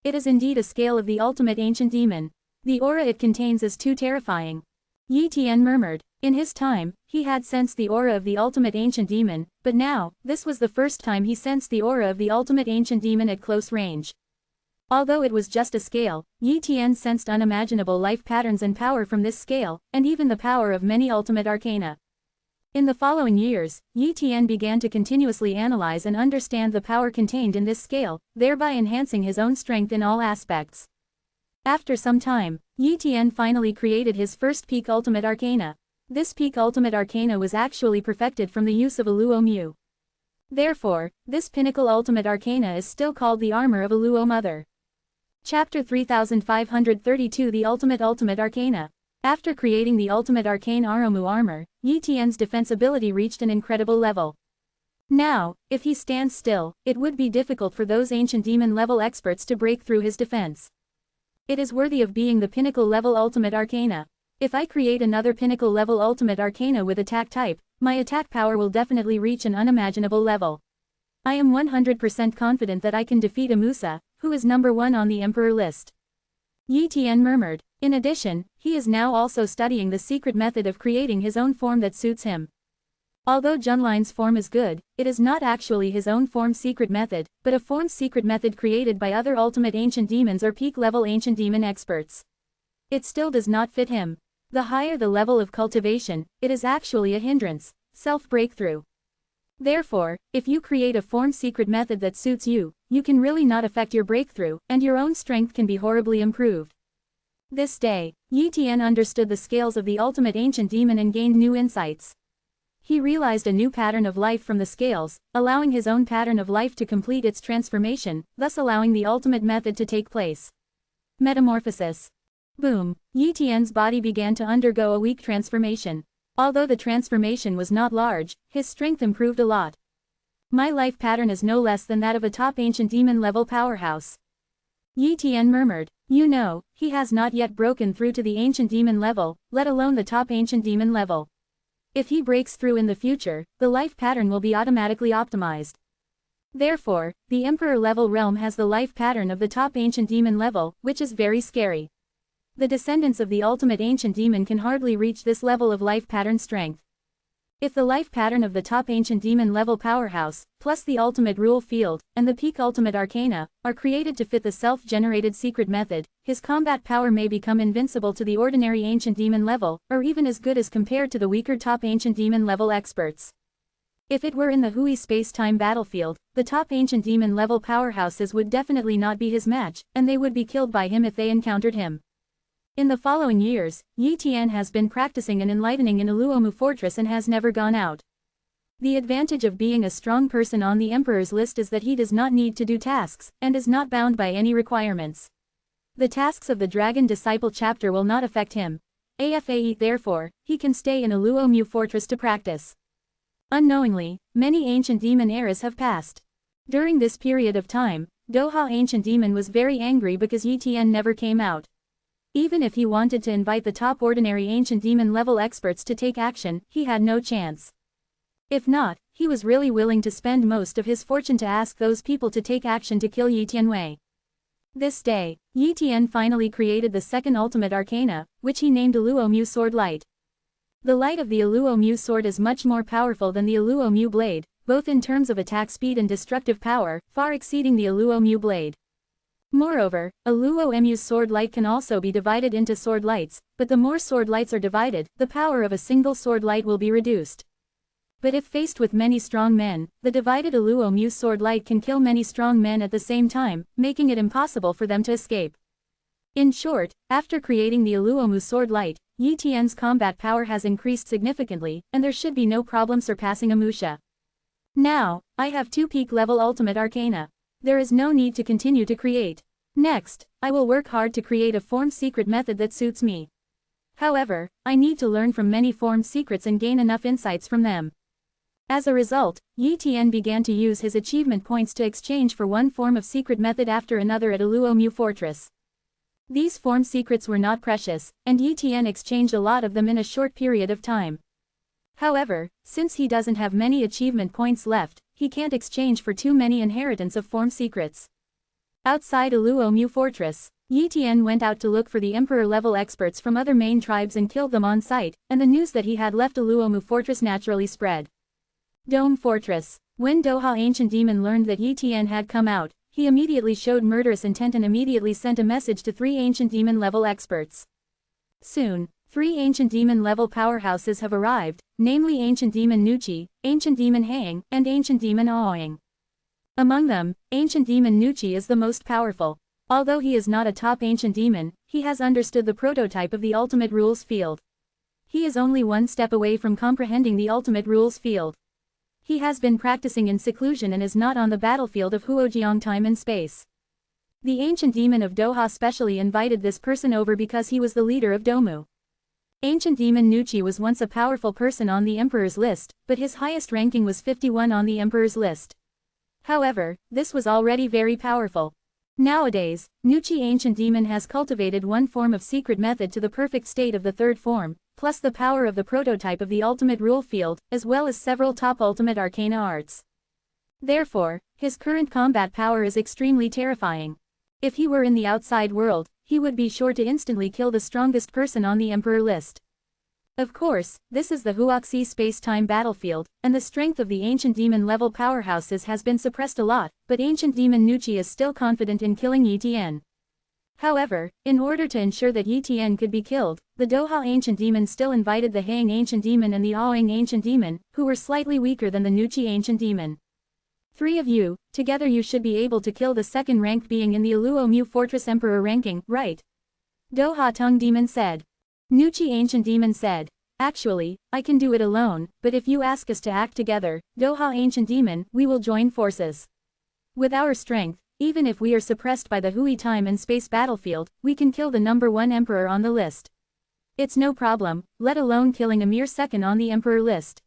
It is indeed a scale of the ultimate ancient demon. The aura it contains is too terrifying. Yi Tian murmured. In his time, he had sensed the aura of the ultimate ancient demon, but now, this was the first time he sensed the aura of the ultimate ancient demon at close range. Although it was just a scale, Yi Tian sensed unimaginable life patterns and power from this scale, and even the power of many ultimate arcana. In the following years, Yi Tian began to continuously analyze and understand the power contained in this scale, thereby enhancing his own strength in all aspects. After some time, Yi Tian finally created his first peak ultimate arcana. This peak ultimate arcana was actually perfected from the use of Aluo Mu. Therefore, this pinnacle ultimate arcana is still called the armor of Aluo Mother. Chapter 3532 The Ultimate Arcana. After creating the ultimate arcane Aromu armor, Yi Tian's defense ability reached an incredible level. Now, if he stands still, it would be difficult for those ancient demon level experts to break through his defense. It is worthy of being the pinnacle level ultimate arcana. If I create another pinnacle level ultimate arcana with attack type, my attack power will definitely reach an unimaginable level. I am 100% confident that I can defeat Amusa, who is number 1 on the Emperor list. Yi Tian murmured. In addition, he is now also studying the secret method of creating his own form that suits him. Although Junline's form is good, it is not actually his own form secret method, but a form secret method created by other ultimate ancient demons or peak-level ancient demon experts. It still does not fit him. The higher the level of cultivation, it is actually a hindrance, self-breakthrough. Therefore, if you create a form secret method that suits you, you can really not affect your breakthrough, and your own strength can be horribly improved. This day, Yi Tian understood the scales of the ultimate ancient demon and gained new insights. He realized a new pattern of life from the scales, allowing his own pattern of life to complete its transformation, thus allowing the ultimate method to take place. Metamorphosis. Boom! Yi Tian's body began to undergo a weak transformation. Although the transformation was not large, his strength improved a lot. My life pattern is no less than that of a top ancient demon level powerhouse. Yi Tian murmured. You know, he has not yet broken through to the ancient demon level, let alone the top ancient demon level. If he breaks through in the future, the life pattern will be automatically optimized. Therefore, the Emperor level realm has the life pattern of the top ancient demon level, which is very scary. The descendants of the ultimate ancient demon can hardly reach this level of life pattern strength. If the life pattern of the top ancient demon level powerhouse, plus the ultimate rule field, and the peak ultimate arcana, are created to fit the self-generated secret method, his combat power may become invincible to the ordinary ancient demon level, or even as good as compared to the weaker top ancient demon level experts. If it were in the Hui space-time battlefield, the top ancient demon level powerhouses would definitely not be his match, and they would be killed by him if they encountered him. In the following years, Yi Tian has been practicing and enlightening in Aluomu Fortress and has never gone out. The advantage of being a strong person on the Emperor's list is that he does not need to do tasks, and is not bound by any requirements. The tasks of the Dragon Disciple chapter will not affect him. Therefore, he can stay in Aluomu Fortress to practice. Unknowingly, many ancient demon eras have passed. During this period of time, Doha Ancient Demon was very angry because Yi Tian never came out. Even if he wanted to invite the top ordinary ancient demon level experts to take action, he had no chance. If not, he was really willing to spend most of his fortune to ask those people to take action to kill Yi Tianwei. This day, Yi Tian finally created the second ultimate arcana, which he named Aluomu Sword Light. The light of the Aluomu sword is much more powerful than the Aluomu blade, both in terms of attack speed and destructive power, far exceeding the Aluomu blade. Moreover, Aluomu's sword light can also be divided into sword lights, but the more sword lights are divided, the power of a single sword light will be reduced. But if faced with many strong men, the divided Aluomu sword light can kill many strong men at the same time, making it impossible for them to escape. In short, after creating the Aluomu sword light, Yi Tian's combat power has increased significantly, and there should be no problem surpassing Amusha. Now, I have 2 peak level ultimate arcana. There is no need to continue to create. Next, I will work hard to create a form secret method that suits me. However, I need to learn from many form secrets and gain enough insights from them. As a result, Yi Tian began to use his achievement points to exchange for one form of secret method after another at Aluomu Fortress. These form secrets were not precious, and Yi Tian exchanged a lot of them in a short period of time. However, since he doesn't have many achievement points left, he can't exchange for too many inheritance of form secrets. Outside Aluomu Fortress, Yi Tian went out to look for the Emperor-level experts from other main tribes and killed them on sight, and the news that he had left Aluomu Fortress naturally spread. Dome Fortress. When Doha Ancient Demon learned that Yi Tian had come out, he immediately showed murderous intent and immediately sent a message to 3 Ancient Demon-level experts. Soon, 3 Ancient Demon-level powerhouses have arrived, namely Ancient Demon Nuchi, Ancient Demon Hang, and Ancient Demon Aoing. Among them, Ancient Demon Nuchi is the most powerful. Although he is not a top Ancient Demon, he has understood the prototype of the Ultimate Rules field. He is only one step away from comprehending the Ultimate Rules field. He has been practicing in seclusion and is not on the battlefield of Huojiang time and space. The Ancient Demon of Doha specially invited this person over because he was the leader of Domu. Ancient Demon Nuchi was once a powerful person on the Emperor's list, but his highest ranking was 51 on the Emperor's list. However, this was already very powerful. Nowadays, Nuchi Ancient Demon has cultivated one form of secret method to the perfect state of the 3rd form, plus the power of the prototype of the Ultimate Rule field, as well as several top Ultimate Arcana arts. Therefore, his current combat power is extremely terrifying. If he were in the outside world, he would be sure to instantly kill the strongest person on the Emperor list. Of course, this is the Huoxi space-time battlefield, and the strength of the ancient demon-level powerhouses has been suppressed a lot, but ancient demon Nuchi is still confident in killing Yi. However, in order to ensure that Yi could be killed, the Doha ancient demon still invited the Hang ancient demon and the Aoing ancient demon, who were slightly weaker than the Nuchi ancient demon. 3 of you, together you should be able to kill the second-ranked being in the Aluo Mu Fortress Emperor ranking, right? Doha Tongue demon said. Nuchi ancient demon said. Actually, I can do it alone, but if you ask us to act together, Doha ancient demon, we will join forces. With our strength, even if we are suppressed by the Hui time and space battlefield, we can kill the number 1 emperor on the list. It's no problem, let alone killing a mere second on the emperor list.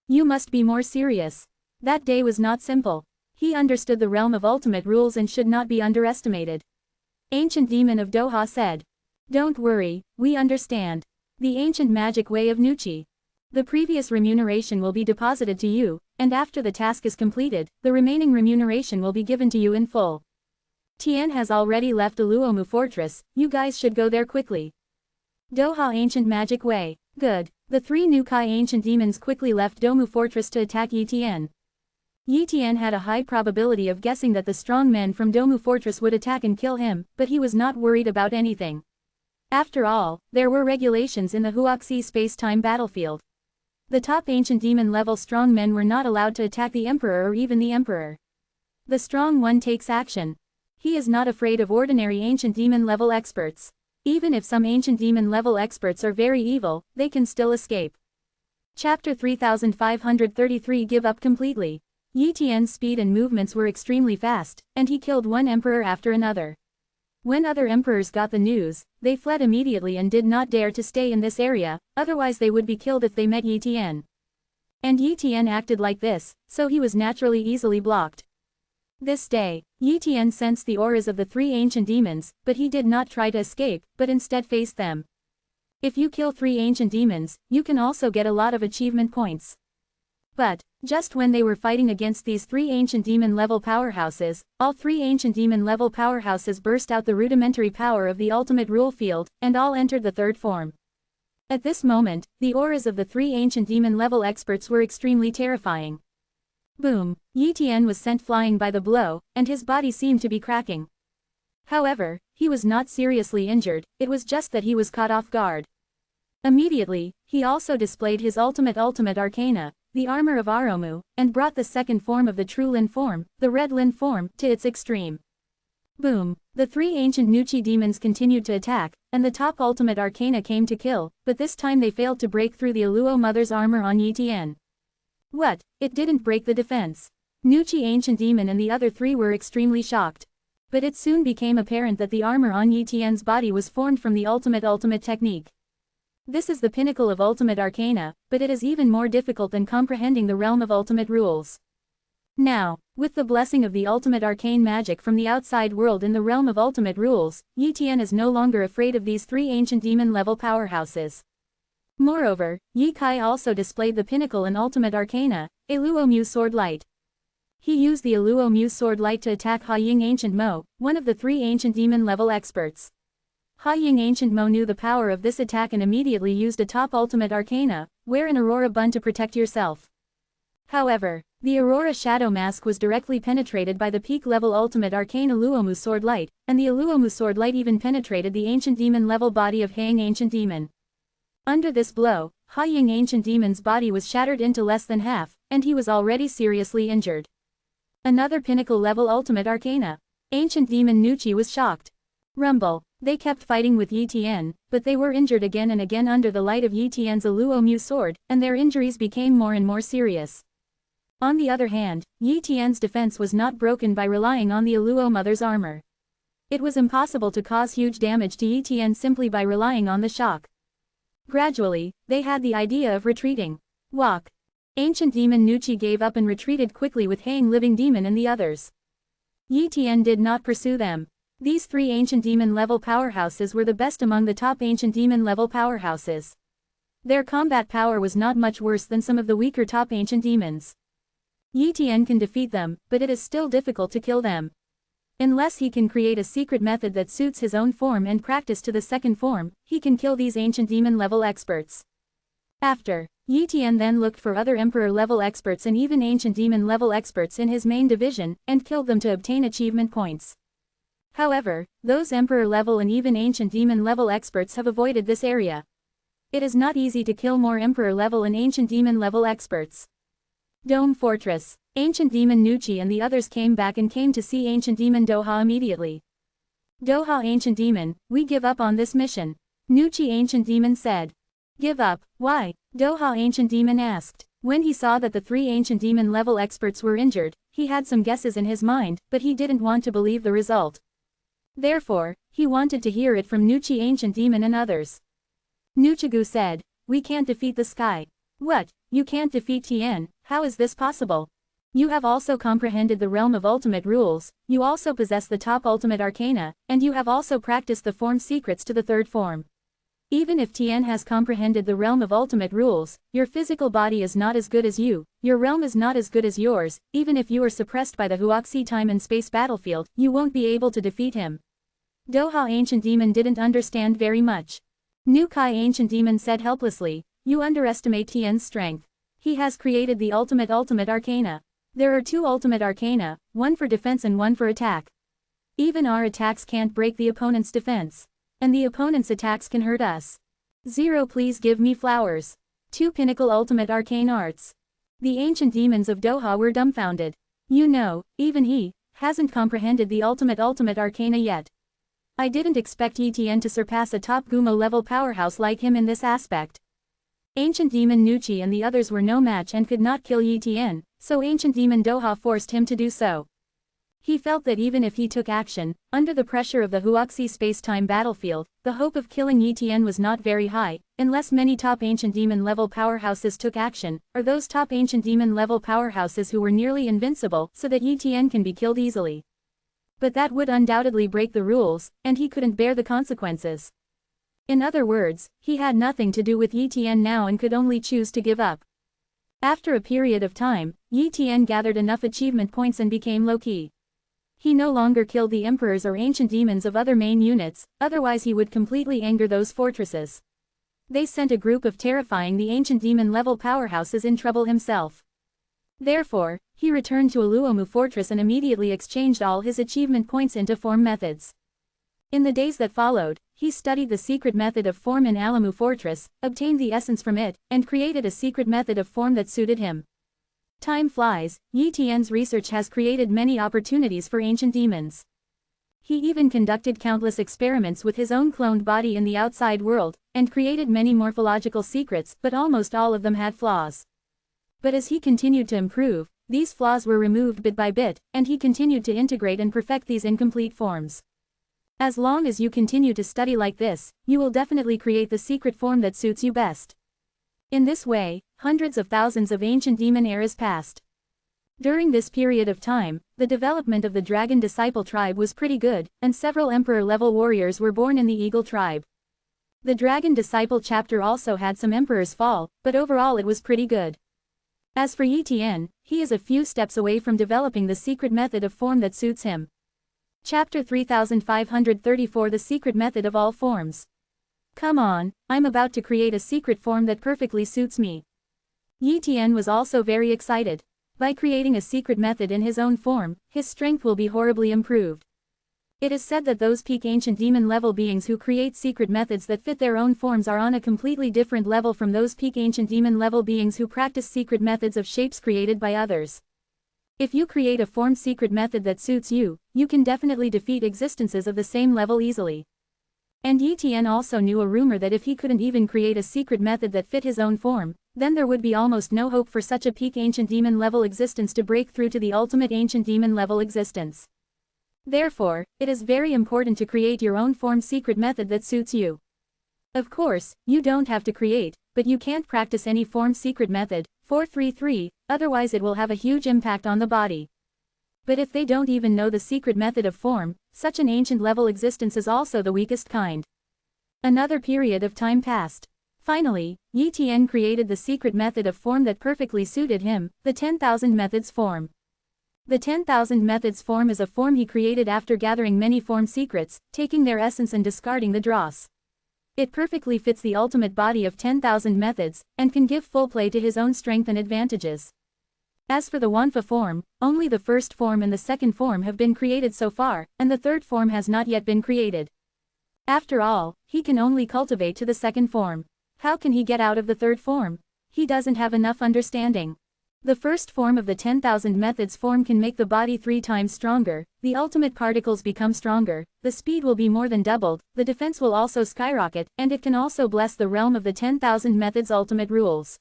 You must be more serious. That day was not simple. He understood the realm of ultimate rules and should not be underestimated. Ancient demon of Doha said. Don't worry, we understand. The ancient magic way of Nuchi. The previous remuneration will be deposited to you, and after the task is completed, the remaining remuneration will be given to you in full. Tian has already left Aluomu Fortress, you guys should go there quickly. Doha ancient magic way. Good. The 3 Nukai ancient demons quickly left Domu Fortress to attack Yi Tian. Yi Tian had a high probability of guessing that the strong men from Domu Fortress would attack and kill him, but he was not worried about anything. After all, there were regulations in the Huoxi space-time battlefield. The top ancient demon-level strong men were not allowed to attack the emperor or even the emperor. The strong one takes action. He is not afraid of ordinary ancient demon-level experts. Even if some ancient demon-level experts are very evil, they can still escape. Chapter 3533 Give up completely. Yi Tian's speed and movements were extremely fast, and he killed one emperor after another. When other emperors got the news, they fled immediately and did not dare to stay in this area, otherwise they would be killed if they met Yi Tian. And Yi Tian acted like this, so he was naturally easily blocked. This day, Yi Tian sensed the auras of the 3 ancient demons, but he did not try to escape, but instead faced them. If you kill 3 ancient demons, you can also get a lot of achievement points. But, just when they were fighting against these 3 ancient demon-level powerhouses, all 3 ancient demon-level powerhouses burst out the rudimentary power of the ultimate rule field, and all entered the 3rd form. At this moment, the auras of the 3 ancient demon-level experts were extremely terrifying. Boom! Yi Tian was sent flying by the blow, and his body seemed to be cracking. However, he was not seriously injured, it was just that he was caught off guard. Immediately, he also displayed his ultimate arcana, the armor of Aromu, and brought the 2nd form of the true Lin form, the red Lin form, to its extreme. Boom! The 3 ancient Nuchi demons continued to attack, and the top ultimate arcana came to kill, but this time they failed to break through the Aluo Mother's armor on Yi Tian. What? It didn't break the defense. Nuchi ancient demon and the other 3 were extremely shocked. But it soon became apparent that the armor on Yi Tian's body was formed from the ultimate technique. This is the pinnacle of ultimate arcana, but it is even more difficult than comprehending the realm of ultimate rules. Now, with the blessing of the ultimate arcane magic from the outside world in the realm of ultimate rules, Yi Tian is no longer afraid of these 3 ancient demon-level powerhouses. Moreover, Yi Kai also displayed the pinnacle in ultimate arcana, Aluo Mu Sword Light. He used the Aluo Mu Sword Light to attack Ha Ying Ancient Mo, one of the 3 ancient demon-level experts. Ha Ying Ancient Mo knew the power of this attack and immediately used a top ultimate arcana, wear an Aurora Bun to protect yourself. However, the Aurora Shadow Mask was directly penetrated by the peak-level ultimate arcana Aluomu Sword Light, and the Aluomu Sword Light even penetrated the ancient demon-level body of Hang Ancient Demon. Under this blow, Ha Ying Ancient Demon's body was shattered into less than half, and he was already seriously injured. Another pinnacle-level ultimate arcana. Ancient Demon Nuchi was shocked. Rumble. They kept fighting with Yi Tian, but they were injured again and again under the light of Yi Tian's Aluo Mu sword, and their injuries became more and more serious. On the other hand, Yi Tian's defense was not broken by relying on the Aluo Mother's armor. It was impossible to cause huge damage to Yi Tian simply by relying on the shock. Gradually, they had the idea of retreating. Walk. Ancient Demon Nuchi gave up and retreated quickly with Hang Living Demon and the others. Yi Tian did not pursue them. These 3 ancient demon-level powerhouses were the best among the top ancient demon-level powerhouses. Their combat power was not much worse than some of the weaker top ancient demons. Yi Tian can defeat them, but it is still difficult to kill them. Unless he can create a secret method that suits his own form and practice to the 2nd form, he can kill these ancient demon-level experts. After, Yi Tian then looked for other emperor-level experts and even ancient demon-level experts in his main division, and killed them to obtain achievement points. However, those emperor-level and even ancient demon-level experts have avoided this area. It is not easy to kill more emperor-level and ancient demon-level experts. Dome Fortress. Ancient Demon Nuchi and the others came back and came to see Ancient Demon Doha immediately. Doha Ancient Demon, we give up on this mission. Nuchi Ancient Demon said. Give up, why? Doha Ancient Demon asked. When he saw that the 3 Ancient Demon level experts were injured, he had some guesses in his mind, but he didn't want to believe the result. Therefore, he wanted to hear it from Nuchi Ancient Demon and others. Nuchigu said, we can't defeat the sky. What, you can't defeat Tien, how is this possible? You have also comprehended the realm of ultimate rules, you also possess the top ultimate arcana, and you have also practiced the form secrets to the 3rd form. Even if Tien has comprehended the realm of ultimate rules, your physical body is not as good as you, your realm is not as good as yours, even if you are suppressed by the Huoxi time and space battlefield, you won't be able to defeat him. Doha Ancient Demon didn't understand very much. Nu Kai Ancient Demon said helplessly, you underestimate Tien's strength. He has created the ultimate arcana. There are 2 ultimate arcana, one for defense and one for attack. Even our attacks can't break the opponent's defense. And the opponent's attacks can hurt us. 0 Please give me flowers. 2 Pinnacle Ultimate Arcane Arts. The ancient demons of Doha were dumbfounded. You know, even he hasn't comprehended the ultimate arcana yet. I didn't expect Yi Tian to surpass a top Gumo level powerhouse like him in this aspect. Ancient Demon Nuchi and the others were no match and could not kill Yi Tian, so Ancient Demon Doha forced him to do so. He felt that even if he took action, under the pressure of the Huoxi space-time battlefield, the hope of killing Yi Tian was not very high, unless many top Ancient Demon-level powerhouses took action, or those top Ancient Demon-level powerhouses who were nearly invincible, so that Yi Tian can be killed easily. But that would undoubtedly break the rules, and he couldn't bear the consequences. In other words, he had nothing to do with Yi Tian now and could only choose to give up. After a period of time, Yi Tian gathered enough achievement points and became low-key. He no longer killed the emperors or ancient demons of other main units, otherwise he would completely anger those fortresses. They sent a group of terrifying the ancient demon-level powerhouses in trouble himself. Therefore, he returned to Aluomu Fortress and immediately exchanged all his achievement points into form methods. In the days that followed, he studied the secret method of form in Alamu Fortress, obtained the essence from it, and created a secret method of form that suited him. Time flies, Yi Tian's research has created many opportunities for ancient demons. He even conducted countless experiments with his own cloned body in the outside world, and created many morphological secrets, but almost all of them had flaws. But as he continued to improve, these flaws were removed bit by bit, and he continued to integrate and perfect these incomplete forms. As long as you continue to study like this, you will definitely create the secret form that suits you best. In this way, hundreds of thousands of ancient demon eras passed. During this period of time, the development of the Dragon Disciple tribe was pretty good, and several Emperor-level warriors were born in the Eagle tribe. The Dragon Disciple chapter also had some Emperors fall, but overall it was pretty good. As for Yi Tian, he is a few steps away from developing the secret method of form that suits him. Chapter 3534 The Secret Method of All Forms. Come on, I'm about to create a secret form that perfectly suits me. Yi Tian was also very excited. By creating a secret method in his own form, his strength will be horribly improved. It is said that those peak ancient demon level beings who create secret methods that fit their own forms are on a completely different level from those peak ancient demon level beings who practice secret methods of shapes created by others. If you create a form secret method that suits you, you can definitely defeat existences of the same level easily. And Yi Tian also knew a rumor that if he couldn't even create a secret method that fit his own form, then there would be almost no hope for such a peak ancient demon level existence to break through to the ultimate ancient demon level existence. Therefore, it is very important to create your own form secret method that suits you. Of course, you don't have to create, but you can't practice any form secret method, 433, otherwise it will have a huge impact on the body. But if they don't even know the secret method of form, such an ancient level existence is also the weakest kind. Another period of time passed. Finally, Yi Tian created the secret method of form that perfectly suited him, the 10,000 methods form. The 10,000 methods form is a form he created after gathering many form secrets, taking their essence and discarding the dross. It perfectly fits the ultimate body of 10,000 methods, and can give full play to his own strength and advantages. As for the vanhwa form, only the first form and the second form have been created so far, and the third form has not yet been created. After all, he can only cultivate to the second form. How can he get out of the third form? He doesn't have enough understanding. The first form of the 10,000 methods form can make the body 3 times stronger, the ultimate particles become stronger, the speed will be more than doubled, the defense will also skyrocket, and it can also bless the realm of the 10,000 methods ultimate rules.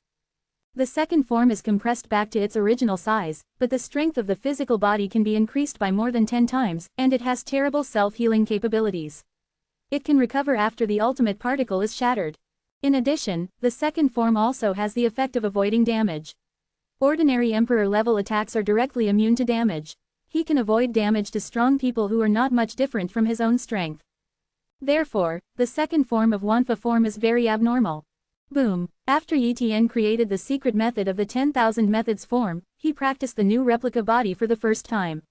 The second form is compressed back to its original size, but the strength of the physical body can be increased by more than 10 times, and it has terrible self-healing capabilities. It can recover after the ultimate particle is shattered. In addition, the second form also has the effect of avoiding damage. Ordinary Emperor-level attacks are directly immune to damage. He can avoid damage to strong people who are not much different from his own strength. Therefore, the second form of vanhwa form is very abnormal. Boom! After Yi Tian created the secret method of the 10,000 methods form, he practiced the new replica body for the first time.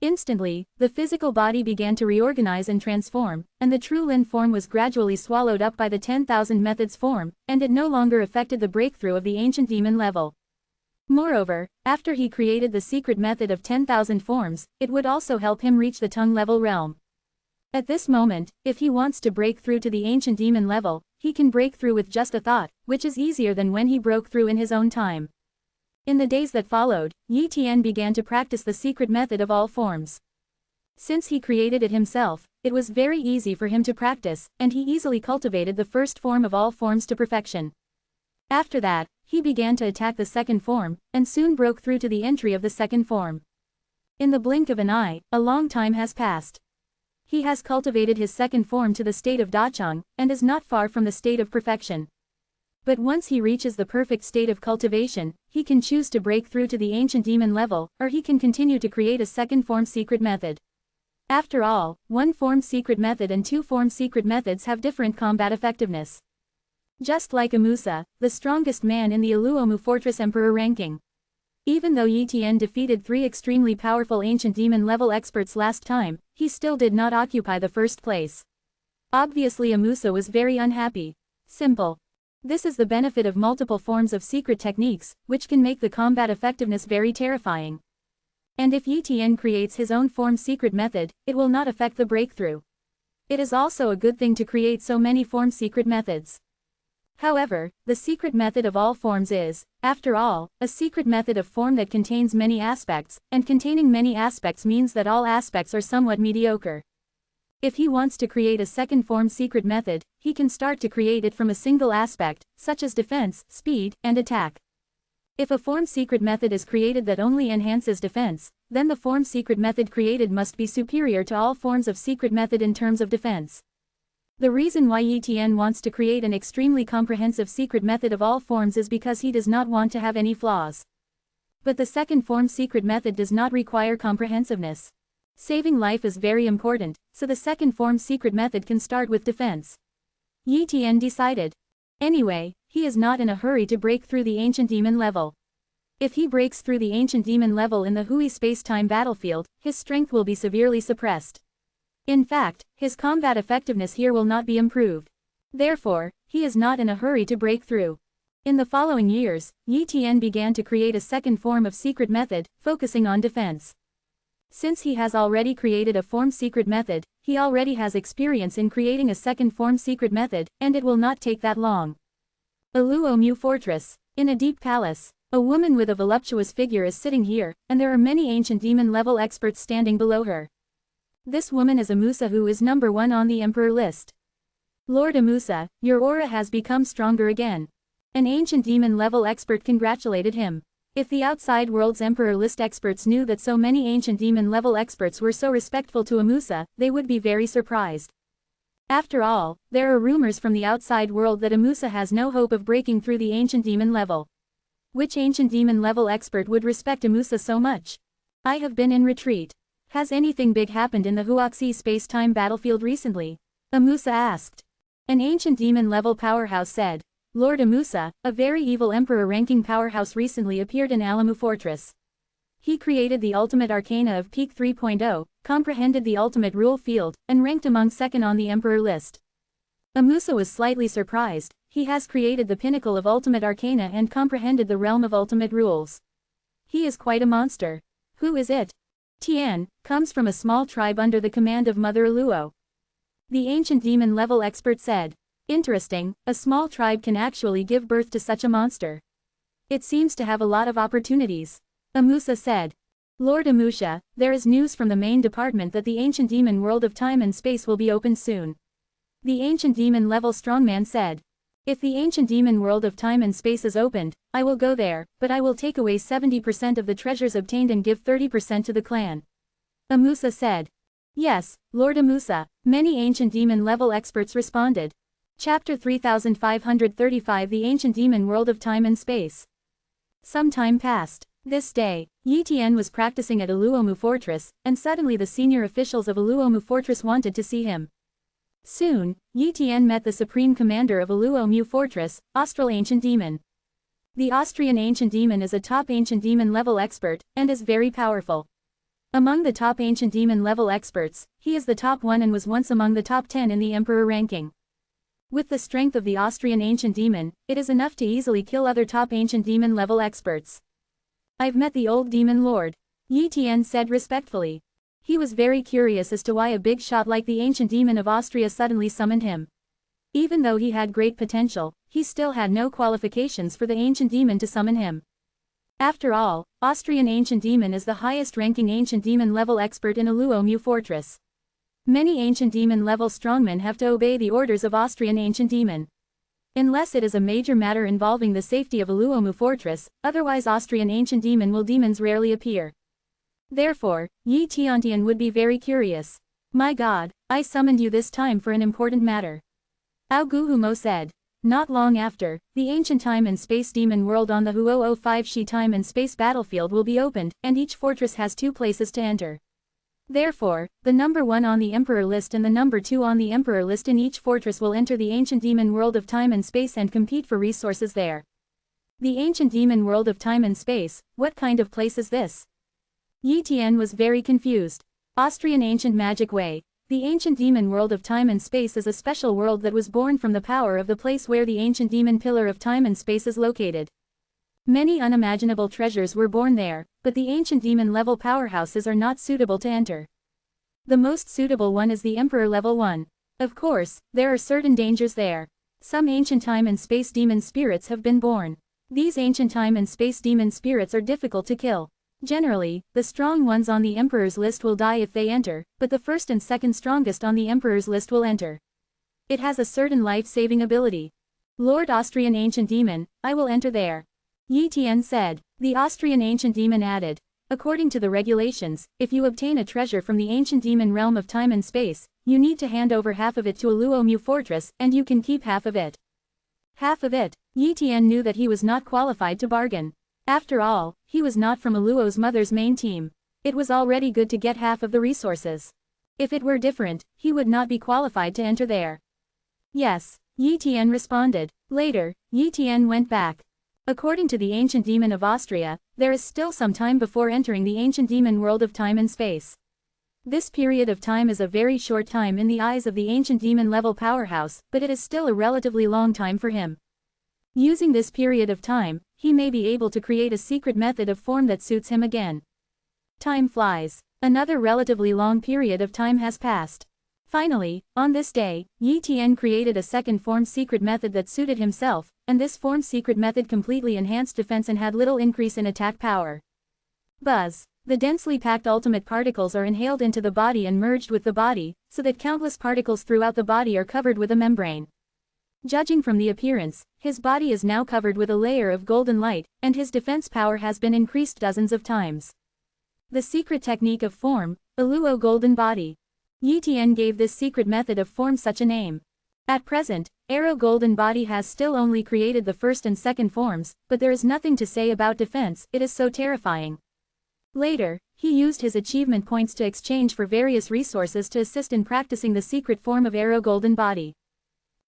Instantly, the physical body began to reorganize and transform, and the true Lin form was gradually swallowed up by the 10,000 methods form, and it no longer affected the breakthrough of the ancient demon level. Moreover, after he created the secret method of 10,000 forms, it would also help him reach the tongue level realm. At this moment, if he wants to break through to the ancient demon level, he can break through with just a thought, which is easier than when he broke through in his own time. In the days that followed, Yi Tian began to practice the secret method of all forms. Since he created it himself, it was very easy for him to practice, and he easily cultivated the first form of all forms to perfection. After that, he began to attack the second form, and soon broke through to the entry of the second form. In the blink of an eye, a long time has passed. He has cultivated his second form to the state of Dacheng, and is not far from the state of perfection. But once he reaches the perfect state of cultivation, he can choose to break through to the ancient demon level, or he can continue to create a second form secret method. After all, one form secret method and two form secret methods have different combat effectiveness. Just like Amusa, the strongest man in the Aluomu Fortress Emperor ranking. Even though Yi Tian defeated 3 extremely powerful ancient demon level experts last time, he still did not occupy the first place. Obviously Amusa was very unhappy. Simple. This is the benefit of multiple forms of secret techniques, which can make the combat effectiveness very terrifying. And if Yi Tian creates his own form secret method, it will not affect the breakthrough. It is also a good thing to create so many form secret methods. However, the secret method of all forms is, after all, a secret method of form that contains many aspects, and containing many aspects means that all aspects are somewhat mediocre. If he wants to create a second form secret method, he can start to create it from a single aspect, such as defense, speed, and attack. If a form secret method is created that only enhances defense, then the form secret method created must be superior to all forms of secret method in terms of defense. The reason why Yi Tian wants to create an extremely comprehensive secret method of all forms is because he does not want to have any flaws. But the second form secret method does not require comprehensiveness. Saving life is very important, so the second form secret method can start with defense. Yi Tian decided. Anyway, he is not in a hurry to break through the ancient demon level. If he breaks through the ancient demon level in the Hui space-time battlefield, his strength will be severely suppressed. In fact, his combat effectiveness here will not be improved. Therefore, he is not in a hurry to break through. In the following years, Yi Tian began to create a second form of secret method, focusing on defense. Since he has already created a form secret method, he already has experience in creating a second form secret method, and it will not take that long. Aluomu Fortress. In a deep palace, a woman with a voluptuous figure is sitting here, and there are many ancient demon level experts standing below her. This woman is Amusa, who is number 1 on the Emperor list. Lord Amusa, your aura has become stronger again. An ancient demon level expert congratulated him. If the outside world's Emperor list experts knew that so many ancient demon level experts were so respectful to Amusa, they would be very surprised. After all, there are rumors from the outside world that Amusa has no hope of breaking through the ancient demon level. Which ancient demon level expert would respect Amusa so much? I have been in retreat. Has anything big happened in the Huaxi space-time battlefield recently? Amusa asked. An ancient demon-level powerhouse said. Lord Amusa, a very evil emperor-ranking powerhouse recently appeared in Alamu Fortress. He created the ultimate arcana of Peak 3.0, comprehended the ultimate rule field, and ranked among second on the emperor list. Amusa was slightly surprised. He has created the pinnacle of ultimate arcana and comprehended the realm of ultimate rules. He is quite a monster. Who is it? Tian comes from a small tribe under the command of Mother Aluo. The ancient demon-level expert said. Interesting, a small tribe can actually give birth to such a monster. It seems to have a lot of opportunities. Amusa said. Lord Amusha, there is news from the main department that the ancient demon world of time and space will be opened soon. The ancient demon-level strongman said. If the ancient demon world of time and space is opened, I will go there, but I will take away 70% of the treasures obtained and give 30% to the clan. Amusa said. Yes, Lord Amusa, many ancient demon-level experts responded. Chapter 3535 The Ancient Demon World of Time and Space. Some time passed. This day, Yi Tian was practicing at Aluomu Fortress, and suddenly the senior officials of Aluomu Fortress wanted to see him. Soon, Yi Tian met the supreme commander of Aluomu Fortress, Austral Ancient Demon. The Austrian Ancient Demon is a top Ancient Demon level expert, and is very powerful. Among the top Ancient Demon level experts, he is the top 1 and was once among the top 10 in the Emperor ranking. With the strength of the Austrian Ancient Demon, it is enough to easily kill other top Ancient Demon level experts. I've met the old Demon Lord, Yi Tian said respectfully. He was very curious as to why a big shot like the Ancient Demon of Austria suddenly summoned him. Even though he had great potential, he still had no qualifications for the Ancient Demon to summon him. After all, Austrian Ancient Demon is the highest-ranking Ancient Demon level expert in Aluomu Fortress. Many Ancient Demon level strongmen have to obey the orders of Austrian Ancient Demon. Unless it is a major matter involving the safety of Aluomu Fortress, otherwise Austrian Ancient Demons rarely appear. Therefore, Yi Tiantian would be very curious. My God, I summoned you this time for an important matter. Aoguhumo said. Not long after, the ancient time and space demon world on the Huo 05 Shi time and space battlefield will be opened, and each fortress has 2 places to enter. Therefore, the number 1 on the Emperor list and the number 2 on the Emperor list in each fortress will enter the ancient demon world of time and space and compete for resources there. The ancient demon world of time and space, what kind of place is this? Yi Tian was very confused. Austrian Ancient Magic Way. The ancient demon world of time and space is a special world that was born from the power of the place where the ancient demon pillar of time and space is located. Many unimaginable treasures were born there, but the ancient demon level powerhouses are not suitable to enter. The most suitable one is the Emperor level 1. Of course, there are certain dangers there. Some ancient time and space demon spirits have been born. These ancient time and space demon spirits are difficult to kill. Generally, the strong ones on the Emperor's list will die if they enter, but the first and second strongest on the Emperor's list will enter. It has a certain life-saving ability. Lord Austrian Ancient Demon, I will enter there. Yi Tian said. The Austrian Ancient Demon added. According to the regulations, if you obtain a treasure from the ancient demon realm of time and space, you need to hand over half of it to Aluomu Fortress, and you can keep half of it. Half of it? Yi Tian knew that he was not qualified to bargain. After all, he was not from Aluo's mother's main team. It was already good to get half of the resources. If it were different, he would not be qualified to enter there. Yes, Yi Tian responded. Later, Yi Tian went back. According to the ancient demon of Austria, there is still some time before entering the ancient demon world of time and space. This period of time is a very short time in the eyes of the ancient demon level powerhouse, but it is still a relatively long time for him. Using this period of time, he may be able to create a secret method of form that suits him again. Time flies. Another relatively long period of time has passed. Finally, on this day, Yi Tian created a second form secret method that suited himself, and this form secret method completely enhanced defense and had little increase in attack power. Buzz. The densely packed ultimate particles are inhaled into the body and merged with the body, so that countless particles throughout the body are covered with a membrane. Judging from the appearance, his body is now covered with a layer of golden light, and his defense power has been increased dozens of times. The secret technique of form, Aluo Golden Body. Yi Tian gave this secret method of form such a name. At present, Arrow Golden Body has still only created the first and second forms, but there is nothing to say about defense, it is so terrifying. Later, he used his achievement points to exchange for various resources to assist in practicing the secret form of Arrow Golden Body.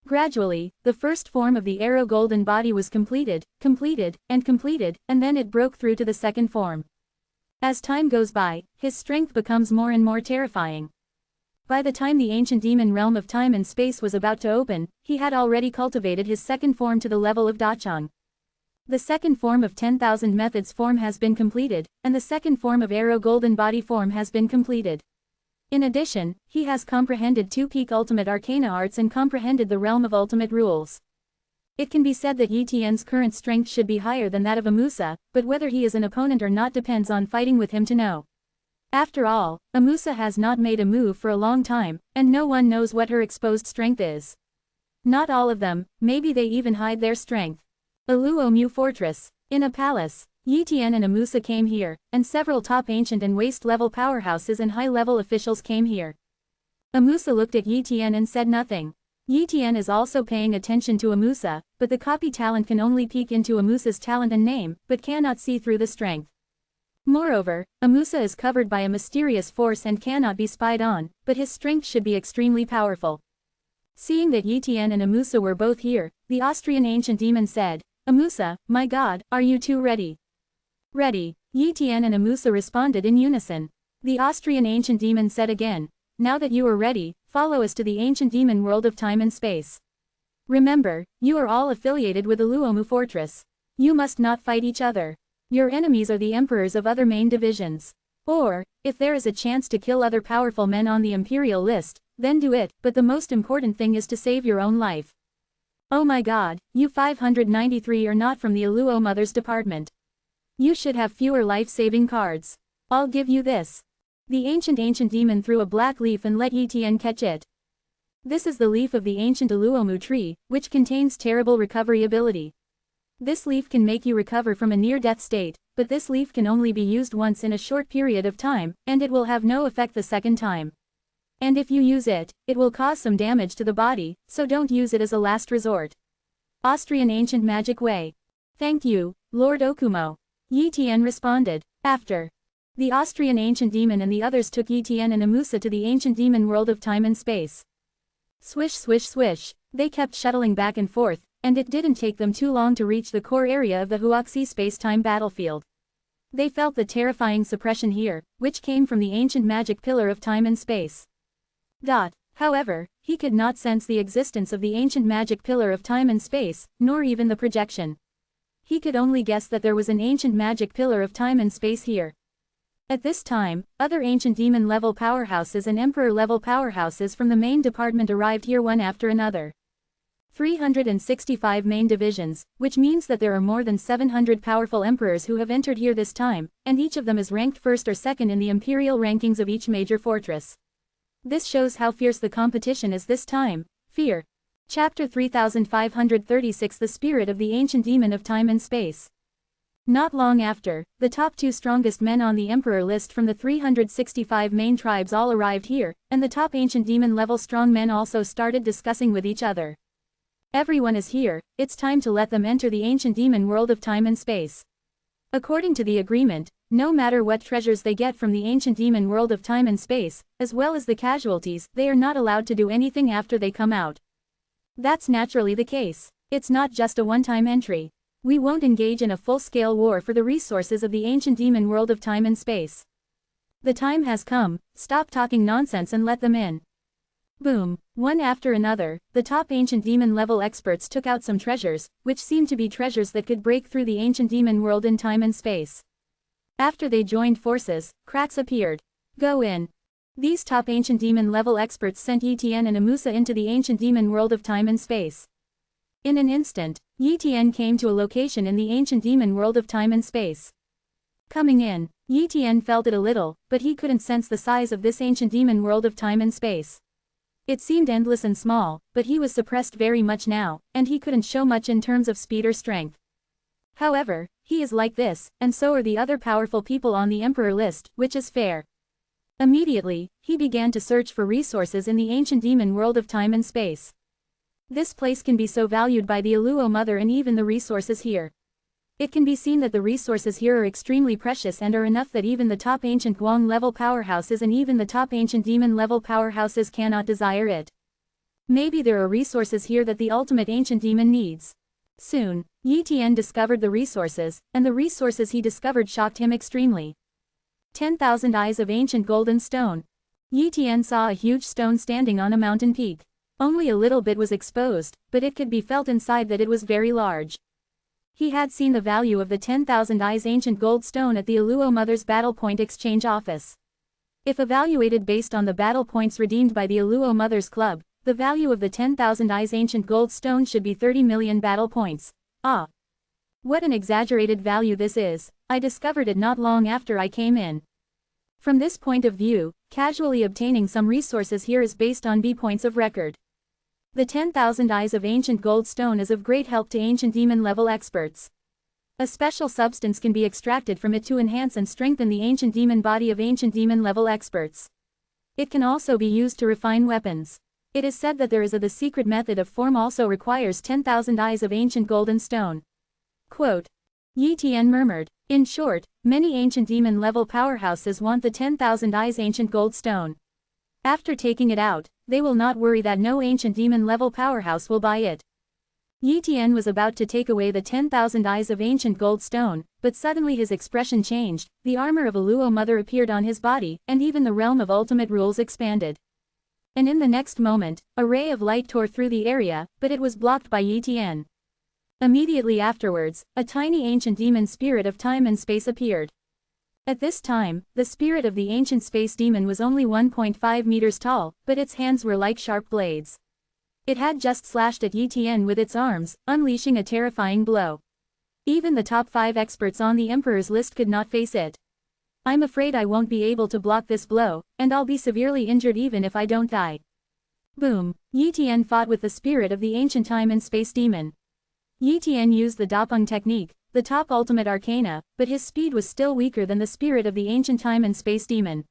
Gradually, the first form of the Arrow Golden Body was completed, and then it broke through to the second form. As time goes by, his strength becomes more and more terrifying. By the time the ancient demon realm of time and space was about to open, he had already cultivated his second form to the level of Dachang. The second form of 10,000 methods form has been completed, and the second form of arrow golden body form has been completed. In addition, he has comprehended 2 peak ultimate arcana arts and comprehended the realm of ultimate rules. It can be said that Yi Tian's current strength should be higher than that of Amusa, but whether he is an opponent or not depends on fighting with him to know. After all, Amusa has not made a move for a long time, and no one knows what her exposed strength is. Not all of them, maybe they even hide their strength. Aluomu Fortress. In a palace, Yi Tian and Amusa came here, and several top ancient and waste-level powerhouses and high-level officials came here. Amusa looked at Yi Tian and said nothing. Yi Tian is also paying attention to Amusa, but the copy talent can only peek into Amusa's talent and name, but cannot see through the strength. Moreover, Amusa is covered by a mysterious force and cannot be spied on, but his strength should be extremely powerful. Seeing that Yi Tian and Amusa were both here, the Austrian ancient demon said, "Amusa, my god, are you two ready?" "Ready." Yi Tian and Amusa responded in unison. The Austrian ancient demon said again, "Now that you are ready, follow us to the ancient demon world of time and space. Remember, you are all affiliated with the Luomu Fortress. You must not fight each other. Your enemies are the emperors of other main divisions. Or, if there is a chance to kill other powerful men on the imperial list, then do it, but the most important thing is to save your own life. Oh my god, you 593 are not from the Aluo Mother's department. You should have fewer life-saving cards. I'll give you this." The ancient demon threw a black leaf and let Yi Tian catch it. This is the leaf of the ancient Aluomu tree, which contains terrible recovery ability. This leaf can make you recover from a near-death state, but this leaf can only be used once in a short period of time, and it will have no effect the second time. And if you use it, it will cause some damage to the body, so don't use it as a last resort. Austrian Ancient Magic Way. "Thank you, Lord Okumo." Yi Tian responded. After. The Austrian ancient demon and the others took Yi Tian and Amusa to the ancient demon world of time and space. Swish swish swish, they kept shuttling back and forth, and it didn't take them too long to reach the core area of the Huaxi space-time battlefield. They felt the terrifying suppression here, which came from the ancient magic pillar of time and space. However, he could not sense the existence of the ancient magic pillar of time and space, nor even the projection. He could only guess that there was an ancient magic pillar of time and space here. At this time, other ancient demon-level powerhouses and emperor-level powerhouses from the main department arrived here one after another. 365 main divisions, which means that there are more than 700 powerful emperors who have entered here this time, and each of them is ranked first or second in the imperial rankings of each major fortress. This shows how fierce the competition is this time. Fear. Chapter 3536 The Spirit of the Ancient Demon of Time and Space. Not long after, the top 2 strongest men on the Emperor list from the 365 main tribes all arrived here, and the top ancient demon-level strong men also started discussing with each other. Everyone is here, it's time to let them enter the ancient demon world of time and space. According to the agreement, no matter what treasures they get from the ancient demon world of time and space, as well as the casualties, they are not allowed to do anything after they come out. That's naturally the case. It's not just a one-time entry. We won't engage in a full-scale war for the resources of the ancient demon world of time and space. The time has come, stop talking nonsense and let them in. Boom. One after another, the top ancient demon-level experts took out some treasures, which seemed to be treasures that could break through the ancient demon world in time and space. After they joined forces, cracks appeared. Go in. These top ancient demon-level experts sent Yi Tian and Amusa into the ancient demon world of time and space. In an instant, Yi Tian came to a location in the ancient demon world of time and space. Coming in, Yi Tian felt it a little, but he couldn't sense the size of this ancient demon world of time and space. It seemed endless and small, but he was suppressed very much now, and he couldn't show much in terms of speed or strength. However, he is like this, and so are the other powerful people on the Emperor list, which is fair. Immediately, he began to search for resources in the ancient demon world of time and space. This place can be so valued by the Aluo Mother and even the resources here. It can be seen that the resources here are extremely precious and are enough that even the top ancient Guang-level powerhouses and even the top ancient demon-level powerhouses cannot desire it. Maybe there are resources here that the ultimate ancient demon needs. Soon, Yi Tian discovered the resources, and the resources he discovered shocked him extremely. 10,000 eyes of ancient golden stone. Yi Tian saw a huge stone standing on a mountain peak. Only a little bit was exposed, but it could be felt inside that it was very large. He had seen the value of the 10,000 eyes ancient gold stone at the Aluo Mother's Battle Point Exchange Office. If evaluated based on the battle points redeemed by the Aluo Mothers Club, the value of the 10,000 eyes ancient gold stone should be 30 million battle points. Ah! What an exaggerated value this is. I discovered it not long after I came in. From this point of view, casually obtaining some resources here is based on B points of record. The 10,000 eyes of ancient gold stone is of great help to ancient demon level experts. A special substance can be extracted from it to enhance and strengthen the ancient demon body of ancient demon level experts. It can also be used to refine weapons. It is said that there is the secret method of form also requires 10,000 eyes of ancient golden stone. Quote. Yi Tian murmured. In short, many ancient demon level powerhouses want the 10,000 eyes ancient gold stone. After taking it out, they will not worry that no ancient demon level powerhouse will buy it. Yi Tian was about to take away the 10,000 eyes of ancient gold stone, but suddenly his expression changed, the armor of Aluo Mother appeared on his body, and even the realm of ultimate rules expanded. And in the next moment, a ray of light tore through the area, but it was blocked by Yi Tian. Immediately afterwards, a tiny ancient demon spirit of time and space appeared. At this time, the spirit of the ancient space demon was only 1.5 meters tall, but its hands were like sharp blades. It had just slashed at Yi Tian with its arms, unleashing a terrifying blow. Even the top 5 experts on the Emperor's list could not face it. I'm afraid I won't be able to block this blow, and I'll be severely injured even if I don't die. Boom! Yi Tian fought with the spirit of the ancient time and space demon. Yi Tian used the Dapeng technique, the top ultimate arcana, but his speed was still weaker than the spirit of the ancient time and space demon.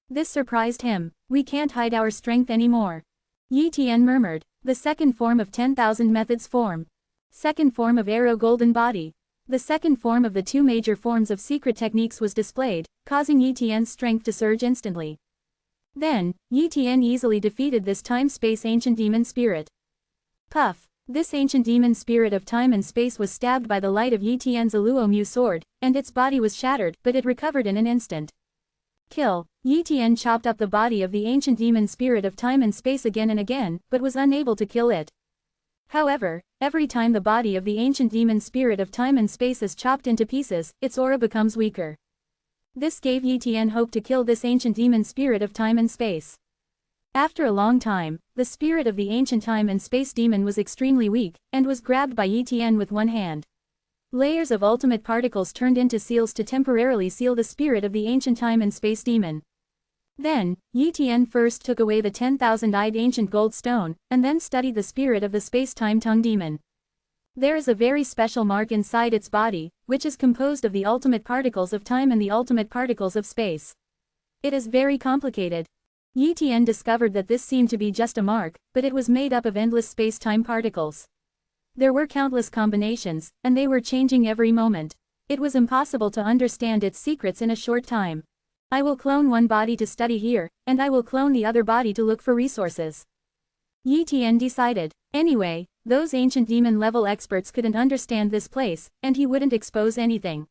This surprised him. We can't hide our strength anymore. Yi Tian murmured. The second form of 10,000 methods form. Second form of arrow golden body. The second form of the 2 major forms of secret techniques was displayed, causing Yi Tian's strength to surge instantly. Then, Yi Tian easily defeated this time-space ancient demon spirit. Puff! This ancient demon spirit of time and space was stabbed by the light of Yi Tian's Aluo Mu sword, and its body was shattered, but it recovered in an instant. Kill! Yi Tian chopped up the body of the ancient demon spirit of time and space again and again, but was unable to kill it. However, every time the body of the ancient demon spirit of time and space is chopped into pieces, its aura becomes weaker. This gave Yi Tian hope to kill this ancient demon spirit of time and space. After a long time, the spirit of the ancient time and space demon was extremely weak, and was grabbed by Yi Tian with one hand. Layers of ultimate particles turned into seals to temporarily seal the spirit of the ancient time and space demon. Then, Yi Tian first took away the 10,000-eyed ancient gold stone, and then studied the spirit of the space-time tongue demon. There is a very special mark inside its body, which is composed of the ultimate particles of time and the ultimate particles of space. It is very complicated. Yi Tian discovered that this seemed to be just a mark, but it was made up of endless space-time particles. There were countless combinations, and they were changing every moment. It was impossible to understand its secrets in a short time. I will clone one body to study here, and I will clone the other body to look for resources. Yi Tian decided. Anyway, those ancient demon-level experts couldn't understand this place, and he wouldn't expose anything.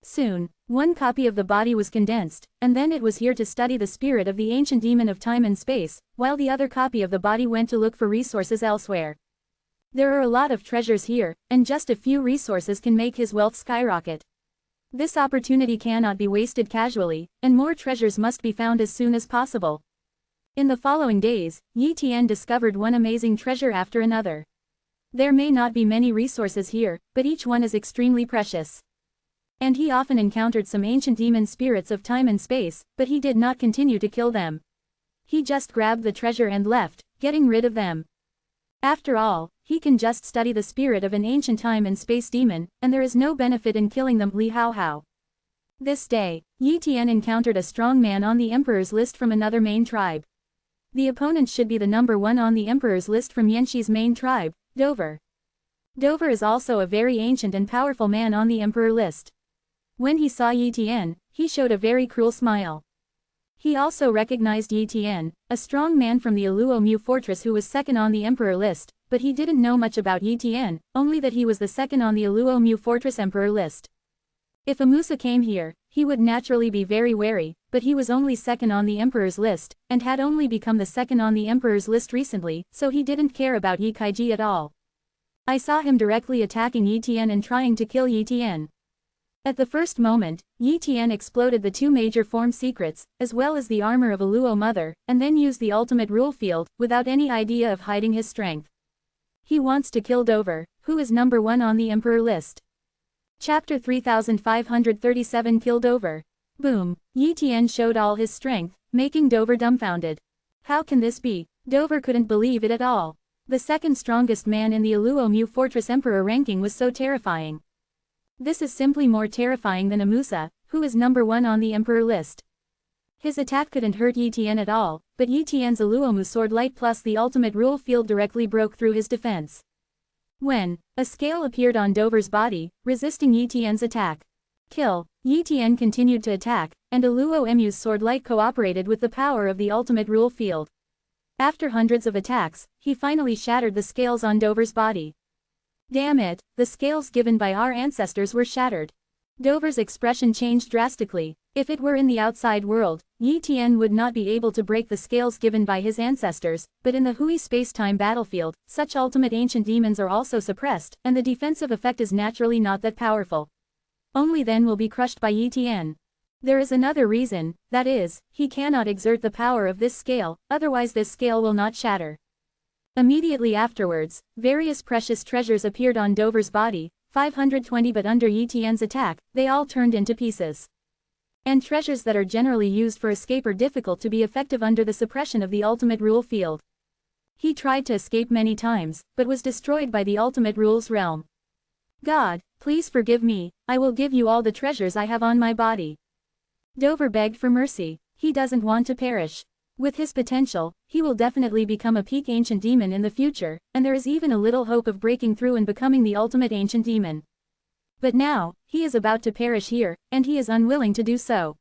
Soon, one copy of the body was condensed, and then it was here to study the spirit of the ancient demon of time and space, while the other copy of the body went to look for resources elsewhere. There are a lot of treasures here, and just a few resources can make his wealth skyrocket. This opportunity cannot be wasted casually, and more treasures must be found as soon as possible. In the following days, Yi Tian discovered one amazing treasure after another. There may not be many resources here, but each one is extremely precious. And he often encountered some ancient demon spirits of time and space, but he did not continue to kill them. He just grabbed the treasure and left, getting rid of them. After all, he can just study the spirit of an ancient time and space demon, and there is no benefit in killing them. Li Hao Hao. This day, Yi Tian encountered a strong man on the Emperor's list from another main tribe. The opponent should be the number 1 on the Emperor's list from Yanxi's main tribe, Dover. Dover is also a very ancient and powerful man on the Emperor list. When he saw Yi Tian, he showed a very cruel smile. He also recognized Yi Tian, a strong man from the Aluo Mu fortress who was second on the Emperor list, but he didn't know much about Yi Tian, only that he was the second on the Aluo Mu fortress Emperor list. If a Musa came here, he would naturally be very wary, but he was only second on the emperor's list, and had only become the second on the emperor's list recently, so he didn't care about Yi Kaiji at all. I saw him directly attacking Yi Tian and trying to kill Yi Tian. At the first moment, Yi Tian exploded the two major form secrets, as well as the armor of a Luo mother, and then used the ultimate rule field, without any idea of hiding his strength. He wants to kill Dover, who is number 1 on the emperor list. Chapter 3537 Kill Dover. Boom! Yi Tian showed all his strength, making Dover dumbfounded. How can this be? Dover couldn't believe it at all. The second strongest man in the Aluo Mu Fortress Emperor ranking was so terrifying. This is simply more terrifying than Amusa, who is number 1 on the emperor list. His attack couldn't hurt Yi Tian at all, but Yi Tian's Aluo Mu sword light plus the ultimate rule field directly broke through his defense. When a scale appeared on Dover's body, resisting Yi Tian's attack. Kill. Yi Tian continued to attack, and Aluo Mu's sword light cooperated with the power of the ultimate rule field. After hundreds of attacks, he finally shattered the scales on Dover's body. Damn it, the scales given by our ancestors were shattered. Dover's expression changed drastically. If it were in the outside world, Yi Tian would not be able to break the scales given by his ancestors, but in the Hui space-time battlefield, such ultimate ancient demons are also suppressed, and the defensive effect is naturally not that powerful. Only then will be crushed by Yi Tian. There is another reason, that is, he cannot exert the power of this scale, otherwise this scale will not shatter. Immediately afterwards, various precious treasures appeared on Dover's body, 520, but under Yi Tian's attack, they all turned into pieces. And treasures that are generally used for escape are difficult to be effective under the suppression of the ultimate rule field. He tried to escape many times, but was destroyed by the ultimate rule's realm. God, please forgive me, I will give you all the treasures I have on my body. Dover begged for mercy. He doesn't want to perish. With his potential, he will definitely become a peak ancient demon in the future, and there is even a little hope of breaking through and becoming the ultimate ancient demon. But now, he is about to perish here, and he is unwilling to do so.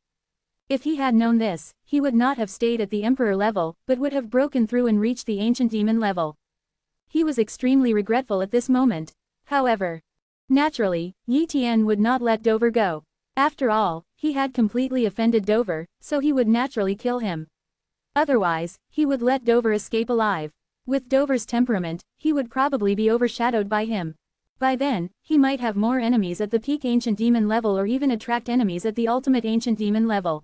If he had known this, he would not have stayed at the emperor level, but would have broken through and reached the ancient demon level. He was extremely regretful at this moment. However, naturally, Yi Tian would not let Dover go. After all, he had completely offended Dover, so he would naturally kill him. Otherwise, he would let Dover escape alive. With Dover's temperament, he would probably be overshadowed by him. By then, he might have more enemies at the peak ancient demon level or even attract enemies at the ultimate ancient demon level.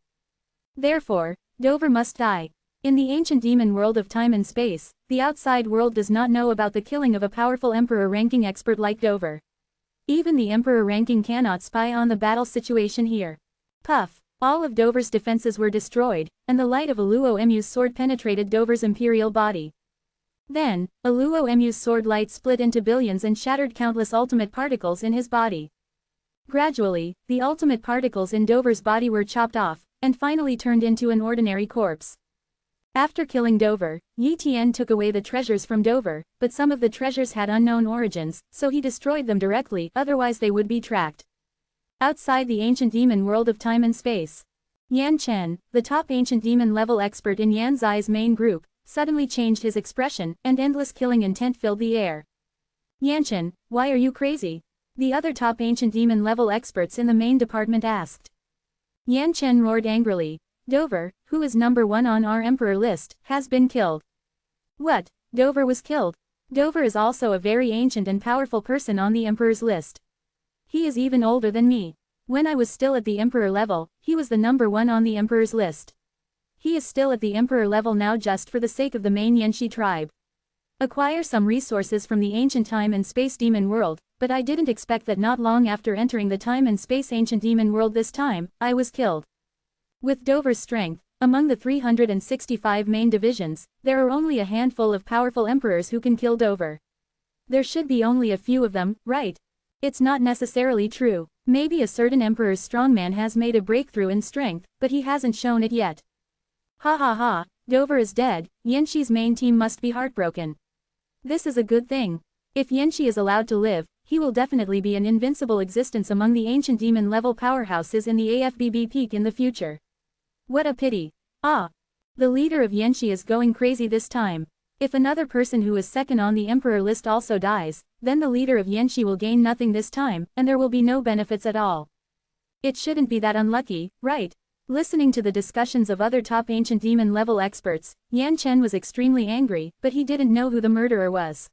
Therefore, Dover must die. In the ancient demon world of time and space, the outside world does not know about the killing of a powerful emperor ranking expert like Dover. Even the emperor ranking cannot spy on the battle situation here. Puff! All of Dover's defenses were destroyed, and the light of Aluo Mu's sword penetrated Dover's imperial body. Then, Aluo Mu's sword light split into billions and shattered countless ultimate particles in his body. Gradually, the ultimate particles in Dover's body were chopped off, and finally turned into an ordinary corpse. After killing Dover, Yi Tian took away the treasures from Dover, but some of the treasures had unknown origins, so he destroyed them directly, otherwise they would be tracked. Outside the ancient demon world of time and space, Yan Chen, the top ancient demon level expert in Yan Zai's main group, suddenly changed his expression, and endless killing intent filled the air. Yan Chen, why are you crazy? The other top ancient demon level experts in the main department asked. Yan Chen roared angrily. Dover, who is number 1 on our emperor list, has been killed. What? Dover was killed? Dover is also a very ancient and powerful person on the emperor's list. He is even older than me. When I was still at the emperor level, he was the number 1 on the emperor's list. He is still at the emperor level now just for the sake of the main Yanxi tribe. Acquire some resources from the ancient time and space demon world, but I didn't expect that not long after entering the time and space ancient demon world this time, I was killed. With Dover's strength, among the 365 main divisions, there are only a handful of powerful emperors who can kill Dover. There should be only a few of them, right? It's not necessarily true. Maybe a certain emperor's strongman has made a breakthrough in strength, but he hasn't shown it yet. Ha ha ha, Dover is dead, Yanxi's main team must be heartbroken. This is a good thing. If Yanxi is allowed to live, he will definitely be an invincible existence among the ancient demon level powerhouses in the AFBB peak in the future. What a pity. Ah! The leader of Yanxi is going crazy this time. If another person who is second on the emperor list also dies, then the leader of Yanxi will gain nothing this time, and there will be no benefits at all. It shouldn't be that unlucky, right? Listening to the discussions of other top ancient demon level experts, Yan Chen was extremely angry, but he didn't know who the murderer was.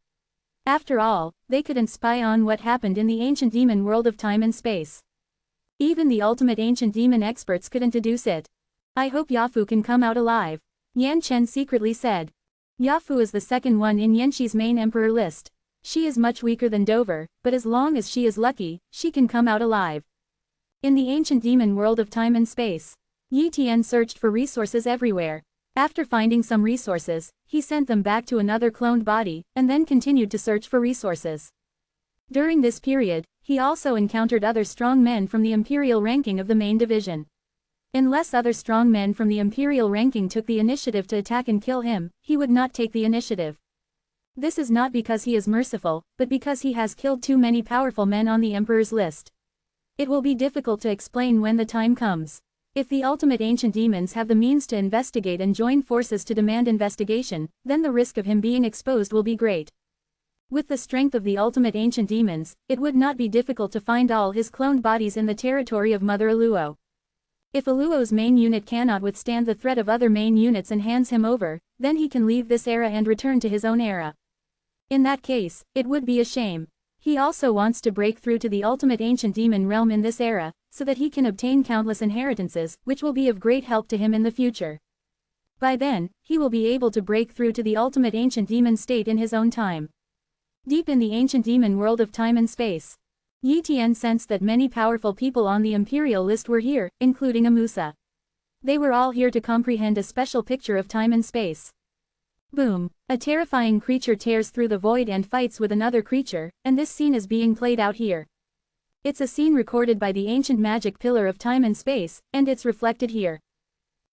After all, they couldn't spy on what happened in the ancient demon world of time and space. Even the ultimate ancient demon experts couldn't deduce it. I hope Yafu can come out alive, Yan Chen secretly said. Yafu is the second one in Yanxi's main emperor list. She is much weaker than Dover, but as long as she is lucky, she can come out alive. In the ancient demon world of time and space, Yi Tian searched for resources everywhere. After finding some resources, he sent them back to another cloned body, and then continued to search for resources. During this period, he also encountered other strong men from the imperial ranking of the main division. Unless other strong men from the imperial ranking took the initiative to attack and kill him, he would not take the initiative. This is not because he is merciful, but because he has killed too many powerful men on the emperor's list. It will be difficult to explain when the time comes. If the ultimate ancient demons have the means to investigate and join forces to demand investigation, then the risk of him being exposed will be great. With the strength of the ultimate ancient demons, it would not be difficult to find all his cloned bodies in the territory of Mother Aluo. If Aluo's main unit cannot withstand the threat of other main units and hands him over, then he can leave this era and return to his own era. In that case, it would be a shame. He also wants to break through to the ultimate ancient demon realm in this era, so that he can obtain countless inheritances, which will be of great help to him in the future. By then, he will be able to break through to the ultimate ancient demon state in his own time. Deep in the ancient demon world of time and space, Yi Tian sensed that many powerful people on the imperial list were here, including Amusa. They were all here to comprehend a special picture of time and space. Boom! A terrifying creature tears through the void and fights with another creature, and this scene is being played out here. It's a scene recorded by the ancient magic pillar of time and space, and it's reflected here.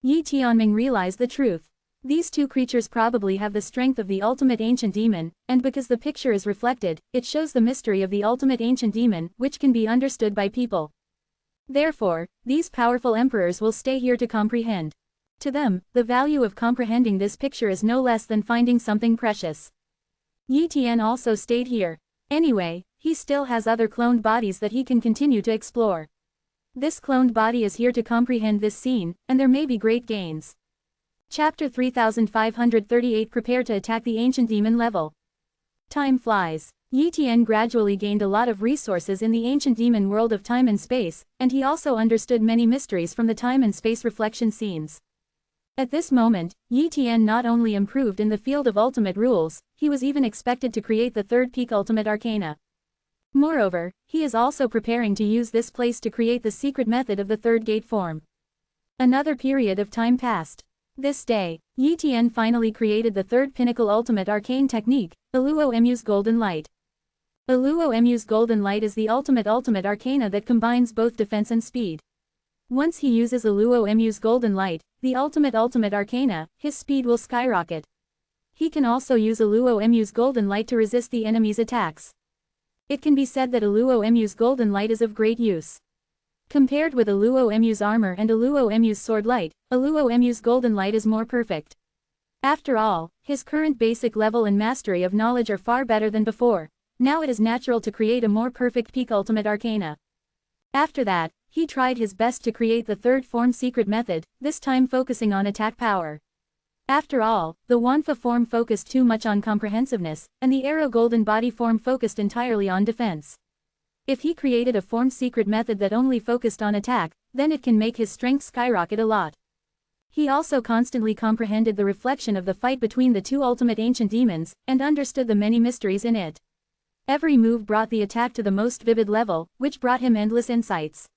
Yi Tianming realized the truth. These two creatures probably have the strength of the ultimate ancient demon, and because the picture is reflected, it shows the mystery of the ultimate ancient demon, which can be understood by people. Therefore, these powerful emperors will stay here to comprehend. To them, the value of comprehending this picture is no less than finding something precious. Yi Tian also stayed here. Anyway, he still has other cloned bodies that he can continue to explore. This cloned body is here to comprehend this scene, and there may be great gains. Chapter 3538 Prepare to attack the ancient demon level. Time flies. Yi Tian gradually gained a lot of resources in the ancient demon world of time and space, and he also understood many mysteries from the time and space reflection scenes. At this moment, Yi Tian not only improved in the field of ultimate rules, he was even expected to create the third peak ultimate arcana. Moreover, he is also preparing to use this place to create the secret method of the third gate form. Another period of time passed. This day, Yi Tian finally created the third pinnacle ultimate arcane technique, Aluo Emu's Golden Light. Aluo Emu's Golden Light is the ultimate arcana that combines both defense and speed. Once he uses Aluo Emu's Golden Light, the ultimate arcana, his speed will skyrocket. He can also use Aluo Emu's Golden Light to resist the enemy's attacks. It can be said that Aluo Emu's Golden Light is of great use. Compared with Aluo Emu's armor and Aluo Emu's sword light, Aluo Emu's Golden Light is more perfect. After all, his current basic level and mastery of knowledge are far better than before. Now it is natural to create a more perfect peak ultimate arcana. After that, he tried his best to create the third form secret method, this time focusing on attack power. After all, the Wanfa form focused too much on comprehensiveness, and the Arrow Golden Body form focused entirely on defense. If he created a form secret method that only focused on attack, then it can make his strength skyrocket a lot. He also constantly comprehended the reflection of the fight between the two ultimate ancient demons, and understood the many mysteries in it. Every move brought the attack to the most vivid level, which brought him endless insights.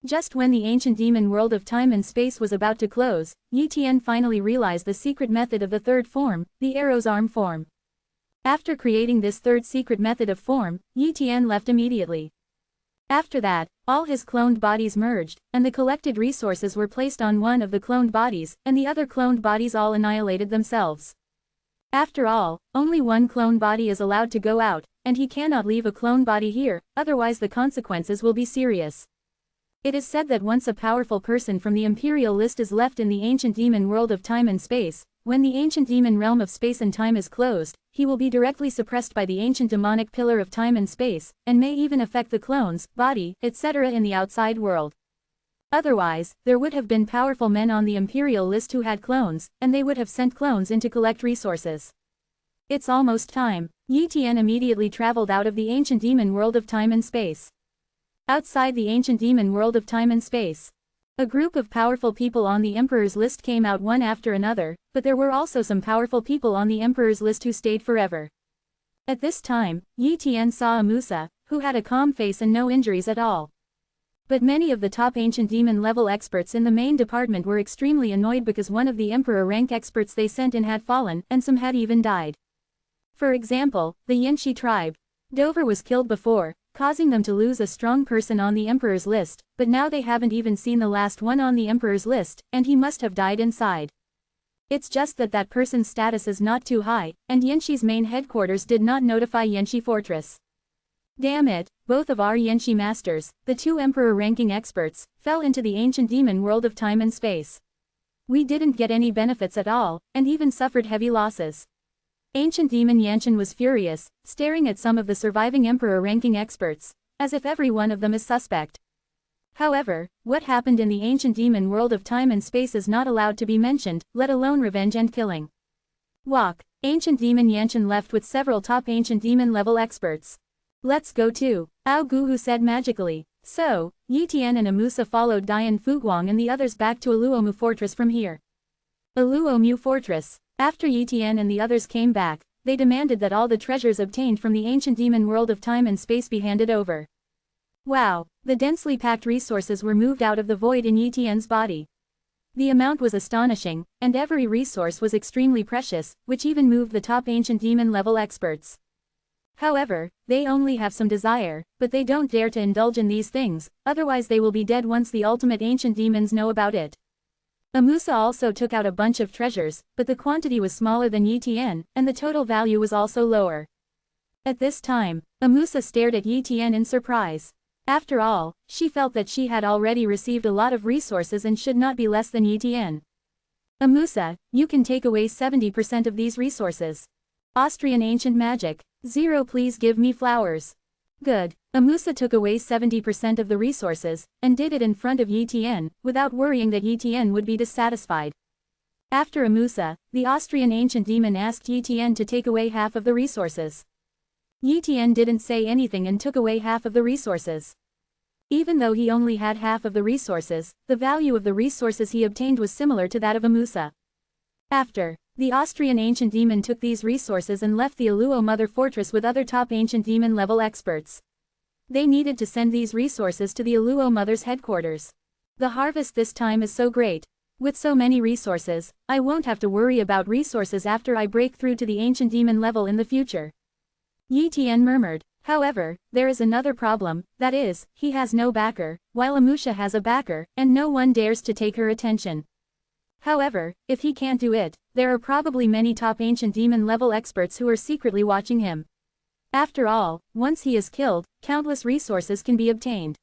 Just when the ancient demon world of time and space was about to close, Yi Tian finally realized the secret method of the third form, the Arrow's Arm form. After creating this third secret method of form, Yi Tian left immediately. After that, all his cloned bodies merged, and the collected resources were placed on one of the cloned bodies, and the other cloned bodies all annihilated themselves. After all, only one clone body is allowed to go out, and he cannot leave a clone body here, otherwise the consequences will be serious. It is said that once a powerful person from the imperial list is left in the ancient demon world of time and space, when the ancient demon realm of space and time is closed, he will be directly suppressed by the ancient demonic pillar of time and space, and may even affect the clones, body, etc. in the outside world. Otherwise, there would have been powerful men on the imperial list who had clones, and they would have sent clones in to collect resources. It's almost time. Yi Tian immediately traveled out of the ancient demon world of time and space. Outside the ancient demon world of time and space, a group of powerful people on the Emperor's list came out one after another, but there were also some powerful people on the Emperor's list who stayed forever. At this time, Yi Tian saw a Musa, who had a calm face and no injuries at all. But many of the top ancient demon level experts in the main department were extremely annoyed because one of the Emperor rank experts they sent in had fallen, and some had even died. For example, the Yanxi tribe. Dover was killed before, causing them to lose a strong person on the Emperor's list, but now they haven't even seen the last one on the Emperor's list, and he must have died inside. It's just that that person's status is not too high, and Yanxi's main headquarters did not notify Yanxi Fortress. Damn it, both of our Yanxi masters, the two Emperor ranking experts, fell into the ancient demon world of time and space. We didn't get any benefits at all, and even suffered heavy losses. Ancient Demon Yanshin was furious, staring at some of the surviving Emperor ranking experts, as if every one of them is suspect. However, what happened in the ancient demon world of time and space is not allowed to be mentioned, let alone revenge and killing. Walk. Ancient Demon Yanshin left with several top ancient demon level experts. Let's go too, Ao Guhu said magically. So, Yi Tian and Amusa followed Dian Fuguang and the others back to Aluomu Fortress from here. Aluomu Fortress. After Yi Tian and the others came back, they demanded that all the treasures obtained from the ancient demon world of time and space be handed over. Wow, the densely packed resources were moved out of the void in Yi Tian's body. The amount was astonishing, and every resource was extremely precious, which even moved the top ancient demon level experts. However, they only have some desire, but they don't dare to indulge in these things, otherwise they will be dead once the ultimate ancient demons know about it. Amusa also took out a bunch of treasures, but the quantity was smaller than Yi Tian, and the total value was also lower. At this time, Amusa stared at Yi Tian in surprise. After all, she felt that she had already received a lot of resources and should not be less than Yi Tian. Amusa, you can take away 70% of these resources. Austrian ancient magic. 0 Please give me flowers. Good. Amusa took away 70% of the resources, and did it in front of Yi Tian, without worrying that Yi Tian would be dissatisfied. After Amusa, the Austrian ancient demon asked Yi Tian to take away half of the resources. Yi Tian didn't say anything and took away half of the resources. Even though he only had half of the resources, the value of the resources he obtained was similar to that of Amusa. After, the Austrian ancient demon took these resources and left the Aluo Mother Fortress with other top ancient demon level experts. They needed to send these resources to the Aluo Mother's headquarters. The harvest this time is so great. With so many resources, I won't have to worry about resources after I break through to the ancient demon level in the future. Yi Tian murmured. However, there is another problem, that is, he has no backer, while Amusha has a backer, and no one dares to take her attention. However, if he can't do it, there are probably many top ancient demon level experts who are secretly watching him. After all, once he is killed, countless resources can be obtained.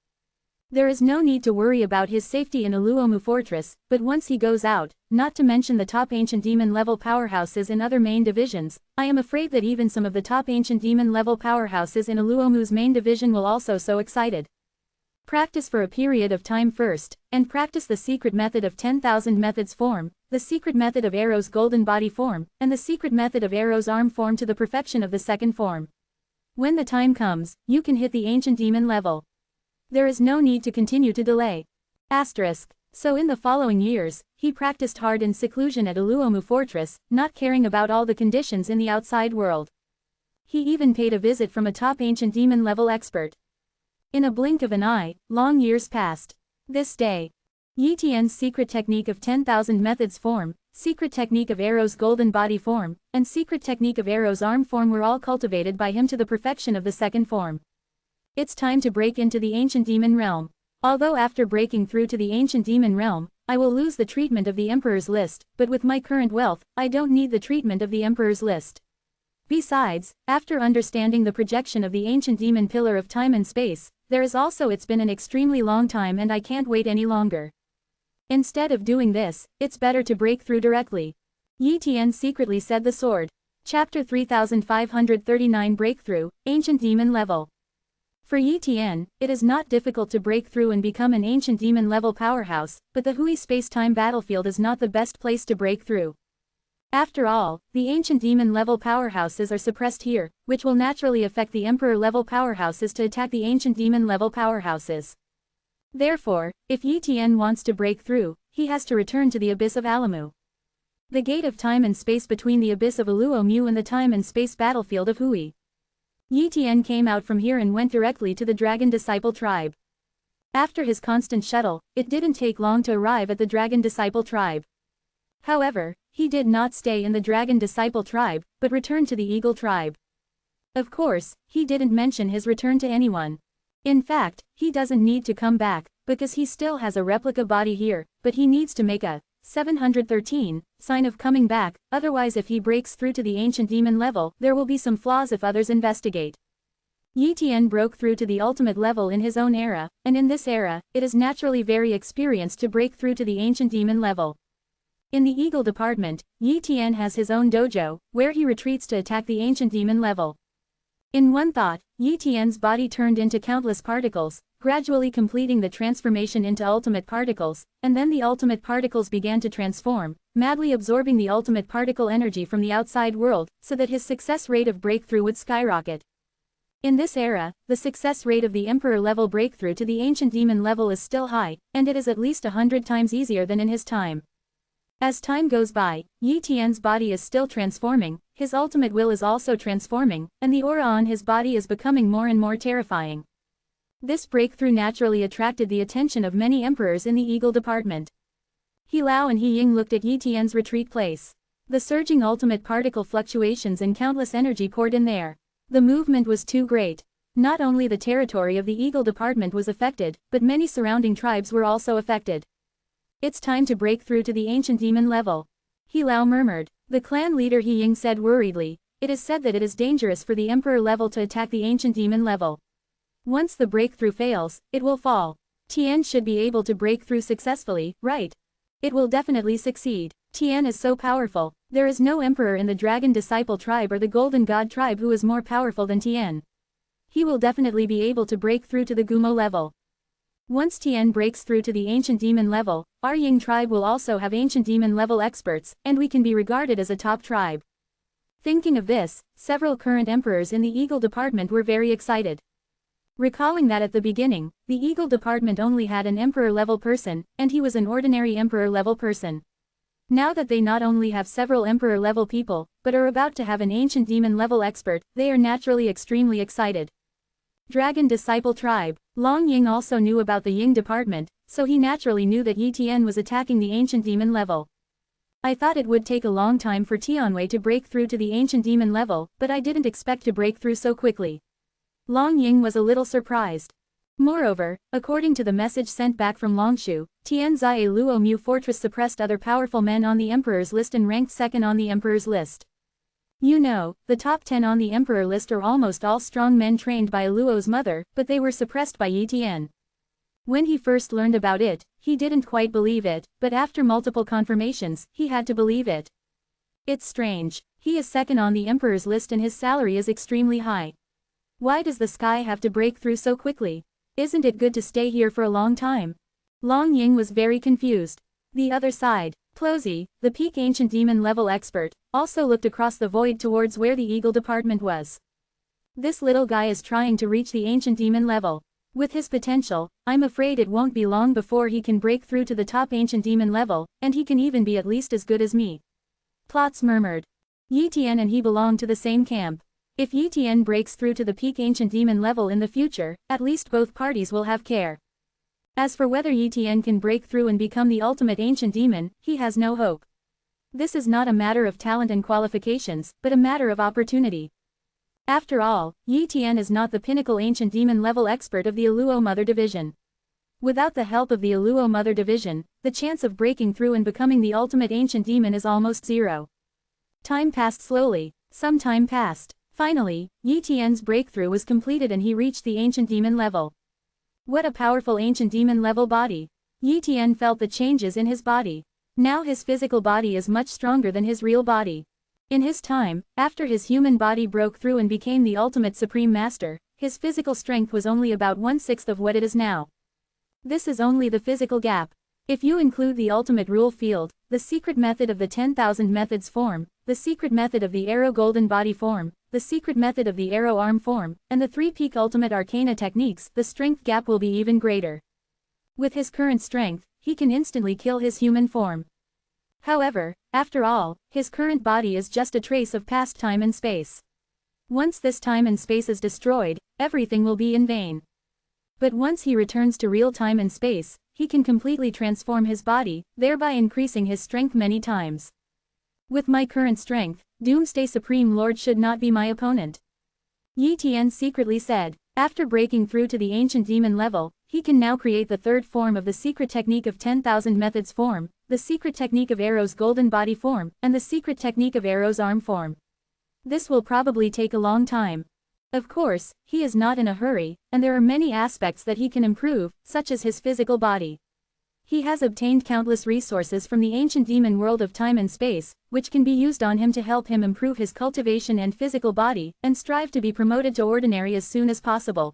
There is no need to worry about his safety in Aluomu Fortress, but once he goes out, not to mention the top ancient demon level powerhouses in other main divisions, I am afraid that even some of the top ancient demon level powerhouses in Aluomu's main division will also so excited. Practice for a period of time first, and practice the secret method of 10,000 methods form, the secret method of Arrow's golden body form, and the secret method of Arrow's arm form to the perfection of the second form. When the time comes, you can hit the ancient demon level. There is no need to continue to delay. Asterisk. So in the following years, he practiced hard in seclusion at Aluomu Fortress, not caring about all the conditions in the outside world. He even paid a visit from a top ancient demon level expert. In a blink of an eye, long years passed. This day, Yi Tian's secret technique of 10,000 methods form, secret technique of Arrow's golden body form, and secret technique of Arrow's arm form were all cultivated by him to the perfection of the second form. It's time to break into the ancient demon realm. Although after breaking through to the ancient demon realm, I will lose the treatment of the Emperor's list, but with my current wealth, I don't need the treatment of the Emperor's list. Besides, after understanding the projection of the ancient demon pillar of time and space, there is also it's been an extremely long time and I can't wait any longer. Instead of doing this, it's better to break through directly. Yi Tian secretly said the sword. Chapter 3539 Breakthrough, Ancient Demon Level. For Yi Tian, it is not difficult to break through and become an ancient demon-level powerhouse, but the Hui space-time battlefield is not the best place to break through. After all, the ancient demon-level powerhouses are suppressed here, which will naturally affect the emperor-level powerhouses to attack the ancient demon-level powerhouses. Therefore, if Yi Tian wants to break through, he has to return to the abyss of Alamu. The gate of time and space between the abyss of Aluomu and the time and space battlefield of Hui. Yi Tian came out from here and went directly to the Dragon Disciple tribe. After his constant shuttle, it didn't take long to arrive at the Dragon Disciple tribe. However, he did not stay in the Dragon Disciple tribe, but returned to the Eagle tribe. Of course, he didn't mention his return to anyone. In fact, he doesn't need to come back, because he still has a replica body here, but he needs to make a 713 sign of coming back, otherwise if he breaks through to the ancient demon level, there will be some flaws if others investigate. Yi Tian broke through to the ultimate level in his own era, and in this era, it is naturally very experienced to break through to the ancient demon level. In the Eagle department, Yi Tian has his own dojo, where he retreats to attack the ancient demon level. In one thought, Yi Tian's body turned into countless particles, gradually completing the transformation into ultimate particles, and then the ultimate particles began to transform, madly absorbing the ultimate particle energy from the outside world, so that his success rate of breakthrough would skyrocket. In this era, the success rate of the Emperor level breakthrough to the ancient demon level is still high, and it is at least 100 times easier than in his time. As time goes by, Yi Tian's body is still transforming, his ultimate will is also transforming, and the aura on his body is becoming more and more terrifying. This breakthrough naturally attracted the attention of many emperors in the Eagle department. He Lao and He Ying looked at Yi Tian's retreat place. The surging ultimate particle fluctuations and countless energy poured in there. The movement was too great. Not only the territory of the Eagle department was affected, but many surrounding tribes were also affected. It's time to break through to the ancient demon level. He Lao murmured. The clan leader He Ying said worriedly, it is said that it is dangerous for the emperor level to attack the ancient demon level. Once the breakthrough fails, it will fall. Tian should be able to break through successfully, right? It will definitely succeed. Tian is so powerful, there is no emperor in the Dragon Disciple tribe or the Golden God tribe who is more powerful than Tian. He will definitely be able to break through to the Gumo level. Once Tian breaks through to the ancient demon level, our Ying tribe will also have ancient demon level experts, and we can be regarded as a top tribe. Thinking of this, several current emperors in the Eagle department were very excited. Recalling that at the beginning, the Eagle department only had an emperor-level person, and he was an ordinary emperor-level person. Now that they not only have several emperor-level people, but are about to have an ancient demon-level expert, they are naturally extremely excited. Dragon Disciple Tribe. Long Ying also knew about the Ying department, so he naturally knew that Yi Tian was attacking the ancient demon level. I thought it would take a long time for Tianwei to break through to the ancient demon level, but I didn't expect to break through so quickly. Long Ying was a little surprised. Moreover, according to the message sent back from Longshu, Tianzai Luomu Fortress suppressed other powerful men on the Emperor's list and ranked second on the Emperor's list. You know, the top 10 on the Emperor list are almost all strong men trained by Luo's mother, but they were suppressed by Yi Tian. When he first learned about it, he didn't quite believe it, but after multiple confirmations, he had to believe it. It's strange, he is second on the Emperor's list and his salary is extremely high. Why does the sky have to break through so quickly? Isn't it good to stay here for a long time? Long Ying was very confused. The other side, Plosy, the peak ancient demon level expert, also looked across the void towards where the Eagle department was. This little guy is trying to reach the ancient demon level. With his potential, I'm afraid it won't be long before he can break through to the top ancient demon level, and he can even be at least as good as me. Plots murmured. Yi Tian and he belong to the same camp. If Yi Tian breaks through to the peak ancient demon level in the future, at least both parties will have care. As for whether Yi Tian can break through and become the ultimate ancient demon, he has no hope. This is not a matter of talent and qualifications, but a matter of opportunity. After all, Yi Tian is not the pinnacle ancient demon level expert of the Aluo Mother Division. Without the help of the Aluo Mother Division, the chance of breaking through and becoming the ultimate ancient demon is almost zero. Time passed slowly. Some time passed. Finally, Yi Tian's breakthrough was completed and he reached the ancient demon level. What a powerful ancient demon level body. Yi Tian felt the changes in his body. Now his physical body is much stronger than his real body. In his time, after his human body broke through and became the ultimate supreme master, his physical strength was only about 1/6 of what it is now. This is only the physical gap. If you include the ultimate rule field, the secret method of the 10,000 methods form, the secret method of the arrow golden body form, the secret method of the arrow arm form, and the 3 peak ultimate arcana techniques, the strength gap will be even greater. With his current strength, he can instantly kill his human form. However, after all, his current body is just a trace of past time and space. Once this time and space is destroyed, everything will be in vain. But once he returns to real time and space, he can completely transform his body, thereby increasing his strength many times. With my current strength, Doomsday Supreme Lord should not be my opponent. Yi Tian secretly said. After breaking through to the ancient demon level, he can now create the third form of the secret technique of 10,000 methods form, the secret technique of Arrow's golden body form, and the secret technique of Arrow's arm form. This will probably take a long time. Of course, he is not in a hurry, and there are many aspects that he can improve, such as his physical body. He has obtained countless resources from the ancient demon world of time and space, which can be used on him to help him improve his cultivation and physical body, and strive to be promoted to ordinary as soon as possible.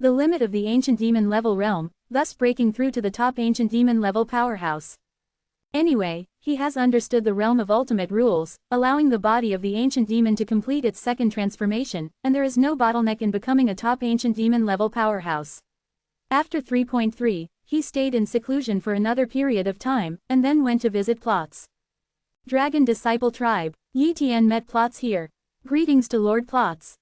The limit of the ancient demon level realm, thus breaking through to the top ancient demon level powerhouse. Anyway, he has understood the realm of ultimate rules, allowing the body of the ancient demon to complete its second transformation, and there is no bottleneck in becoming a top ancient demon level powerhouse. After 3.3, he stayed in seclusion for another period of time, and then went to visit Plots. Dragon Disciple Tribe. Yi Tian met Plots here. Greetings to Lord Plots.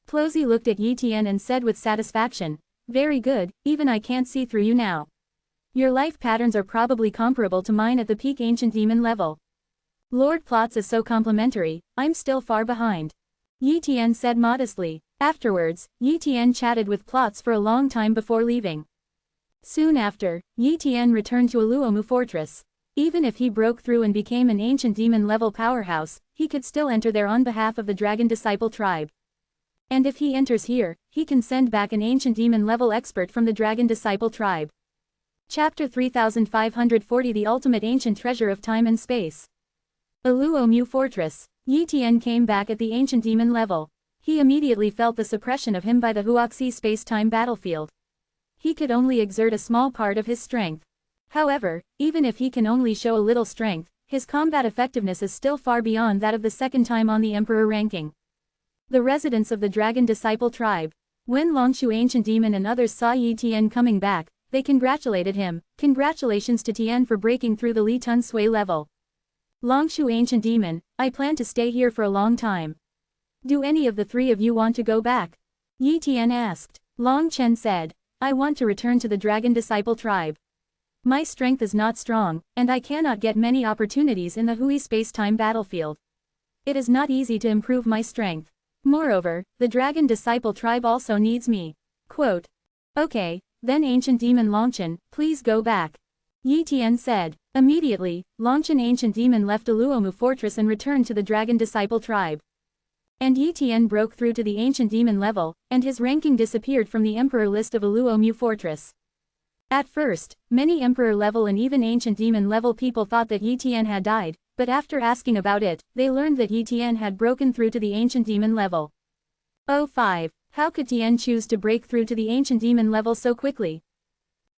Plosy looked at Yi Tian and said with satisfaction, "Very good, even I can't see through you now. Your life patterns are probably comparable to mine at the peak ancient demon level. Lord Plots is so complimentary, I'm still far behind." Yi Tian said modestly. Afterwards, Yi Tian chatted with Plots for a long time before leaving. Soon after, Yi Tian returned to Aluomu Fortress. Even if he broke through and became an ancient demon level powerhouse, he could still enter there on behalf of the Dragon Disciple tribe. And if he enters here, he can send back an ancient demon level expert from the Dragon Disciple tribe. Chapter 3540 The Ultimate Ancient Treasure of Time and Space. Aluomu Fortress. Yi Tian came back at the ancient demon level. He immediately felt the suppression of him by the Huoxi space-time battlefield. He could only exert a small part of his strength. However, even if he can only show a little strength, his combat effectiveness is still far beyond that of the second time on the Emperor ranking. The residents of the Dragon Disciple tribe. When Longshu Ancient Demon and others saw Yi Tian coming back, they congratulated him. Congratulations to Tian for breaking through the Li Tun Sui level. Longshu Ancient Demon, I plan to stay here for a long time. Do any of the 3 of you want to go back? Yi Tian asked. Long Chen said, I want to return to the Dragon Disciple tribe. My strength is not strong, and I cannot get many opportunities in the Hui space-time battlefield. It is not easy to improve my strength. Moreover, the Dragon Disciple tribe also needs me. Quote. Okay, then Ancient Demon Longchen, please go back. Yi Tian said. Immediately, Longchen Ancient Demon left Aluomu Fortress and returned to the Dragon Disciple tribe. And Yi Tian broke through to the Ancient Demon level, and his ranking disappeared from the Emperor list of Aluomu Fortress. At first, many Emperor level and even Ancient Demon level people thought that Yi Tian had died, but after asking about it, they learned that Yi Tian had broken through to the Ancient Demon level. 05. How could Tian choose to break through to the Ancient Demon level so quickly?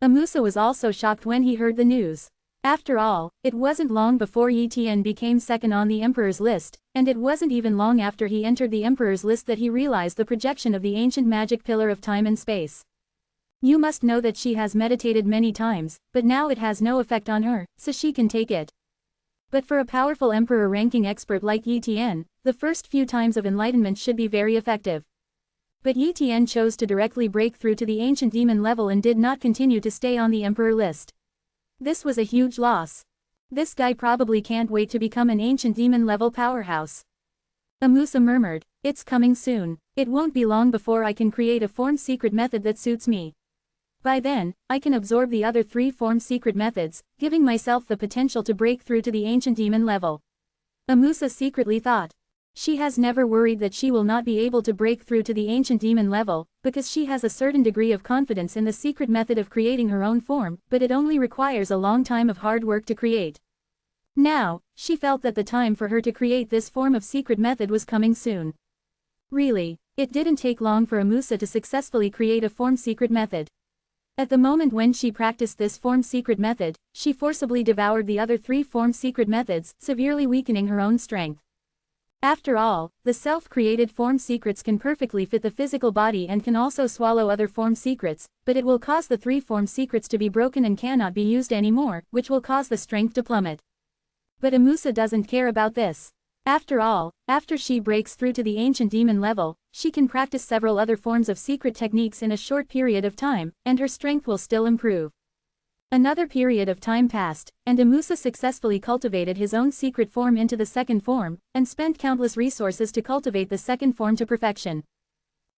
Amusa was also shocked when he heard the news. After all, it wasn't long before Yi Tian became second on the Emperor's list, and it wasn't even long after he entered the Emperor's list that he realized the projection of the ancient magic pillar of time and space. You must know that she has meditated many times, but now it has no effect on her, so she can take it. But for a powerful Emperor ranking expert like Yi Tian, the first few times of enlightenment should be very effective. But Yi Tian chose to directly break through to the ancient demon level and did not continue to stay on the Emperor list. This was a huge loss. This guy probably can't wait to become an ancient demon level powerhouse. Amusa murmured, it's coming soon. It won't be long before I can create a form secret method that suits me. By then, I can absorb the other 3 form secret methods, giving myself the potential to break through to the ancient demon level. Amusa secretly thought. She has never worried that she will not be able to break through to the ancient demon level, because she has a certain degree of confidence in the secret method of creating her own form, but it only requires a long time of hard work to create. Now, she felt that the time for her to create this form of secret method was coming soon. Really, It didn't take long for Amusa to successfully create a form secret method. At the moment when she practiced this form secret method, she forcibly devoured the other 3 form secret methods, severely weakening her own strength. After all, the self-created form secrets can perfectly fit the physical body and can also swallow other form secrets, but it will cause the 3 form secrets to be broken and cannot be used anymore, which will cause the strength to plummet. But Amusa doesn't care about this. After all, after she breaks through to the ancient demon level, she can practice several other forms of secret techniques in a short period of time, and her strength will still improve. Another period of time passed, and Amusa successfully cultivated his own secret form into the second form, and spent countless resources to cultivate the second form to perfection.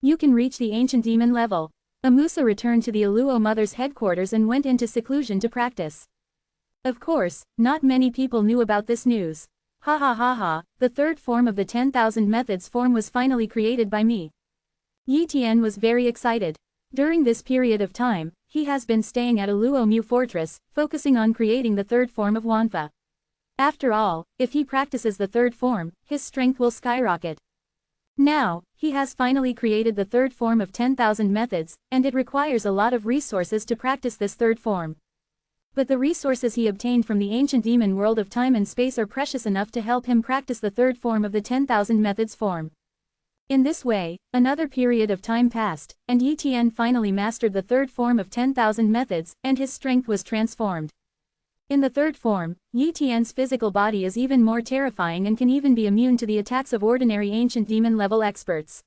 You can reach the ancient demon level. Amusa returned to the Aluo mother's headquarters and went into seclusion to practice. Of course, not many people knew about this news. Ha ha ha ha, the third form of the 10,000 methods form was finally created by me. Yi Tian was very excited. During this period of time, he has been staying at Aluo Mu Fortress, focusing on creating the third form of Wanfa. After all, if he practices the third form, his strength will skyrocket. Now, he has finally created the third form of 10,000 methods, and it requires a lot of resources to practice this third form. But the resources he obtained from the ancient demon world of time and space are precious enough to help him practice the third form of the 10,000 methods form. In this way, another period of time passed, and Yi Tian finally mastered the third form of 10,000 methods, and his strength was transformed. In the third form, Yi Tian's physical body is even more terrifying and can even be immune to the attacks of ordinary ancient demon level experts.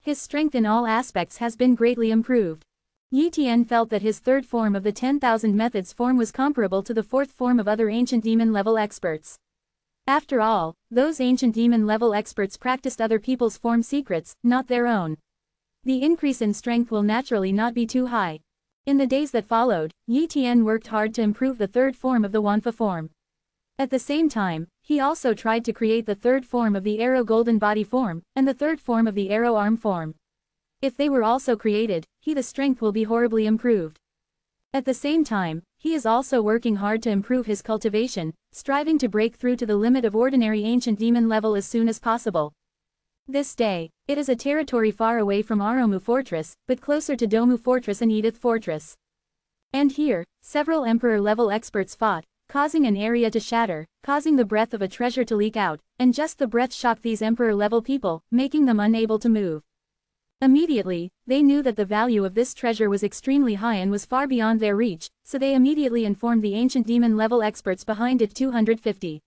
His strength in all aspects has been greatly improved. Yi Tian felt that his third form of the 10,000 methods form was comparable to the fourth form of other ancient demon level experts. After all, those ancient demon level experts practiced other people's form secrets, not their own. The increase in strength will naturally not be too high. In the days that followed, Yi Tian worked hard to improve the third form of the Wanfa form. At the same time, he also tried to create the third form of the Arrow Golden Body form, and the third form of the Arrow Arm form. If they were also created, the strength will be horribly improved. At the same time, he is also working hard to improve his cultivation, striving to break through to the limit of ordinary ancient demon level as soon as possible. This day, it is a territory far away from Aromu Fortress, but closer to Domu Fortress and Edith Fortress. And here, several Emperor-level experts fought, causing an area to shatter, causing the breath of a treasure to leak out, and just the breath shocked these Emperor-level people, making them unable to move. Immediately, they knew that the value of this treasure was extremely high and was far beyond their reach, so they immediately informed the ancient demon-level experts behind it 250.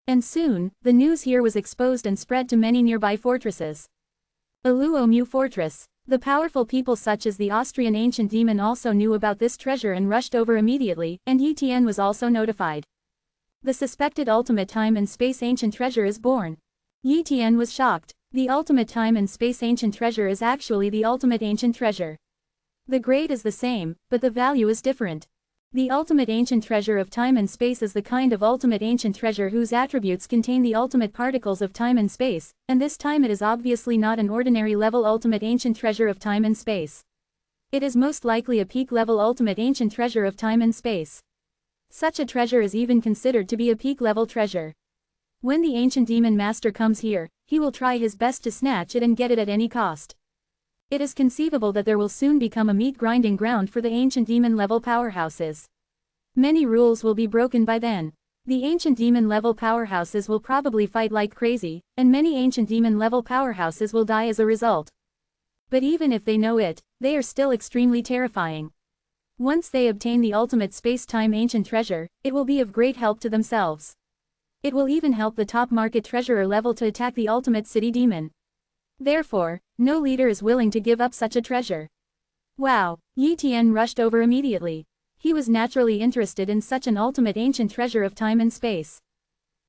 And soon, the news here was exposed and spread to many nearby fortresses. Aluo Mu Fortress. The powerful people such as the Austrian ancient demon also knew about this treasure and rushed over immediately, and Yi Tian was also notified. The suspected ultimate time and space ancient treasure is born. Yi Tian was shocked. The ultimate time and space ancient treasure is actually the ultimate ancient treasure. The grade is the same, but the value is different. The ultimate ancient treasure of time and space is the kind of ultimate ancient treasure whose attributes contain the ultimate particles of time and space, and this time it is obviously not an ordinary level ultimate ancient treasure of time and space. It is most likely a peak level ultimate ancient treasure of time and space. Such a treasure is even considered to be a peak level treasure. When the ancient demon master comes here, he will try his best to snatch it and get it at any cost. It is conceivable that there will soon become a meat grinding ground for the ancient demon level powerhouses. Many rules will be broken by then. The ancient demon level powerhouses will probably fight like crazy, and many ancient demon level powerhouses will die as a result. But even if they know it, they are still extremely terrifying. Once they obtain the ultimate space-time ancient treasure, it will be of great help to themselves. It will even help the top market treasurer level to attack the ultimate city demon. Therefore, no leader is willing to give up such a treasure. Wow, Yi Tian rushed over immediately. He was naturally interested in such an ultimate ancient treasure of time and space.